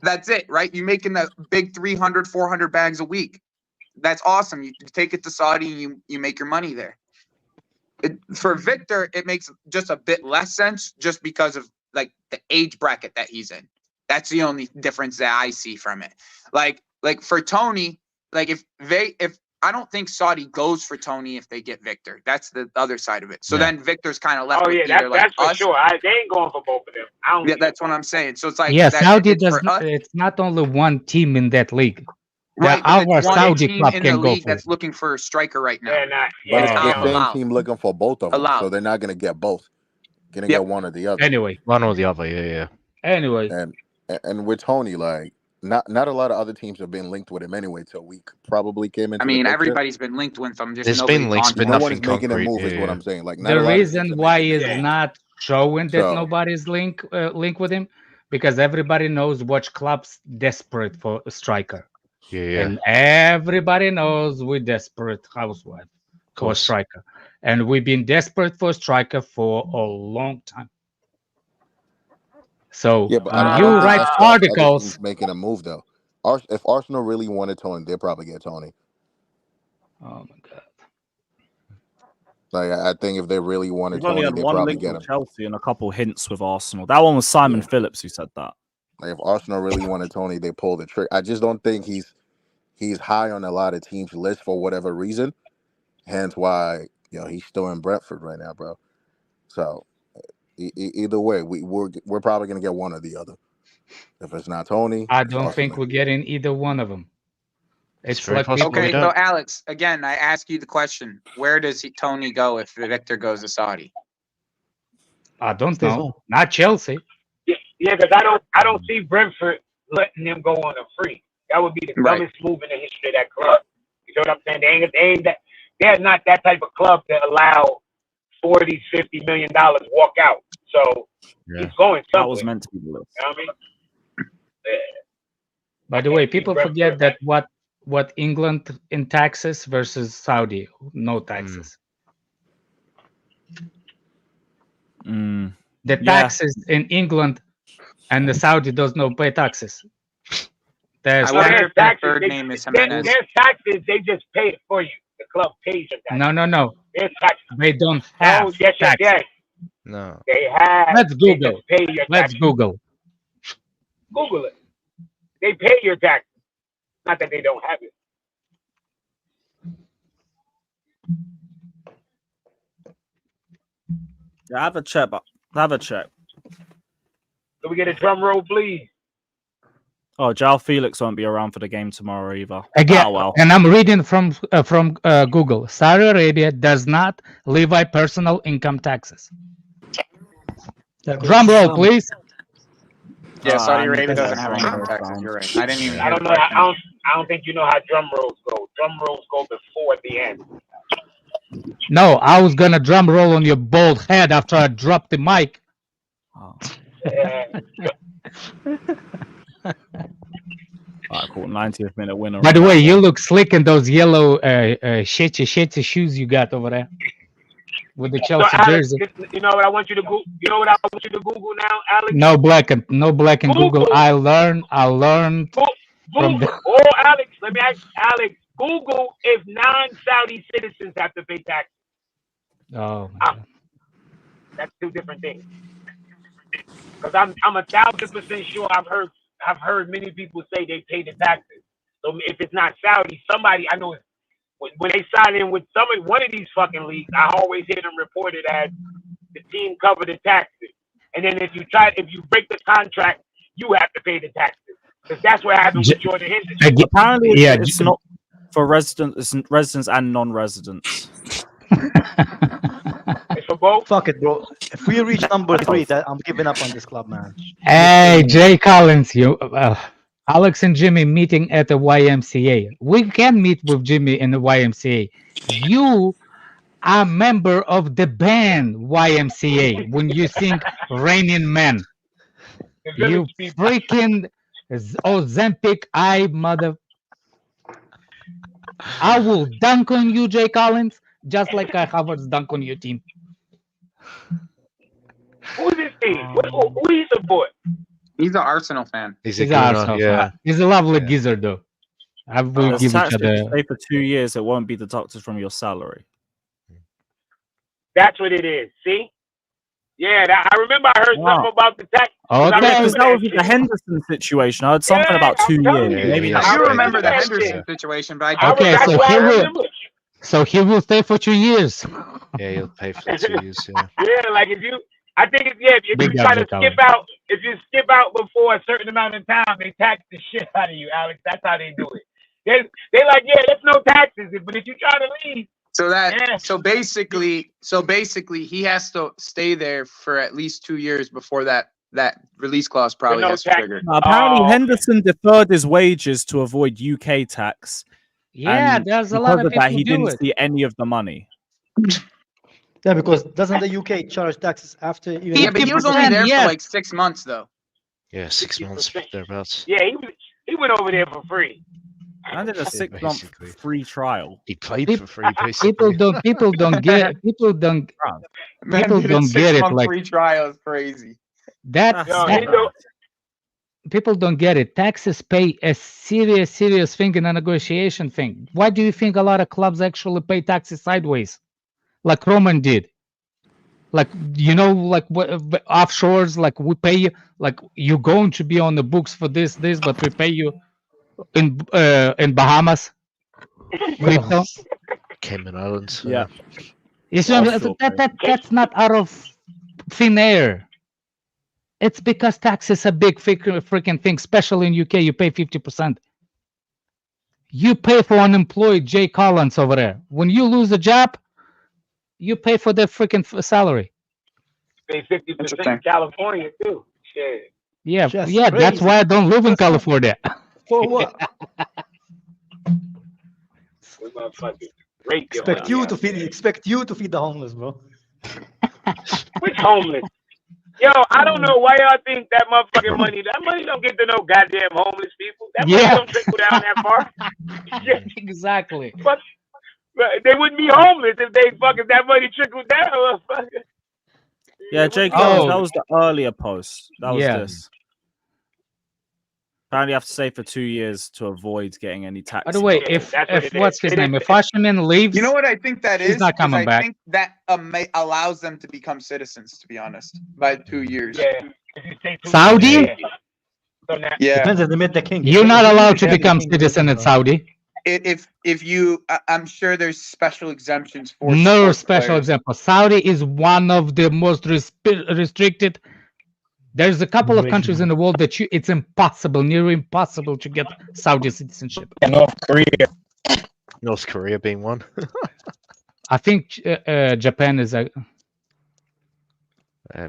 Speaker 3: that's it, right? You're making the big 300, 400 bags a week. That's awesome. You take it to Saudi and you make your money there. For Victor, it makes just a bit less sense just because of like the age bracket that he's in. That's the only difference that I see from it. Like for Toney, like if I don't think Saudi goes for Toney if they get Victor. That's the other side of it. So then Victor's kind of left
Speaker 7: Oh
Speaker 3: with
Speaker 7: yeah,
Speaker 3: either like
Speaker 7: that's for
Speaker 3: us.
Speaker 7: sure. They ain't going for both of them. I don't.
Speaker 3: Yeah,
Speaker 7: see
Speaker 3: that's
Speaker 7: them.
Speaker 3: what I'm saying. So it's like
Speaker 10: Yeah,
Speaker 3: that-
Speaker 10: Saudi
Speaker 3: it's
Speaker 10: does.
Speaker 3: for us,
Speaker 10: It's not only one team in that league.
Speaker 3: right? But
Speaker 10: our
Speaker 3: it's one
Speaker 10: Saudi
Speaker 3: team
Speaker 10: club
Speaker 3: in
Speaker 10: can
Speaker 3: the
Speaker 10: go
Speaker 3: league
Speaker 10: for
Speaker 3: that's
Speaker 10: it.
Speaker 3: looking for a striker right now.
Speaker 7: They're not.
Speaker 9: But
Speaker 7: Yeah,
Speaker 9: it's
Speaker 7: they
Speaker 9: the
Speaker 7: don't.
Speaker 9: same
Speaker 3: allowed.
Speaker 9: team looking for both of them,
Speaker 3: Allowed.
Speaker 9: so they're not going to get both. Going to
Speaker 3: Yep.
Speaker 9: get one or the other.
Speaker 10: Anyway,
Speaker 4: One or the other. Yeah.
Speaker 10: anyway,
Speaker 9: And with Toney, like not a lot of other teams have been linked with him anyway. Till we probably came into.
Speaker 3: I mean,
Speaker 9: the picture.
Speaker 3: everybody's been linked with him. Just
Speaker 4: There's
Speaker 3: nobody's
Speaker 4: been links,
Speaker 3: gone
Speaker 4: but
Speaker 3: to
Speaker 9: No
Speaker 3: him.
Speaker 9: one is
Speaker 4: nothing
Speaker 9: making a
Speaker 4: concrete.
Speaker 9: move, is what
Speaker 4: Yeah.
Speaker 9: I'm saying. Like not
Speaker 10: the
Speaker 9: a lot of
Speaker 10: reason
Speaker 9: teams are
Speaker 10: why
Speaker 9: making
Speaker 10: is
Speaker 9: it.
Speaker 10: not showing that
Speaker 9: So-
Speaker 10: nobody's link with him because everybody knows which club's desperate for a striker,
Speaker 4: Yeah.
Speaker 10: and everybody knows we're desperate housewife for a
Speaker 4: Course.
Speaker 10: striker, and we've been desperate for a striker for a long time. So
Speaker 9: Yeah, but
Speaker 10: you
Speaker 9: don't think
Speaker 10: write
Speaker 9: that's the other
Speaker 10: articles.
Speaker 9: teams making a move though. If Arsenal really wanted Toney, they'd probably get Toney.
Speaker 10: Oh my god!
Speaker 9: Like I think if they really wanted
Speaker 2: We've only
Speaker 9: Toney,
Speaker 2: had
Speaker 9: they'd
Speaker 2: one
Speaker 9: probably
Speaker 2: link
Speaker 9: get
Speaker 2: with
Speaker 9: him.
Speaker 2: Chelsea and a couple hints with Arsenal. That one was Simon Phillips who said that.
Speaker 9: Like if Arsenal really wanted Toney, they pulled the trick. I just don't think he's high on a lot of teams' list for whatever reason. Hence why he's still in Brentford right now, bro. So either way, we're probably gonna get one or the other. If it's not Toney,
Speaker 10: I don't think we're getting either one of them. It's
Speaker 4: very
Speaker 10: like
Speaker 4: possible
Speaker 3: Okay,
Speaker 4: we
Speaker 3: so
Speaker 4: don't.
Speaker 3: Alex, again, I ask you the question: where does Toney go if Victor goes to Saudi?
Speaker 10: I don't know. Not Chelsea.
Speaker 7: Yeah, because I don't see Brentford letting them go on a free. That would be the dumbest move in the history of that club. You know what I'm saying? They ain't that. They're not that type of club that allow $40-50 million walk out. So he's going somewhere.
Speaker 2: That was meant to be the list.
Speaker 7: You know what I mean?
Speaker 10: By the way, people forget that what England in taxes versus Saudi, no taxes. The taxes in England and the Saudi does not pay taxes.
Speaker 3: I wonder if that third name is Jimenez.
Speaker 7: Their taxes, they just pay it for you. The club pays your taxes.
Speaker 10: No.
Speaker 7: Their taxes.
Speaker 10: They don't have taxes.
Speaker 7: Yes.
Speaker 4: No.
Speaker 7: They have.
Speaker 10: Let's Google.
Speaker 7: They just pay your
Speaker 10: Let's
Speaker 7: taxes.
Speaker 10: Google.
Speaker 7: Google it. They pay your taxes. Not that they don't have it.
Speaker 2: Yeah, have a check.
Speaker 7: Can we get a drum roll, please?
Speaker 2: Oh, João Felix won't be around for the game tomorrow either.
Speaker 10: Again,
Speaker 2: Oh, well.
Speaker 10: and I'm reading from Google. Saudi Arabia does not levy personal income taxes. Drum roll, please.
Speaker 3: Yeah, Saudi Arabia doesn't have income taxes. You're right. I didn't even.
Speaker 7: I don't know. I don't think you know how drum rolls go. Drum rolls go before the end.
Speaker 10: No, I was gonna drum roll on your bald head after I dropped the mic.
Speaker 2: All right, cool. 90th minute winner.
Speaker 10: By the way, you look slick in those yellow shitty shoes you got over there with the Chelsea
Speaker 7: Alex,
Speaker 10: jersey.
Speaker 7: you know what I want you to Google? You know what I want you to Google now, Alex?
Speaker 10: No black in Google. I learned from the...
Speaker 7: Oh, Alex, let me ask Alex. Google if non-Saudi citizens have to pay taxes.
Speaker 10: Oh, my God.
Speaker 7: That's two different things. Because I'm 1,000% sure I've heard many people say they pay the taxes. So if it's not Saudi, somebody I know when they sign in with one of these fucking leagues, I always hear them reported as the team cover the taxes. And then if you break the contract, you have to pay the taxes. Because that's what happened with Jordan Henderson.
Speaker 2: Apparently, it's not for residents and non-residents.
Speaker 7: It's for both.
Speaker 6: Fuck it, bro. If we reach number 3, I'm giving up on this club, man.
Speaker 10: Hey, Jay Collins, Alex and Jimmy meeting at the YMCA. We can meet with Jimmy in the YMCA. You are a member of the band YMCA when you sing Raining Men. You freaking Ozempic mother. I will dunk on you, Jay Collins, just like I Havertz dunk on your team.
Speaker 7: Who is this team? Who he support?
Speaker 3: He's an Arsenal fan.
Speaker 10: He's an Arsenal fan. He's a lovely geezer, though. I will give each other.
Speaker 2: Stay for 2 years, it won't be deducted from your salary.
Speaker 7: That's what it is. See? Yeah, I remember I heard something about the tax.
Speaker 2: Okay, because that was the Henderson situation. I heard something about 2 years. Maybe
Speaker 3: I remember the Henderson situation, but I
Speaker 10: okay, so he will stay for 2 years.
Speaker 4: Yeah, he'll pay for 2 years. Yeah.
Speaker 7: Yeah, like if you try to skip out before a certain amount of time, they tax the shit out of you, Alex. That's how they do it. They like, yeah, there's no taxes, but if you try to leave.
Speaker 3: So basically he has to stay there for at least 2 years before that release clause probably has triggered.
Speaker 2: Apparently, Henderson deferred his wages to avoid UK tax.
Speaker 10: Yeah, there's a lot of people
Speaker 2: he didn't see any of the money.
Speaker 6: Yeah, because doesn't the UK charge taxes after?
Speaker 3: Yeah, but he was only there for like 6 months, though.
Speaker 4: Yeah, 6 months thereabouts.
Speaker 7: Yeah, he went over there for free.
Speaker 2: I did a 6-month free trial.
Speaker 4: He played for free, basically.
Speaker 10: People don't get it. Like
Speaker 3: Free trial is crazy.
Speaker 10: People don't get it. Taxes pay a serious thing in a negotiation thing. Why do you think a lot of clubs actually pay taxes sideways, like Roman did? Like, like offshores, like we pay you, like you're going to be on the books for this, but we pay you in Bahamas. Crypto.
Speaker 4: Cayman Islands.
Speaker 2: Yeah.
Speaker 10: That's not out of thin air. It's because tax is a big freaking thing, especially in UK. You pay 50%. You pay for unemployed Jay Collins over there. When you lose a job, you pay for their freaking salary.
Speaker 7: Pay 50% in California too. Shit.
Speaker 10: Yeah, that's why I don't live in California.
Speaker 6: For what?
Speaker 7: Expect you to
Speaker 6: feed the homeless, bro.
Speaker 7: Which homeless? Yo, I don't know why y'all think that motherfucking money don't get to no goddamn homeless people. That money don't trickle down that far.
Speaker 10: Exactly.
Speaker 7: But they wouldn't be homeless if that money trickled down, motherfucker.
Speaker 2: Yeah, Jake, that was the earlier post. That was this. Apparently, you have to stay for 2 years to avoid getting any tax.
Speaker 10: By the way, if what's his name? If Osimhen leaves,
Speaker 3: you know what I think that is?
Speaker 10: He's not coming back.
Speaker 3: I think that allows them to become citizens. To be honest, by 2 years.
Speaker 7: Yeah.
Speaker 10: Saudi.
Speaker 3: Yeah.
Speaker 6: Depends if they made the king.
Speaker 10: You're not allowed to become citizen in Saudi.
Speaker 3: If you, I'm sure there's special exemptions for.
Speaker 10: No special example. Saudi is one of the most restricted. There's a couple of countries in the world that it's impossible, near impossible to get Saudi citizenship.
Speaker 7: North Korea.
Speaker 4: North Korea being one.
Speaker 10: I think Japan is a.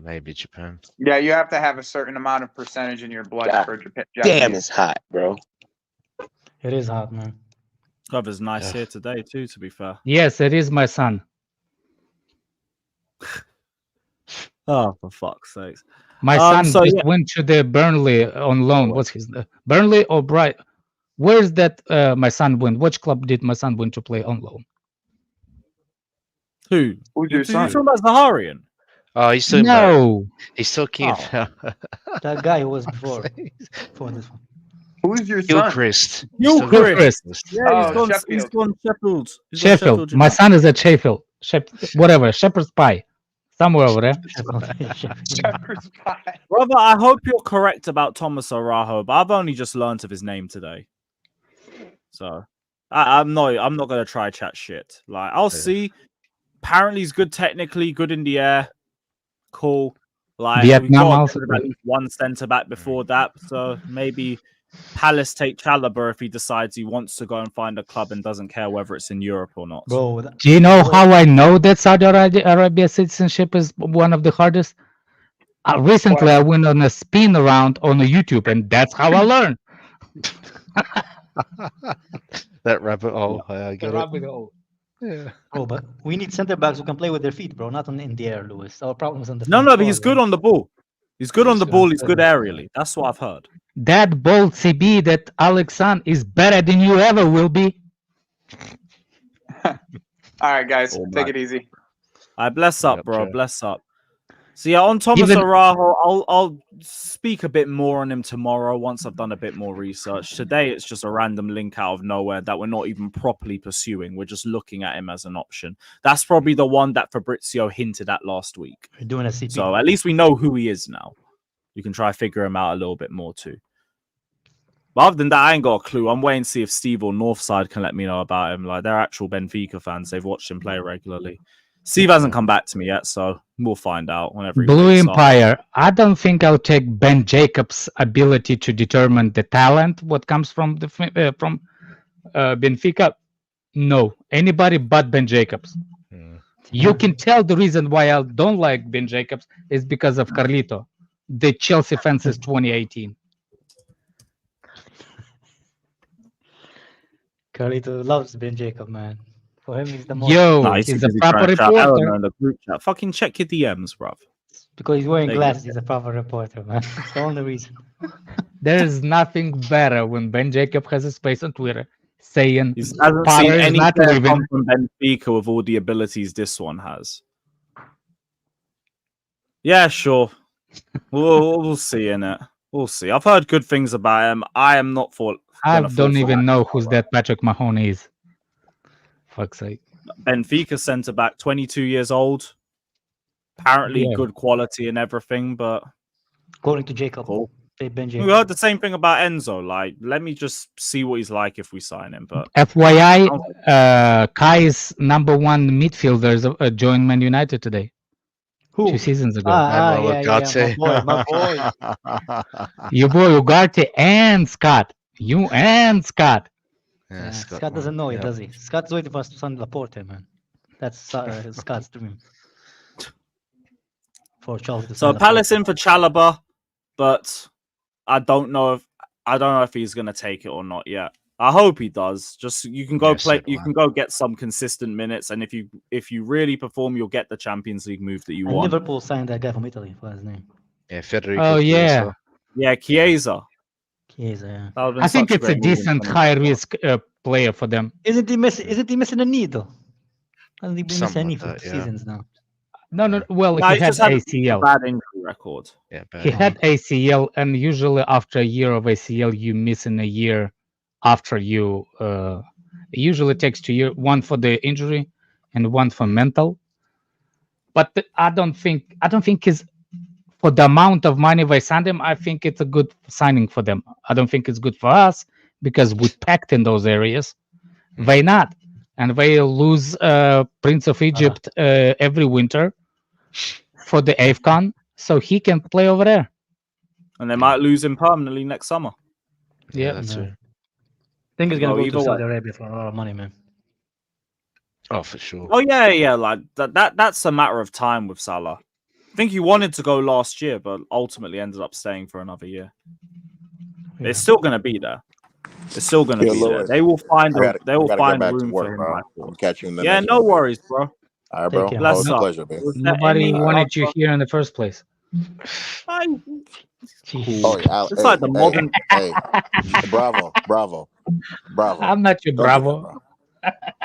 Speaker 4: Maybe Japan.
Speaker 3: Yeah, you have to have a certain amount of percentage in your blood for Japan.
Speaker 11: Damn, it's hot, bro.
Speaker 6: It is hot, man.
Speaker 2: Weather's nice here today too, to be fair.
Speaker 10: Yes, it is my son.
Speaker 2: Oh, for fuck's sakes.
Speaker 10: My son just went to the Burnley on loan. What's his name? Burnley or Bright? Where's that my son went? Which club did my son went to play on loan?
Speaker 2: Who's
Speaker 3: your son?
Speaker 2: You talking about Zaharian?
Speaker 4: Oh, he's still he's still keen.
Speaker 6: That guy who was before this one.
Speaker 3: Who's your son?
Speaker 4: Gilchrist.
Speaker 10: Gilchrist.
Speaker 2: Yeah, he's gone Sheffield.
Speaker 10: Sheffield. My son is at Sheffield. Whatever. Shepherd's Pie. Somewhere over there.
Speaker 3: Shepherd's Pie.
Speaker 2: Brother, I hope you're correct about Tomás Araújo, but I've only just learned of his name today. So I'm not gonna try chat shit. Like I'll see. Apparently he's good technically, good in the air. Cool. Like
Speaker 10: Vietnam also
Speaker 2: at least one centre back before that. So maybe Palace take Chalobah if he decides he wants to go and find a club and doesn't care whether it's in Europe or not.
Speaker 6: Bro,
Speaker 10: do you know how I know that Saudi Arabia citizenship is one of the hardest? Recently, I went on a spin around on YouTube, and that's how I learned.
Speaker 4: That rabbit hole. I get it.
Speaker 10: Rabbit hole.
Speaker 6: Yeah. Oh, but we need center backs who can play with their feet, bro, not in the air, Lewis. Our problems on the
Speaker 2: No, but he's good on the ball. He's good on the ball. He's good aerially. That's what I've heard.
Speaker 10: That bold CB that Alexan is better than you ever will be.
Speaker 3: All right, guys, take it easy.
Speaker 2: I bless up, bro. Bless up. So yeah, on Tomás Araújo, I'll speak a bit more on him tomorrow once I've done a bit more research. Today, it's just a random link out of nowhere that we're not even properly pursuing. We're just looking at him as an option. That's probably the one that Fabrizio hinted at last week.
Speaker 6: We're doing a CP.
Speaker 2: So at least we know who he is now. You can try to figure him out a little bit more too. But other than that, I ain't got a clue. I'm waiting to see if Steve or Northside can let me know about him. Like, they're actual Benfica fans. They've watched him play regularly. Steve hasn't come back to me yet, so we'll find out whenever he
Speaker 10: Blue Empire. I don't think I'll take Ben Jacobs' ability to determine the talent, what comes from the Benfica. No, anybody but Ben Jacobs. You can tell the reason why I don't like Ben Jacobs is because of Carlito, the Chelsea fences 2018.
Speaker 6: Carlito loves Ben Jacob, man. For him, he's the most.
Speaker 10: He's a proper reporter.
Speaker 2: In the group chat. Fucking check your DMs, bruv.
Speaker 6: Because he's wearing glasses, he's a proper reporter, man. That's the only reason.
Speaker 10: There's nothing better when Ben Jacob has a space on Twitter saying
Speaker 2: he hasn't seen any player come from Benfica with all the abilities this one has. Yeah, sure. We'll see, innit? We'll see. I've heard good things about him. I am not for.
Speaker 10: I don't even know who's that Patrick Mahoney is. Fuck's sake.
Speaker 2: Benfica centre back, 22 years old. Apparently good quality and everything, but
Speaker 6: according to Jacob,
Speaker 2: cool.
Speaker 6: We
Speaker 2: heard the same thing about Enzo. Like, let me just see what he's like if we sign him. But
Speaker 10: FYI, Kai's number one midfielder joined Man United today.
Speaker 6: Who?
Speaker 10: 2 seasons ago.
Speaker 6: Yeah. My boy.
Speaker 10: Your boy Ugarte and Scott. You and Scott.
Speaker 6: Yeah, Scott doesn't know it, does he? Scott's waiting for San Laporte, man. That's Scott's dream. For Chelsea.
Speaker 2: So Palace in for Chalobah, but I don't know if he's gonna take it or not yet. I hope he does. Just you can go play. You can go get some consistent minutes, and if you really perform, you'll get the Champions League move that you want.
Speaker 6: Liverpool signed that guy from Italy. What's his name?
Speaker 4: Yeah, Federico.
Speaker 10: Oh yeah,
Speaker 2: Chiesa.
Speaker 6: Yeah.
Speaker 10: I think it's a decent high risk player for them.
Speaker 6: Isn't he missing a needle? Hasn't he been missing any for seasons now?
Speaker 10: No. Well, he had ACL.
Speaker 2: Bad injury record.
Speaker 10: Yeah, he had ACL, and usually after a year of ACL, you miss in a year after you. It usually takes 2 years, one for the injury and one for mental. But I don't think he's, for the amount of money they signed him, I think it's a good signing for them. I don't think it's good for us because we packed in those areas. They not. And they lose Prince of Egypt every winter for the AFCON, so he can play over there.
Speaker 2: And they might lose him permanently next summer.
Speaker 10: Yeah,
Speaker 4: that's it.
Speaker 6: I think he's gonna go to Saudi Arabia for a lot of money, man.
Speaker 4: Oh, for sure.
Speaker 2: Oh yeah. Like that's a matter of time with Salah. I think he wanted to go last year, but ultimately ended up staying for another year. Yeah. It's still gonna be there. It's still going to be there. They will find room for him.
Speaker 9: I'll catch you in the
Speaker 2: next
Speaker 9: no
Speaker 2: one. Worries, bro.
Speaker 9: All right, bro.
Speaker 2: Bless up.
Speaker 9: Pleasure, baby.
Speaker 10: Nobody wanted you here in the first place.
Speaker 2: It's like the modern.
Speaker 9: Hey, bravo.
Speaker 10: I'm not your bravo.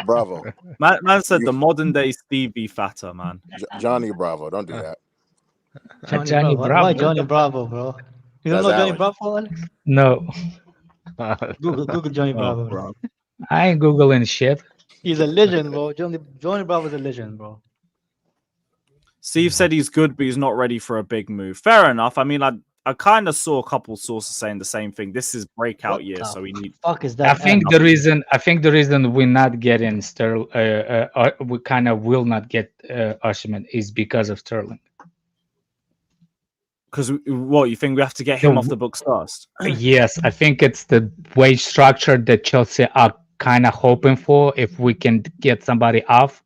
Speaker 9: Bravo.
Speaker 2: Man said the modern day Stevie Fatter, man.
Speaker 9: Johnny Bravo. Don't do that.
Speaker 6: Johnny Bravo. Why Johnny Bravo, bro? You don't know Johnny Bravo, Alex?
Speaker 10: No.
Speaker 6: Google Johnny Bravo, bro.
Speaker 10: I ain't Googling shit.
Speaker 6: He's a legend, bro. Johnny Bravo is a legend, bro.
Speaker 2: Steve said he's good, but he's not ready for a big move. Fair enough. I mean, I kind of saw a couple sources saying the same thing. This is breakout year, so we need.
Speaker 6: Fuck is that?
Speaker 10: I think the reason we're not getting Sterling, we kind of will not get Osimhen is because of Sterling.
Speaker 2: Because what, you think we have to get him off the books first?
Speaker 10: Yes, I think it's the wage structure that Chelsea are kind of hoping for. If we can get somebody off,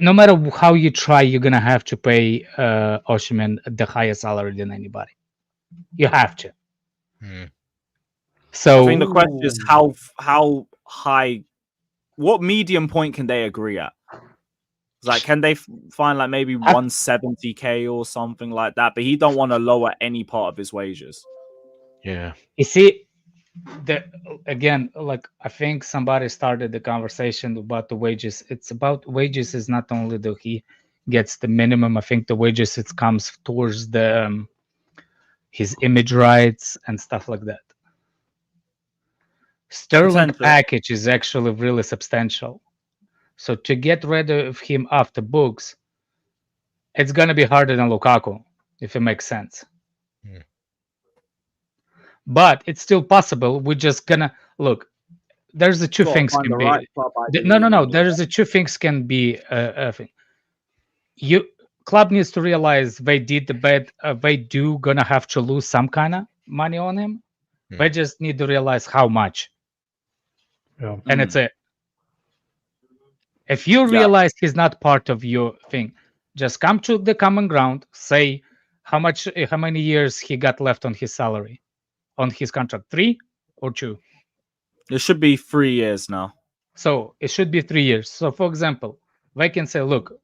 Speaker 10: no matter how you try, you're gonna have to pay Osimhen the higher salary than anybody. You have to. So
Speaker 2: I think the question is how high, what medium point can they agree at? Like, can they find like maybe 170k or something like that? But he don't want to lower any part of his wages.
Speaker 4: Yeah.
Speaker 10: You see, again, like I think somebody started the conversation about the wages. It's about wages is not only that he gets the minimum. I think the wages it comes towards the his image rights and stuff like that. Sterling package is actually really substantial. So to get rid of him off the books, it's going to be harder than Lukaku, if it makes sense. But it's still possible. We're just going to look. There's the two things can be. No. There's the two things can be. Club needs to realize they did the bet. They do going to have to lose some kind of money on him. They just need to realize how much.
Speaker 6: Yeah.
Speaker 10: And it's it. If you realize he's not part of your thing, just come to the common ground. Say how many years he got left on his salary, on his contract, 3 or 2.
Speaker 2: It should be 3 years now.
Speaker 10: So it should be 3 years. So for example, they can say, look,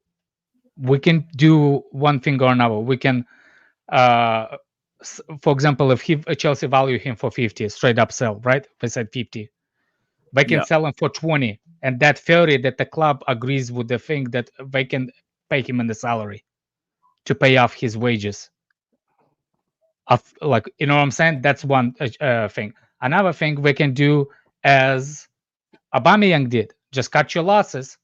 Speaker 10: we can do one thing or another. We can, for example, if Chelsea value him for 50, straight up sell, right? They said 50. They can sell him for 20. And that 30 that the club agrees with the thing that they can pay him in the salary to pay off his wages. like, you know what I'm saying? That's one thing. Another thing we can do, as Aubameyang did, just cut your losses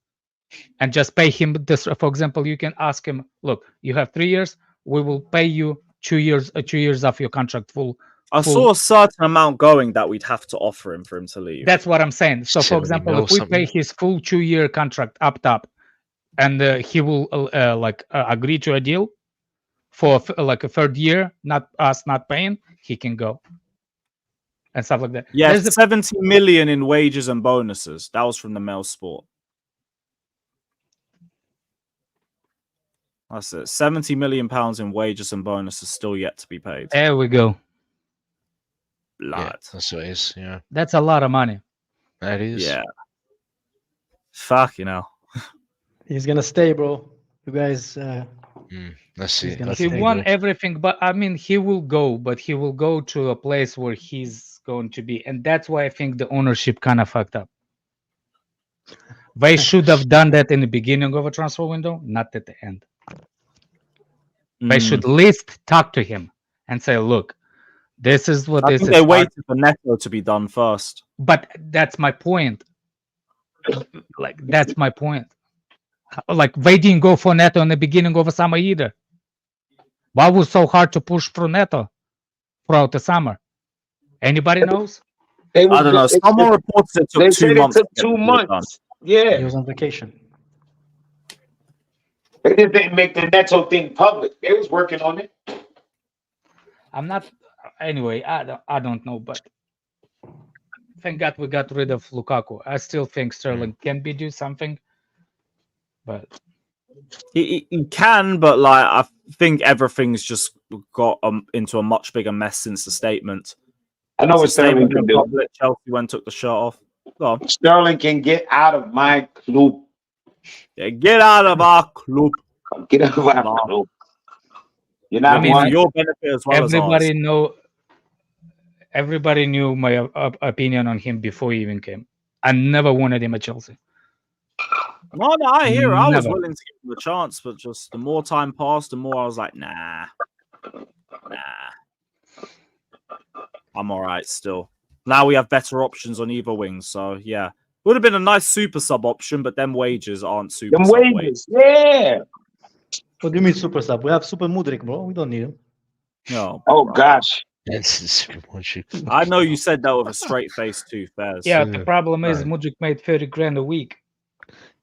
Speaker 10: and just pay him this. For example, you can ask him, look, you have 3 years, we will pay you 2 years, 2 years of your contract full.
Speaker 2: I saw a certain amount going that we'd have to offer him for him to leave.
Speaker 10: That's what I'm saying. So, for example, if we pay his full 2-year contract up top, and he will agree to a deal for like a 3rd year, not paying, he can go and stuff like that.
Speaker 2: Yeah, 70 million in wages and bonuses. That was from the Mail Sport. That's it. 70 million pounds in wages and bonuses still yet to be paid.
Speaker 10: There we go.
Speaker 2: Blood.
Speaker 4: Yeah, that's what it is. Yeah,
Speaker 10: that's a lot of money.
Speaker 4: That is.
Speaker 2: Yeah. Fuck, you know.
Speaker 6: He's gonna stay, bro. You guys.
Speaker 4: Let's see.
Speaker 10: He won everything, but I mean, he will go, but he will go to a place where he's going to be, and that's why I think the ownership kind of fucked up. They should have done that in the beginning of a transfer window, not at the end. They should at least talk to him and say, "Look, this is what this is."
Speaker 2: They waited for Neto to be done first.
Speaker 10: But that's my point. Like, that's my point. Like, they didn't go for Neto in the beginning of the summer either. Why was it so hard to push for Neto throughout the summer? Anybody knows?
Speaker 2: I don't know. Someone reports it took 2 months.
Speaker 7: It took 2 months. Yeah.
Speaker 6: He was on vacation.
Speaker 7: They didn't make the Neto thing public. They was working on it.
Speaker 10: I'm not. Anyway, I don't know, but thank God we got rid of Lukaku. I still think Sterling can do something, but
Speaker 2: he can. But like, I think everything's just got into a much bigger mess since the statement.
Speaker 7: I know what Sterling can do.
Speaker 2: Chelsea went took the shirt off. Go on.
Speaker 7: Sterling can get out of my club.
Speaker 2: Yeah, get out of our club.
Speaker 7: Get out of our club. You're not
Speaker 2: for your benefit as well
Speaker 10: everybody
Speaker 2: as ours.
Speaker 10: Everybody knew my opinion on him before he even came. I never wanted him at Chelsea.
Speaker 2: No, I hear it. I was willing to give him a chance, but just the more time passed, the more I was like, nah. I'm all right still. Now we have better options on either wing, so yeah. Would have been a nice super sub option, but them wages aren't super
Speaker 7: them
Speaker 2: sub
Speaker 7: wages. Yeah.
Speaker 6: What do you mean super sub? We have Super Mudryk, bro. We don't need him.
Speaker 2: No.
Speaker 7: Oh, gosh.
Speaker 2: I know you said that with a straight face too, Fairs.
Speaker 10: Yeah, the problem is Mudryk made 30 grand a week.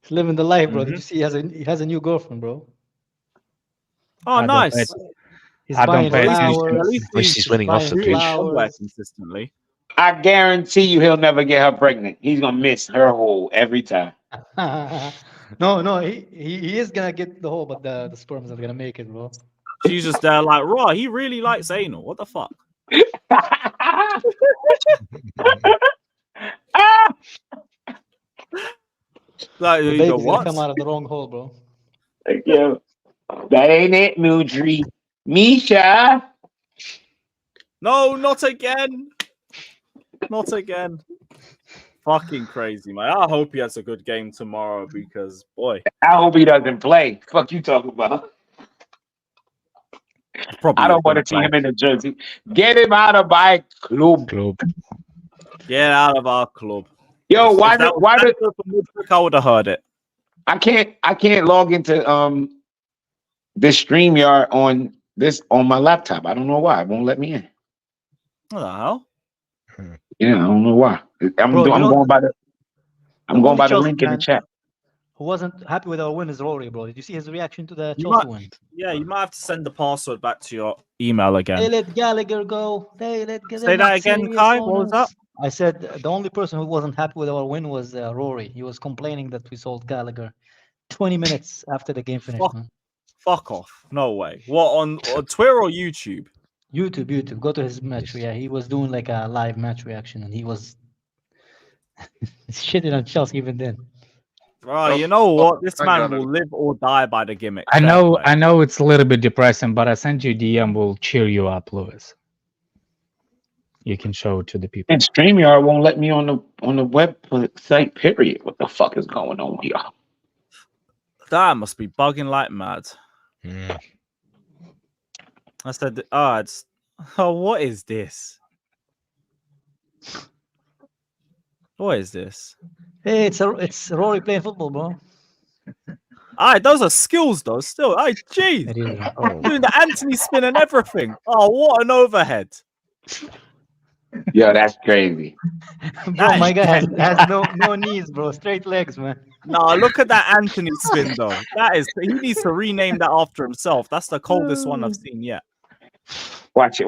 Speaker 6: He's living the life, bro. Did you see he has a new girlfriend, bro?
Speaker 2: Oh, nice.
Speaker 6: He's buying flowers.
Speaker 4: At least he's winning off the pitch.
Speaker 2: Consistently.
Speaker 7: I guarantee you he'll never get her pregnant. He's going to miss her hole every time.
Speaker 6: No, he is going to get the hole, but the sperm's not going to make it, bro.
Speaker 2: She's just there like, raw, he really likes anal. What the fuck? Like,
Speaker 6: the
Speaker 2: you know
Speaker 6: baby's
Speaker 2: what?
Speaker 6: Come out of the wrong hole, bro.
Speaker 7: Thank you. That ain't it, Mudry. Misha.
Speaker 2: No, not again. Not again. Fucking crazy, man. I hope he has a good game tomorrow because, boy.
Speaker 7: I hope he doesn't play. Fuck you talking about. I don't want to see him in the jersey. Get him out of my club.
Speaker 2: Get out of our club.
Speaker 7: Yo, why
Speaker 2: I would have heard it.
Speaker 7: I can't log into this StreamYard on my laptop. I don't know why. It won't let me in.
Speaker 2: What the hell?
Speaker 7: Yeah, I don't know why. I'm going by the link in the chat.
Speaker 6: Who wasn't happy with our win is Rory, bro. Did you see his reaction to the Chelsea win?
Speaker 2: Yeah, you might have to send the password back to your email again.
Speaker 6: They let Gallagher go. Say
Speaker 2: that again, Kai. What was that?
Speaker 6: I said the only person who wasn't happy with our win was Rory. He was complaining that we sold Gallagher 20 minutes after the game finished.
Speaker 2: Fuck off. No way. What, on Twitter or YouTube?
Speaker 6: YouTube. Go to his match. Yeah, he was doing like a live match reaction, and he was shitting on Chelsea even then.
Speaker 2: Right, you know what? This man will live or die by the gimmick.
Speaker 10: I know it's a little bit depressing, but I sent you a DM. Will cheer you up, Lewis. You can show it to the people.
Speaker 7: And StreamYard won't let me on the website. Period. What the fuck is going on here?
Speaker 2: That must be bugging like mad. I said, Oh, what is this? What is this?
Speaker 6: Hey, it's Rory playing football, bro.
Speaker 2: Alright, those are skills though. Still, jeez,
Speaker 6: It is.
Speaker 2: doing the Anthony spin and everything. Oh, what an overhead!
Speaker 7: Yo, that's crazy.
Speaker 6: Bro, my guy has no knees, bro. Straight legs, man.
Speaker 2: Nah, look at that Anthony spin though. He needs to rename that after himself. That's the coldest one I've seen yet.
Speaker 7: Watch it.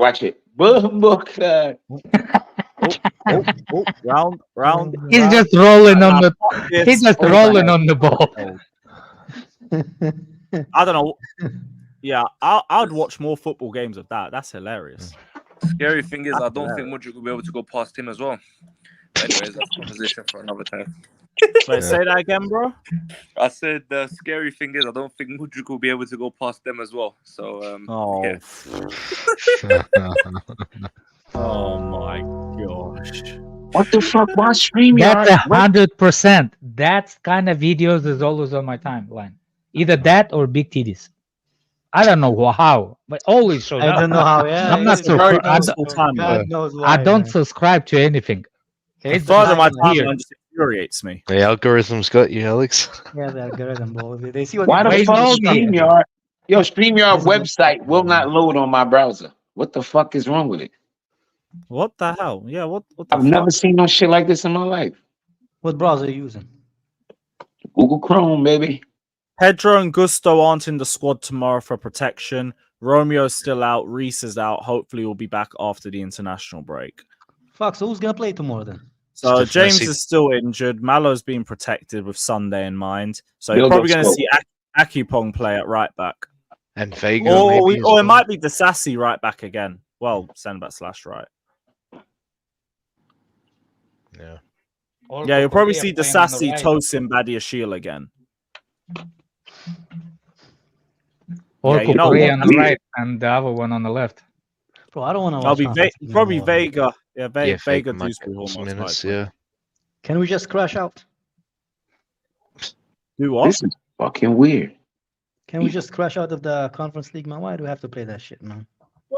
Speaker 2: Round.
Speaker 10: He's just rolling on the. He's just rolling on the ball.
Speaker 2: I don't know. Yeah, I'd watch more football games of that. That's hilarious.
Speaker 11: Scary thing is, I don't think Mudryk will be able to go past him as well. Anyways, that's a position for another time.
Speaker 2: Wait, say that again, bro.
Speaker 11: I said the scary thing is, I don't think Mudryk will be able to go past them as well. So, yeah.
Speaker 2: Oh my gosh.
Speaker 7: What the fuck? My stream
Speaker 10: That's 100%. That kind of videos is always on my timeline. Either that or big titties. I don't know how, but always shows up.
Speaker 6: I don't know how. Yeah,
Speaker 10: I'm not subscribed. I don't subscribe to anything.
Speaker 2: The further my timeline just infuriates me.
Speaker 4: The algorithm's got you, Alex.
Speaker 6: Yeah, the algorithm, bro. They see what.
Speaker 7: Why the fuck StreamYard? Yo, StreamYard
Speaker 6: Yes,
Speaker 7: website will not load on my browser. What the fuck is wrong with it?
Speaker 2: What the hell? Yeah, what the
Speaker 7: I've never seen no shit like this in my life.
Speaker 6: What browser are you using?
Speaker 7: Google Chrome, baby.
Speaker 2: Pedro and Gusto aren't in the squad tomorrow for protection. Romeo's still out. Reese is out. Hopefully, we'll be back after the international break.
Speaker 6: Fuck, so who's gonna play tomorrow then?
Speaker 2: So James is still injured. Malo's being protected with Sunday in mind. So you're probably going to see Akipong play at right back.
Speaker 4: And Vega.
Speaker 2: Or it might be Disasi right back again. Well, send back / right.
Speaker 4: Yeah.
Speaker 2: Yeah, you'll probably see Disasi, Tosin, Badiashile again.
Speaker 10: Or
Speaker 2: Yeah,
Speaker 10: on the right and the other one on the left.
Speaker 6: Bro, I don't want to
Speaker 2: I'll
Speaker 6: watch.
Speaker 2: be probably Vega. Yeah, Vega
Speaker 4: might
Speaker 2: does
Speaker 4: get
Speaker 2: almost
Speaker 4: minutes,
Speaker 2: likely.
Speaker 4: yeah.
Speaker 6: Can we just crash out?
Speaker 2: Do what?
Speaker 7: This is fucking weird.
Speaker 6: Can we just crash out of the Conference League, man? Why do we have to play that shit, man?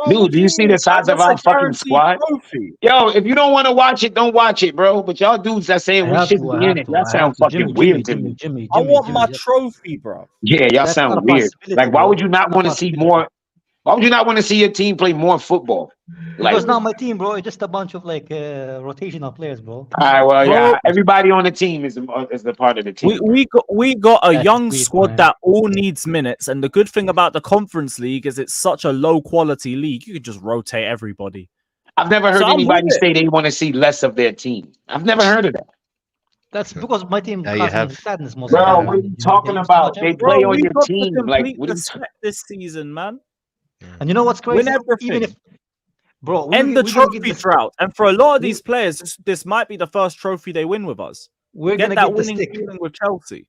Speaker 7: Dude, do you see the size of our fucking squad?
Speaker 2: Trophy.
Speaker 7: Yo, if you don't want to watch it, don't watch it, bro. But y'all dudes that saying we should be in it, that sounds fucking weird to me.
Speaker 6: Jimmy,
Speaker 2: I want my trophy, bro.
Speaker 7: Yeah, y'all sound weird. Like, why would you not want to see more? Why would you not want to see your team play more football? Like,
Speaker 6: it's not my team, bro. It's just a bunch of like rotational players, bro.
Speaker 7: All right, well, yeah, everybody on the team is the part of the team.
Speaker 2: We got a young
Speaker 6: sweet,
Speaker 2: squad
Speaker 6: man.
Speaker 2: that all needs minutes, and the good thing about the Conference League is it's such a low quality league. You could just rotate everybody.
Speaker 7: I've never heard anybody say they want to see less of their team. I've never heard of that.
Speaker 6: That's because my team
Speaker 4: Yeah, you
Speaker 6: has
Speaker 4: have-
Speaker 6: sadness most
Speaker 7: Bro,
Speaker 6: of the time.
Speaker 7: what are you talking about? They play on your team. Like, what is
Speaker 2: this season, man?
Speaker 6: And you know what's crazy?
Speaker 2: Win everything.
Speaker 6: Even if, bro,
Speaker 2: End the
Speaker 6: we're gonna
Speaker 2: trophy
Speaker 6: get this-
Speaker 2: drought, and for a lot of these players, this might be the first trophy they win with us.
Speaker 6: We're
Speaker 2: Get
Speaker 6: gonna
Speaker 2: that
Speaker 6: get the
Speaker 2: winning
Speaker 6: stick.
Speaker 2: feeling with Chelsea.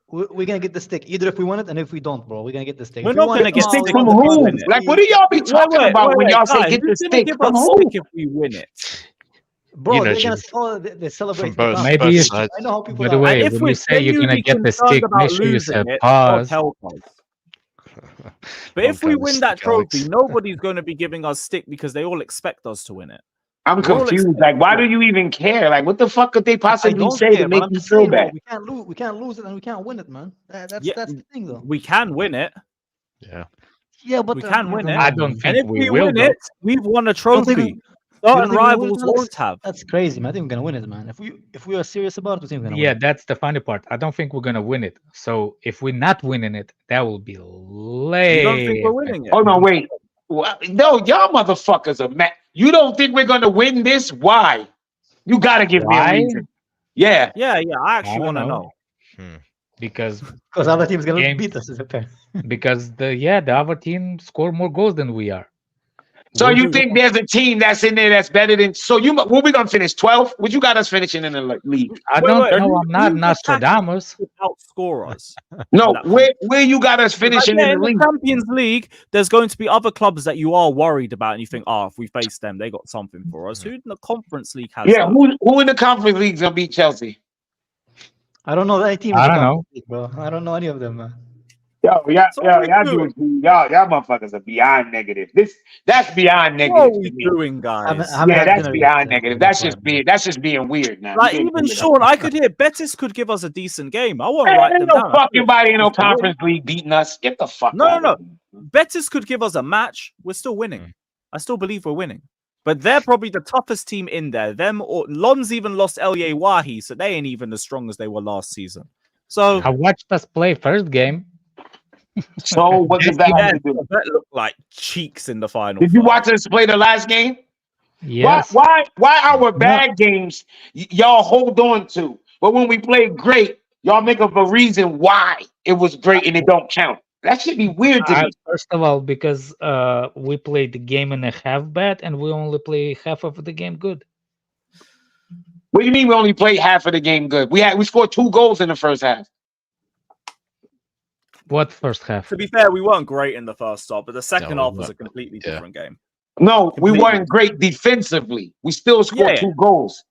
Speaker 6: We're gonna get the stick either if we win it and if we don't, bro. We're gonna get the stick.
Speaker 2: We're
Speaker 6: If we
Speaker 2: not
Speaker 6: want
Speaker 2: gonna
Speaker 6: it,
Speaker 2: get
Speaker 6: oh,
Speaker 2: stick
Speaker 6: we
Speaker 7: from
Speaker 6: want the
Speaker 7: who?
Speaker 6: win it.
Speaker 7: Like, what do y'all be talking about when y'all say
Speaker 2: guys,
Speaker 7: get the
Speaker 2: who's gonna
Speaker 7: stick
Speaker 2: give
Speaker 7: from
Speaker 2: us
Speaker 7: who?
Speaker 2: stick if we win it?
Speaker 6: Bro,
Speaker 4: You know,
Speaker 6: they're gonna
Speaker 4: Jim,
Speaker 6: they celebrate.
Speaker 4: from both
Speaker 10: Maybe you
Speaker 4: sides.
Speaker 6: I know how people
Speaker 10: By the
Speaker 6: are.
Speaker 10: way,
Speaker 2: And if
Speaker 10: when
Speaker 2: we're
Speaker 10: you say you're gonna
Speaker 2: genuinely
Speaker 10: get the
Speaker 2: concerned
Speaker 10: stick,
Speaker 2: about
Speaker 10: make sure you
Speaker 2: losing
Speaker 10: say
Speaker 2: it,
Speaker 10: pause.
Speaker 2: God help us. But if we win that trophy, nobody's going to be giving us stick because they all expect us to win it.
Speaker 7: I'm confused. Like, why do you even care? Like, what the fuck could they
Speaker 6: I
Speaker 7: possibly
Speaker 6: don't
Speaker 7: say
Speaker 6: care,
Speaker 7: to
Speaker 6: but
Speaker 7: make
Speaker 6: I'm
Speaker 7: you
Speaker 6: just
Speaker 7: feel
Speaker 6: saying, bro,
Speaker 7: bad?
Speaker 6: we can't lose it and we can't win it, man. That's the thing, though.
Speaker 2: We can win it.
Speaker 4: Yeah.
Speaker 6: Yeah, but
Speaker 2: We can win it.
Speaker 10: I don't
Speaker 2: And
Speaker 10: think
Speaker 2: if
Speaker 10: we
Speaker 2: we
Speaker 10: will.
Speaker 2: win
Speaker 10: Though.
Speaker 2: it, we've won a
Speaker 6: don't think
Speaker 2: trophy.
Speaker 6: we-
Speaker 2: Certain
Speaker 6: think we will,
Speaker 2: rivals
Speaker 6: Alex?
Speaker 2: won't have.
Speaker 6: That's crazy, man. I think we're gonna win it, man. If we are serious about it, I think we're gonna
Speaker 10: Yeah,
Speaker 6: win it.
Speaker 10: that's the funny part. I don't think we're gonna win it. So if we're not winning it, that will be lame.
Speaker 2: You don't think we're winning it?
Speaker 7: Oh no, wait. No, y'all motherfuckers are mad. You don't think we're gonna win this? Why? You gotta give me a
Speaker 10: Why?
Speaker 7: reason. Yeah.
Speaker 2: Yeah, I actually
Speaker 10: I
Speaker 2: want to
Speaker 10: don't
Speaker 2: know.
Speaker 10: Because
Speaker 6: Because other team's gonna
Speaker 10: Game-
Speaker 6: beat us. Is okay.
Speaker 10: because the other team score more goals than we are.
Speaker 7: So you think there's a team that's in there that's better than? So you, what we gonna finish 12th? What you got us finishing in the league?
Speaker 10: I
Speaker 2: Wait,
Speaker 10: don't
Speaker 2: wait,
Speaker 10: know. I'm not
Speaker 2: who
Speaker 10: Nostradamus.
Speaker 2: could outscore us?
Speaker 7: No,
Speaker 2: That
Speaker 7: where you got us finishing
Speaker 2: Like, yeah,
Speaker 7: in
Speaker 2: in
Speaker 7: the
Speaker 2: the
Speaker 7: league?
Speaker 2: Champions League, there's going to be other clubs that you are worried about, and you think, if we face them, they got something for us. Who in the Conference League has?
Speaker 7: Yeah,
Speaker 2: that?
Speaker 7: who in the Conference League gonna beat Chelsea?
Speaker 6: I don't know that team.
Speaker 10: I don't know.
Speaker 6: bro. I don't know any of them, man.
Speaker 7: y'all motherfuckers are beyond negative. That's beyond negative.
Speaker 2: What are we doing, guys?
Speaker 7: Yeah, that's beyond negative. That's just being weird now.
Speaker 2: Like even Sean, I could hear Betis could give us a decent game. I won't write
Speaker 7: Ain't
Speaker 2: them
Speaker 7: no
Speaker 2: down.
Speaker 7: fucking body in no conference league beating us. Get the fuck out.
Speaker 2: No. Betis could give us a match. We're still winning. I still believe we're winning. But they're probably the toughest team in there. Them or Lons even lost Elye Wahi, so they ain't even as strong as they were last season. So
Speaker 10: I watched us play first game.
Speaker 7: So what's the bad to do?
Speaker 2: That looked like cheeks in the final.
Speaker 7: Did you watch us play the last game?
Speaker 10: Yes.
Speaker 7: Why our bad games y'all hold on to, but when we play great, y'all make up a reason why it was great and it don't count. That should be weird to me.
Speaker 10: First of all, because we played the game and a half bad, and we only play half of the game good.
Speaker 7: What do you mean we only played half of the game good? We scored 2 goals in the first half.
Speaker 10: What first half?
Speaker 2: To be fair, we weren't great in the first half, but the second half was a completely different game.
Speaker 7: No, we weren't great defensively. We still scored 2 goals.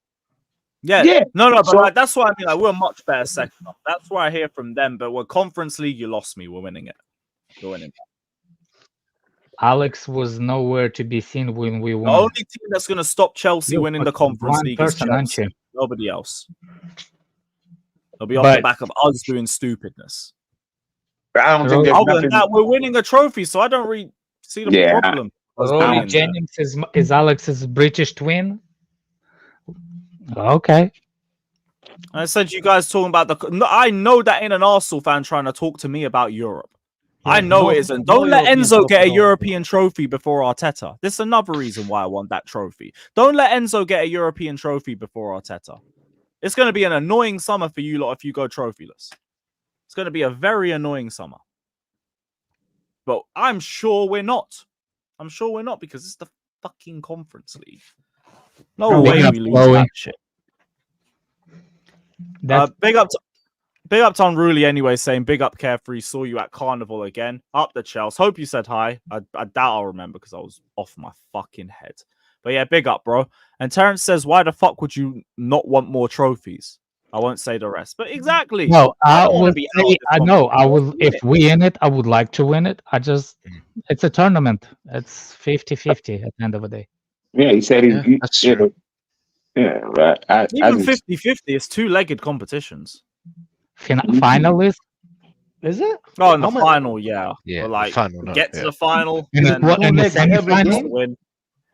Speaker 2: Yeah. No, but like, that's why I mean, like, we're much better second half. That's why I hear from them. But we're Conference League, you lost me. We're winning it. We're winning.
Speaker 10: Alex was nowhere to be seen when we won.
Speaker 2: The only team that's going to stop Chelsea winning the Conference League is Chelsea. Nobody else. They'll be off the back of us doing stupidness.
Speaker 7: I don't think
Speaker 2: other than that, we're winning a trophy, so I don't really see the problem.
Speaker 10: Rory Jennings is Alex's British twin. Okay.
Speaker 2: I said you guys talking about I know that ain't an Arsenal fan trying to talk to me about Europe. I know it isn't. Don't let Enzo get a European trophy before Arteta. This is another reason why I want that trophy. Don't let Enzo get a European trophy before Arteta. It's going to be an annoying summer for you lot if you go trophyless. It's going to be a very annoying summer. But I'm sure we're not. I'm sure we're not because it's the fucking Conference League. No way we lose that shit. Big up to Unruly anyway, saying big up Carefree. Saw you at Carnival again. Up the Chelsea. Hope you said hi. I doubt I'll remember because I was off my fucking head. But yeah, big up, bro. And Terrence says, why the fuck would you not want more trophies? I won't say the rest. But exactly.
Speaker 10: No, I will if we in it, I would like to win it. It's a tournament. It's 50-50 at the end of the day.
Speaker 7: Yeah, he said that's true. Yeah, right.
Speaker 2: Even 50-50 is 2-legged competitions.
Speaker 10: Finalist? Is it?
Speaker 2: Oh, in the final, yeah.
Speaker 4: Yeah,
Speaker 2: like,
Speaker 4: final,
Speaker 2: get to the final,
Speaker 10: and
Speaker 2: then
Speaker 10: the semi-final
Speaker 2: win.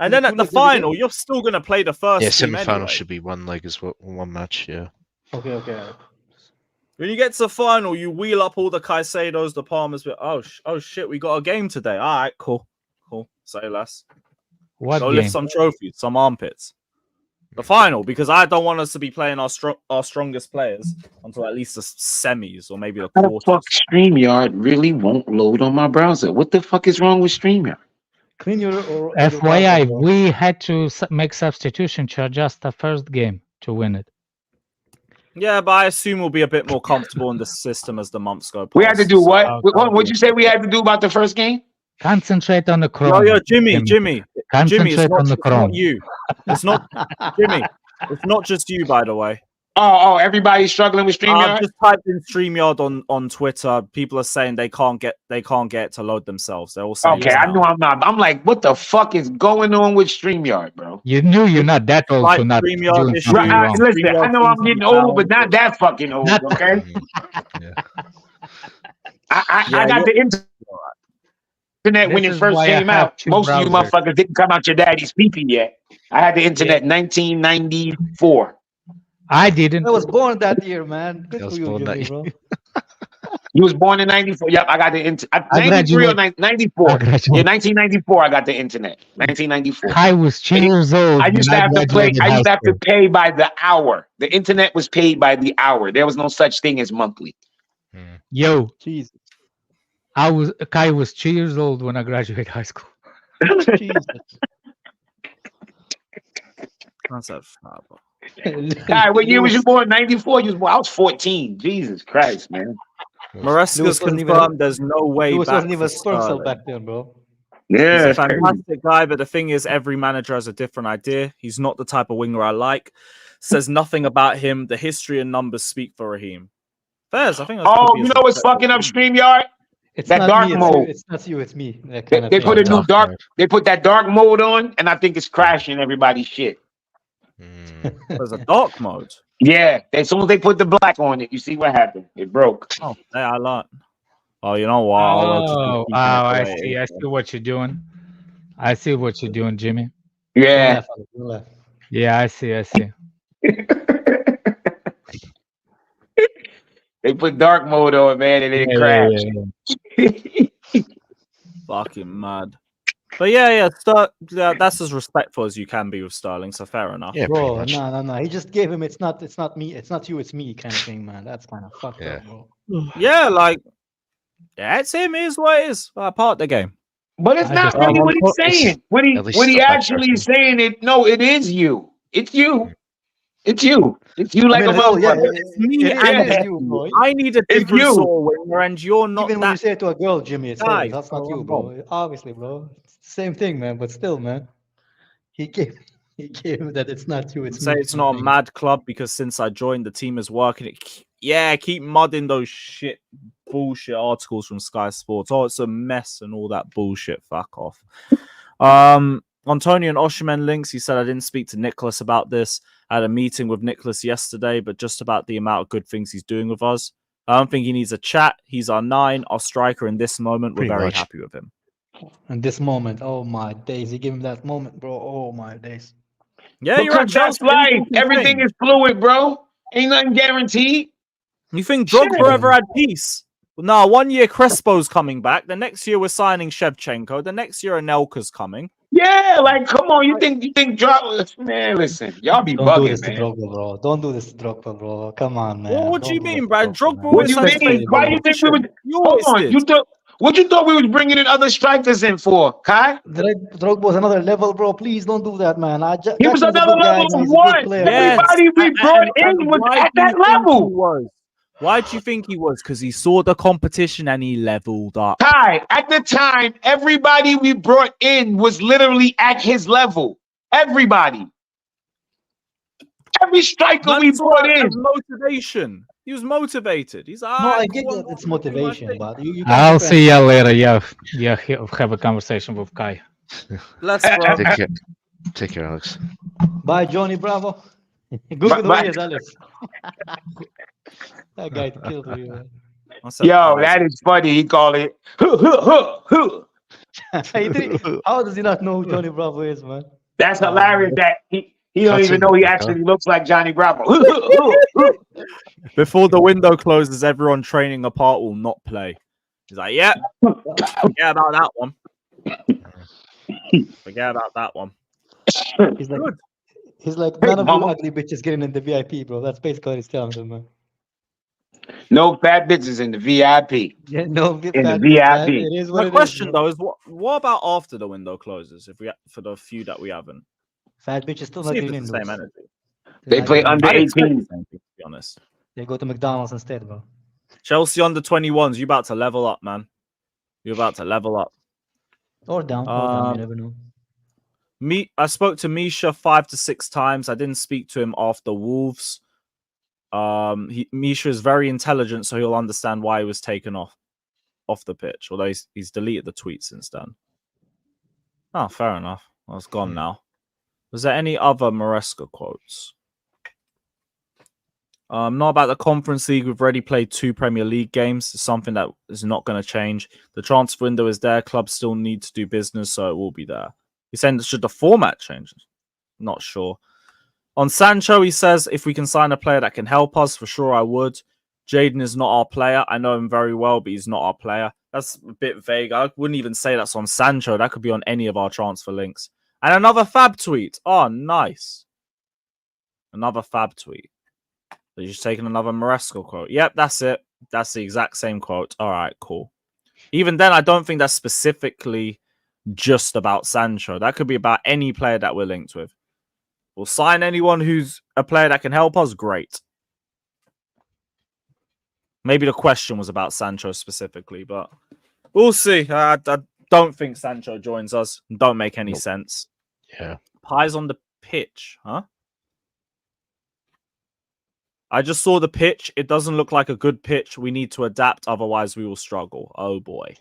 Speaker 2: And then at the final, you're still going to play the first.
Speaker 4: Yeah, semi-final should be 1 leg as well, 1 match, yeah.
Speaker 6: Okay.
Speaker 2: When you get to the final, you wheel up all the Caicedos, the Palmers. Oh shit, we got a game today. All right, cool. Say less.
Speaker 10: What
Speaker 2: Go
Speaker 10: game?
Speaker 2: lift some trophies, some armpits. The final, because I don't want us to be playing our strongest players until at least the semis or maybe the quarters.
Speaker 7: How the fuck StreamYard really won't load on my browser? What the fuck is wrong with StreamYard?
Speaker 6: Clean your
Speaker 10: FYI, we had to make substitution to adjust the first game to win it.
Speaker 2: Yeah, but I assume we'll be a bit more comfortable in the system as the months go past.
Speaker 7: We had to do what? What'd you say we had to do about the first game?
Speaker 10: Concentrate on the Chrome.
Speaker 2: Yo, Jimmy.
Speaker 10: Concentrate on the Chrome.
Speaker 2: It's not you. It's not Jimmy. It's not just you, by the way.
Speaker 7: Oh, everybody's struggling with StreamYard?
Speaker 2: I've just typed in StreamYard on Twitter. People are saying they can't get it to load themselves. They're all saying
Speaker 7: okay, I know I'm not. I'm like, what the fuck is going on with StreamYard, bro?
Speaker 10: You knew you're not that old to not doing
Speaker 7: listen, I know I'm getting old, but not that fucking old, okay? I got the internet when it first came out. Most of you motherfuckers didn't come out your daddy's pee-pee yet. I had the internet 1994.
Speaker 10: I didn't.
Speaker 6: I was born that year, man. Good for you, Jimmy, bro.
Speaker 7: You was born in 94. Yep, I got the internet. 93 or 94. Yeah, 1994. I got the internet. 1994.
Speaker 10: I was 2 years old.
Speaker 7: I used to have to play. I used to have to pay by the hour. The internet was paid by the hour. There was no such thing as monthly.
Speaker 10: Yo,
Speaker 6: Jesus.
Speaker 10: Kai was 2 years old when I graduated high school.
Speaker 6: Jesus.
Speaker 2: That's a
Speaker 7: Kai, what year was you born? 94. You was born. I was 14. Jesus Christ, man.
Speaker 2: Maresca's confirmed there's no way
Speaker 6: He
Speaker 2: back.
Speaker 6: wasn't even sperm cell back then, bro.
Speaker 7: Yeah,
Speaker 2: he's a fantastic guy, but the thing is, every manager has a different idea. He's not the type of winger I like. Says nothing about him. The history and numbers speak for Raheem. Fairs, I think.
Speaker 7: You know what's fucking up StreamYard?
Speaker 6: It's
Speaker 7: that
Speaker 6: not
Speaker 7: dark
Speaker 6: me.
Speaker 7: mode.
Speaker 6: It's not you. It's me. That
Speaker 7: They,
Speaker 6: kind of
Speaker 7: they
Speaker 6: thing.
Speaker 7: put a new
Speaker 4: Dark
Speaker 7: dark.
Speaker 4: mode.
Speaker 7: They put that dark mode on, and I think it's crashing everybody's shit.
Speaker 2: There's a dark mode.
Speaker 7: Yeah, as soon as they put the black on it, you see what happened? It broke.
Speaker 2: Oh, hey, I learned. Oh, you know what? I'll just be
Speaker 10: Oh,
Speaker 2: keeping it the
Speaker 10: I
Speaker 2: way it
Speaker 10: see.
Speaker 2: is,
Speaker 10: I
Speaker 2: then.
Speaker 10: see what you're doing. I see what you're doing, Jimmy.
Speaker 6: Don't
Speaker 7: Yeah.
Speaker 6: laugh, Alex. Don't laugh.
Speaker 10: Yeah, I see. I see.
Speaker 7: They put dark mode on, man, and it
Speaker 10: Yeah,
Speaker 7: crashed.
Speaker 10: yeah.
Speaker 2: Fucking mad. But yeah, that's as respectful as you can be with Sterling, so fair enough.
Speaker 4: Yeah, pretty
Speaker 6: Bro,
Speaker 4: much.
Speaker 6: no. He just gave him it's not me, it's not you, it's me kind of thing, man. That's kind of fucked
Speaker 4: Yeah.
Speaker 6: up, bro.
Speaker 2: Yeah, like, yeah, it's him. It is what it is. Part of the game.
Speaker 7: But it's
Speaker 10: I
Speaker 7: not
Speaker 10: just-
Speaker 7: really what he's
Speaker 4: It's-
Speaker 7: saying. What
Speaker 4: at least
Speaker 7: he
Speaker 4: it's a black
Speaker 7: actually
Speaker 4: person.
Speaker 7: is saying it. No, it is you. It's you. It's you. It's you like
Speaker 6: I mean,
Speaker 7: a motherfucker.
Speaker 2: It's me
Speaker 6: it
Speaker 2: and
Speaker 6: is you, bro.
Speaker 2: I need a
Speaker 7: It's
Speaker 2: different
Speaker 7: you.
Speaker 2: sort of winner, and you're not
Speaker 6: Even when you
Speaker 2: that
Speaker 6: say it to a girl, Jimmy, it's
Speaker 2: guy.
Speaker 6: her. That's not
Speaker 2: So
Speaker 6: you,
Speaker 2: I'm
Speaker 6: bro.
Speaker 2: wrong.
Speaker 6: Obviously, bro. It's the same thing, man. But still, man. He gave him that it's not you, it's
Speaker 2: Say
Speaker 6: me.
Speaker 2: it's
Speaker 6: kind
Speaker 2: not
Speaker 6: of
Speaker 2: a
Speaker 6: thing.
Speaker 2: mad club because since I joined, the team is working. Keep mudding those bullshit articles from Sky Sports. Oh, it's a mess and all that bullshit. Fuck off. On Toney and Osimhen links, he said, I didn't speak to Nicholas about this. I had a meeting with Nicholas yesterday, but just about the amount of good things he's doing with us. I don't think he needs a chat. He's our 9, our striker in this moment. We're
Speaker 4: Pretty
Speaker 2: very
Speaker 4: much.
Speaker 2: happy with him.
Speaker 6: And this moment, oh my days. He gave him that moment, bro. Oh my days.
Speaker 2: Yeah, you're at
Speaker 7: Because that's
Speaker 2: Chelsea.
Speaker 7: life.
Speaker 2: Anything can
Speaker 7: Everything
Speaker 2: change.
Speaker 7: is fluid, bro. Ain't nothing guaranteed.
Speaker 2: You think
Speaker 7: Shit.
Speaker 2: Drogba ever had peace? No, 1 year Crespo's coming back. The next year we're signing Shevchenko. The next year Anelka's coming.
Speaker 7: Yeah, like come on. You think drop? Man, listen, y'all be
Speaker 6: Don't do
Speaker 7: bugging,
Speaker 6: this to
Speaker 7: man.
Speaker 6: Drogba, bro. Don't do this to Drogba, bro. Come on, man.
Speaker 2: Well, what do you
Speaker 6: Don't do
Speaker 2: mean,
Speaker 6: this to
Speaker 2: Brad?
Speaker 6: Drogba,
Speaker 2: Drogba
Speaker 6: man.
Speaker 7: What do
Speaker 2: always
Speaker 7: you
Speaker 2: had
Speaker 7: mean?
Speaker 2: faith.
Speaker 7: Why do you think we would?
Speaker 2: You
Speaker 7: Hold
Speaker 2: always
Speaker 7: on.
Speaker 2: did.
Speaker 7: What you thought we was bringing in other strikers in for, Kai?
Speaker 6: Drogba was another level, bro. Please don't do that, man.
Speaker 7: He was
Speaker 6: Jackson's a
Speaker 7: another
Speaker 6: good guy,
Speaker 7: level
Speaker 6: man.
Speaker 7: of
Speaker 6: He's a
Speaker 7: what?
Speaker 6: good player.
Speaker 2: Yes.
Speaker 7: Everybody we brought
Speaker 2: And
Speaker 7: in was
Speaker 2: why
Speaker 7: at
Speaker 2: do you
Speaker 7: that
Speaker 2: think
Speaker 7: level.
Speaker 2: he was? Why do you think he was? Because he saw the competition and he leveled up.
Speaker 7: Kai, at the time, everybody we brought in was literally at his level. Everybody. Every striker
Speaker 2: Man
Speaker 7: we
Speaker 2: saw
Speaker 7: brought
Speaker 2: that
Speaker 7: in.
Speaker 2: as motivation. He was motivated. He's like,
Speaker 6: No,
Speaker 2: "Ah,
Speaker 6: I get
Speaker 2: cool,
Speaker 6: that
Speaker 2: I'm
Speaker 6: it's
Speaker 2: gonna do my
Speaker 6: motivation,
Speaker 2: thing."
Speaker 6: but you can't
Speaker 10: I'll
Speaker 6: compare
Speaker 10: see you
Speaker 6: him.
Speaker 10: later. Yeah, have a conversation with Kai.
Speaker 2: Let's bro.
Speaker 4: Take care, Alex.
Speaker 6: Bye, Johnny Bravo. Google the
Speaker 7: Bye.
Speaker 6: way is Alex. That guy killed me, man.
Speaker 7: Yo, that is funny. He called it.
Speaker 6: How does he not know who Johnny Bravo is, man?
Speaker 7: That's hilarious. That he don't even know he actually looks like Johnny Bravo.
Speaker 2: Before the window closes, everyone training apart will not play. He's like, yeah, forget about that one. Forget about that one.
Speaker 6: He's like, none of you ugly bitches getting in the VIP, bro. That's basically what he's telling them, man.
Speaker 7: No fat bitches in the VIP.
Speaker 6: Yeah, no
Speaker 7: in the VIP.
Speaker 6: It is what
Speaker 2: My question though is, what about after the window closes? If we for the few that we haven't,
Speaker 6: fat bitches still
Speaker 2: see
Speaker 6: not
Speaker 2: if
Speaker 6: getting
Speaker 2: it's
Speaker 6: in.
Speaker 2: the same energy.
Speaker 7: They play under 18.
Speaker 2: To be honest,
Speaker 6: they go to McDonald's instead, bro.
Speaker 2: Chelsea under 21s. You about to level up, man. You're about to level up.
Speaker 6: Or down. You never know.
Speaker 2: I spoke to Misha 5 to 6 times. I didn't speak to him after Wolves. Misha is very intelligent, so he'll understand why he was taken off the pitch. Although he's deleted the tweet since then. Oh, fair enough. Well, it's gone now. Was there any other Maresca quotes? Not about the Conference League. We've already played 2 Premier League games. It's something that is not going to change. The transfer window is there. Clubs still need to do business, so it will be there. He's saying, should the format change? Not sure. On Sancho, he says, if we can sign a player that can help us, for sure I would. Jaden is not our player. I know him very well, but he's not our player. That's a bit vague. I wouldn't even say that's on Sancho. That could be on any of our transfer links. And another Fab tweet. Oh, nice. Another Fab tweet. So you're just taking another Maresca quote. Yep, that's it. That's the exact same quote. All right, cool. Even then, I don't think that's specifically just about Sancho. That could be about any player that we're linked with. We'll sign anyone who's a player that can help us. Great. Maybe the question was about Sancho specifically, but we'll see. I don't think Sancho joins us. Don't make any sense.
Speaker 4: Yeah.
Speaker 2: Pies on the pitch, huh? I just saw the pitch. It doesn't look like a good pitch. We need to adapt, otherwise we will struggle. Oh boy.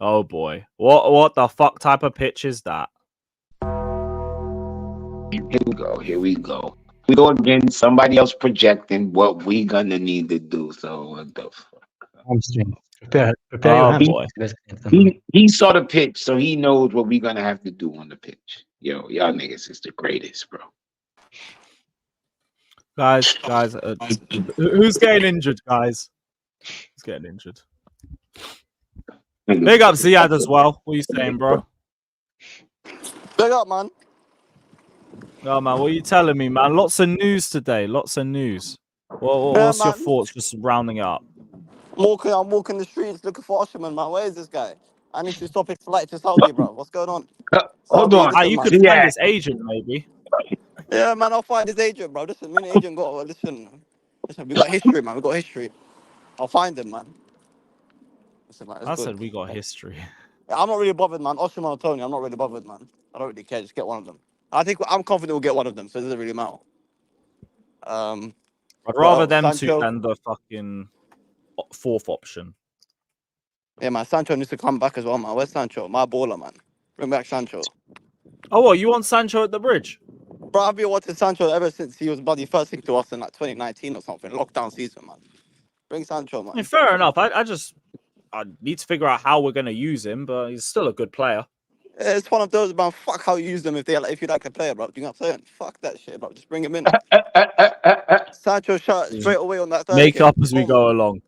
Speaker 2: Oh boy. What the fuck type of pitch is that?
Speaker 7: Here we go. We go again. Somebody else projecting what we gonna need to do. So what the fuck?
Speaker 6: Hamstring. Prepare your hamstring.
Speaker 7: He saw the pitch, so he knows what we gonna have to do on the pitch. Yo, y'all niggas is the greatest, bro.
Speaker 2: Guys, who's getting injured, guys? Who's getting injured? Big up Ziad as well. What are you saying, bro?
Speaker 12: Big up, man.
Speaker 2: Oh, man, what are you telling me, man? Lots of news today. Lots of news. What's your thoughts, just rounding up?
Speaker 12: I'm walking the streets looking for Osimhen, man. Where is this guy? I need to stop his flight to Saudi, bro. What's going on?
Speaker 7: Hold on.
Speaker 2: You could find his agent, maybe.
Speaker 12: Yeah, man, I'll find his agent, bro. Listen, me and the agent listen, we got history, man. We got history. I'll find him, man. Listen, man,
Speaker 2: I said we got history.
Speaker 12: I'm not really bothered, man. Osimhen or Toney, I'm not really bothered, man. I don't really care. Just get one of them. I'm confident we'll get one of them, so it doesn't really matter.
Speaker 2: I'd rather them
Speaker 12: Sancho,
Speaker 2: two than the fucking fourth option.
Speaker 12: Yeah, man. Sancho needs to come back as well, man. Where's Sancho? My baller, man. Bring back Sancho.
Speaker 2: Oh, what? You want Sancho at the bridge?
Speaker 12: Bro, I've been watching Sancho ever since he was bloody first thing to us in like 2019 or something. Lockdown season, man. Bring Sancho, man.
Speaker 2: I mean, fair enough. I need to figure out how we're going to use him, but he's still a good player.
Speaker 12: It's one of those, man. Fuck how you use them if you like the player, bro. Do you know what I'm saying? Fuck that shit, bro. Just bring him in. Sancho shot straight away on that third.
Speaker 2: Make up as we go along.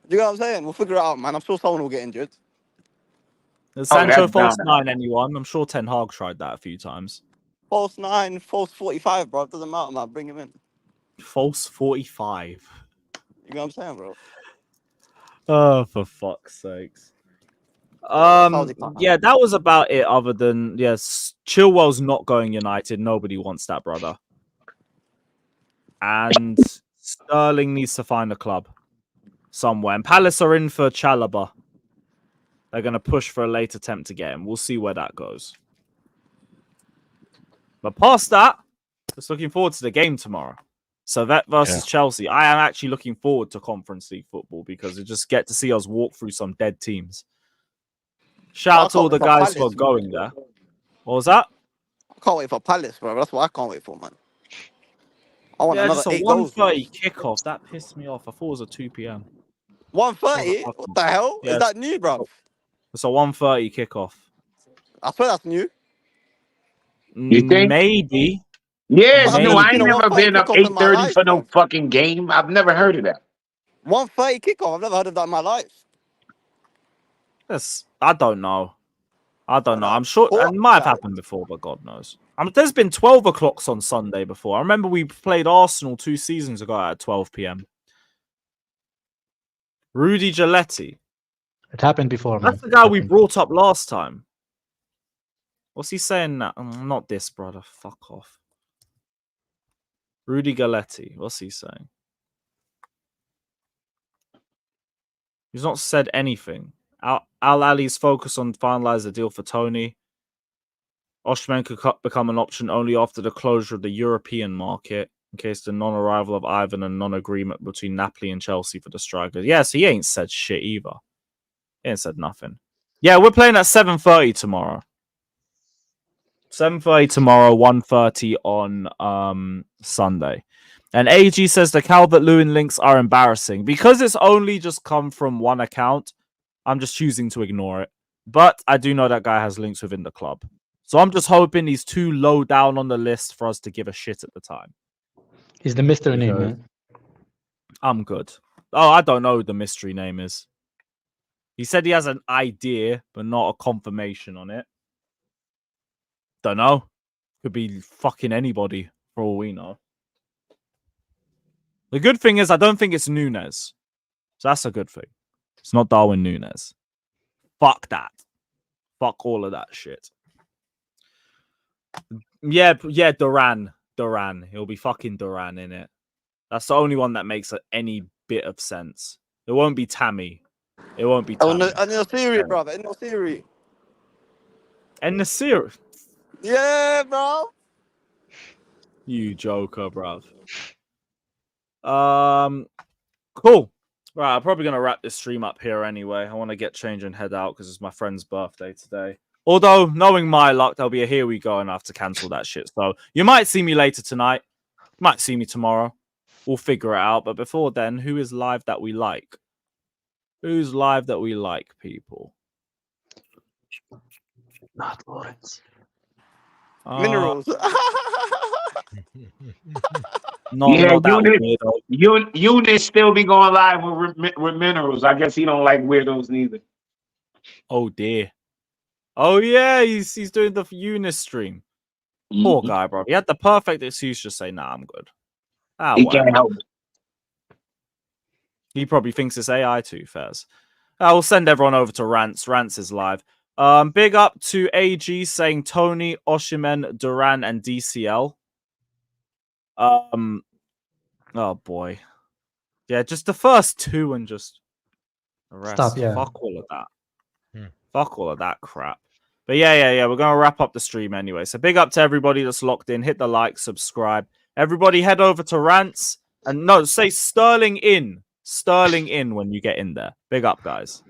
Speaker 12: Do you know what I'm saying? We'll figure it out, man. I'm sure someone will get injured.
Speaker 2: Is Sancho false 9 anyone? I'm sure Ten Hag tried that a few times.
Speaker 12: False 9, false 45, bro. It doesn't matter, man. Bring him in.
Speaker 2: False 45.
Speaker 12: You know what I'm saying, bro?
Speaker 2: Oh, for fuck's sakes. Yeah, that was about it. Other than yes, Chilwell's not going United. Nobody wants that, brother. And Sterling needs to find a club somewhere. And Palace are in for Chalobah. They're going to push for a late attempt to get him. We'll see where that goes. But past that, just looking forward to the game tomorrow. Servette versus Chelsea. I am actually looking forward to Conference League football because you just get to see us walk through some dead teams. Shout out to all the guys who are going there. What was that?
Speaker 12: I can't wait for Palace, bro. That's what I can't wait for, man. I want another
Speaker 2: just a
Speaker 12: 8 goals.
Speaker 2: 1:30 kickoff. That pissed me off. I thought it was a 2 p.m.
Speaker 12: 1:30? What the hell?
Speaker 2: Yeah.
Speaker 12: Is that new, bro?
Speaker 2: It's a 1:30 kickoff.
Speaker 12: I swear that's new.
Speaker 7: You think?
Speaker 2: Maybe.
Speaker 7: Yes,
Speaker 12: But
Speaker 7: no, I ain't
Speaker 12: I've
Speaker 7: never been up 8:30 for no
Speaker 12: life,
Speaker 7: fucking game. I've never heard of that.
Speaker 12: 1:30 kickoff. I've never heard of that in my life.
Speaker 2: Yes, I don't know. I'm sure it might have happened before, but God knows. There's been 12 o'clocks on Sunday before. I remember we played Arsenal 2 seasons ago at 12 p.m. Rudy Giletti.
Speaker 6: It happened before, man.
Speaker 2: That's the guy we brought up last time. What's he saying now? Not this, brother. Fuck off. Rudy Giletti. What's he saying? He's not said anything. Al-Ali's focus on finalize the deal for Toney. Osimhen could become an option only after the closure of the European market, in case the non-arrival of Ivan and non-agreement between Napoli and Chelsea for the strikers. Yes, he ain't said shit either. He ain't said nothing. Yeah, we're playing at 7:30 tomorrow. 7:30 tomorrow, 1:30 on Sunday. And AG says the Calvert-Lewin links are embarrassing. Because it's only just come from one account, I'm just choosing to ignore it. But I do know that guy has links within the club. So I'm just hoping he's too low down on the list for us to give a shit at the time.
Speaker 6: He's the mystery name, man.
Speaker 2: I'm good. Oh, I don't know who the mystery name is. He said he has an idea, but not a confirmation on it. Don't know. Could be fucking anybody, for all we know. The good thing is, I don't think it's Nunes. So that's a good thing. It's not Darwin Nunes. Fuck that. Fuck all of that shit. Yeah, Duran. He'll be fucking Duran in it. That's the only one that makes any bit of sense. It won't be Tammy. It won't be Tammy.
Speaker 12: Oh, no Siri, brother. No Siri.
Speaker 2: And the Siri.
Speaker 12: Yeah, bro.
Speaker 2: You joker, bruv. Cool. Right, I'm probably gonna wrap this stream up here anyway. I want to get changed and head out because it's my friend's birthday today. Although, knowing my luck, there'll be a here we go and I have to cancel that shit. So you might see me later tonight. Might see me tomorrow. We'll figure it out. But before then, who is live that we like? Who's live that we like, people?
Speaker 6: Not Lawrence.
Speaker 12: Minerals.
Speaker 2: Not that weirdo.
Speaker 7: Eunice still be going live with minerals. I guess he don't like weirdos neither.
Speaker 2: Oh dear. Oh yeah, he's doing the Eunice stream. Poor guy, bro. He had the perfect excuse to say, "Nah, I'm good."
Speaker 7: He can't help it.
Speaker 2: He probably thinks it's AI too, Fairs. We'll send everyone over to Rants. Rants is live. Big up to AG saying Toney, Osimhen, Duran, and DCL. Oh boy. Yeah, just the first two and just the rest.
Speaker 6: Stop, yeah.
Speaker 2: Fuck all of that. Fuck all of that crap. But yeah. We're going to wrap up the stream anyway. So big up to everybody that's locked in. Hit the like, subscribe. Everybody head over to Rants. And no, say Sterling in. Sterling in when you get in there. Big up, guys.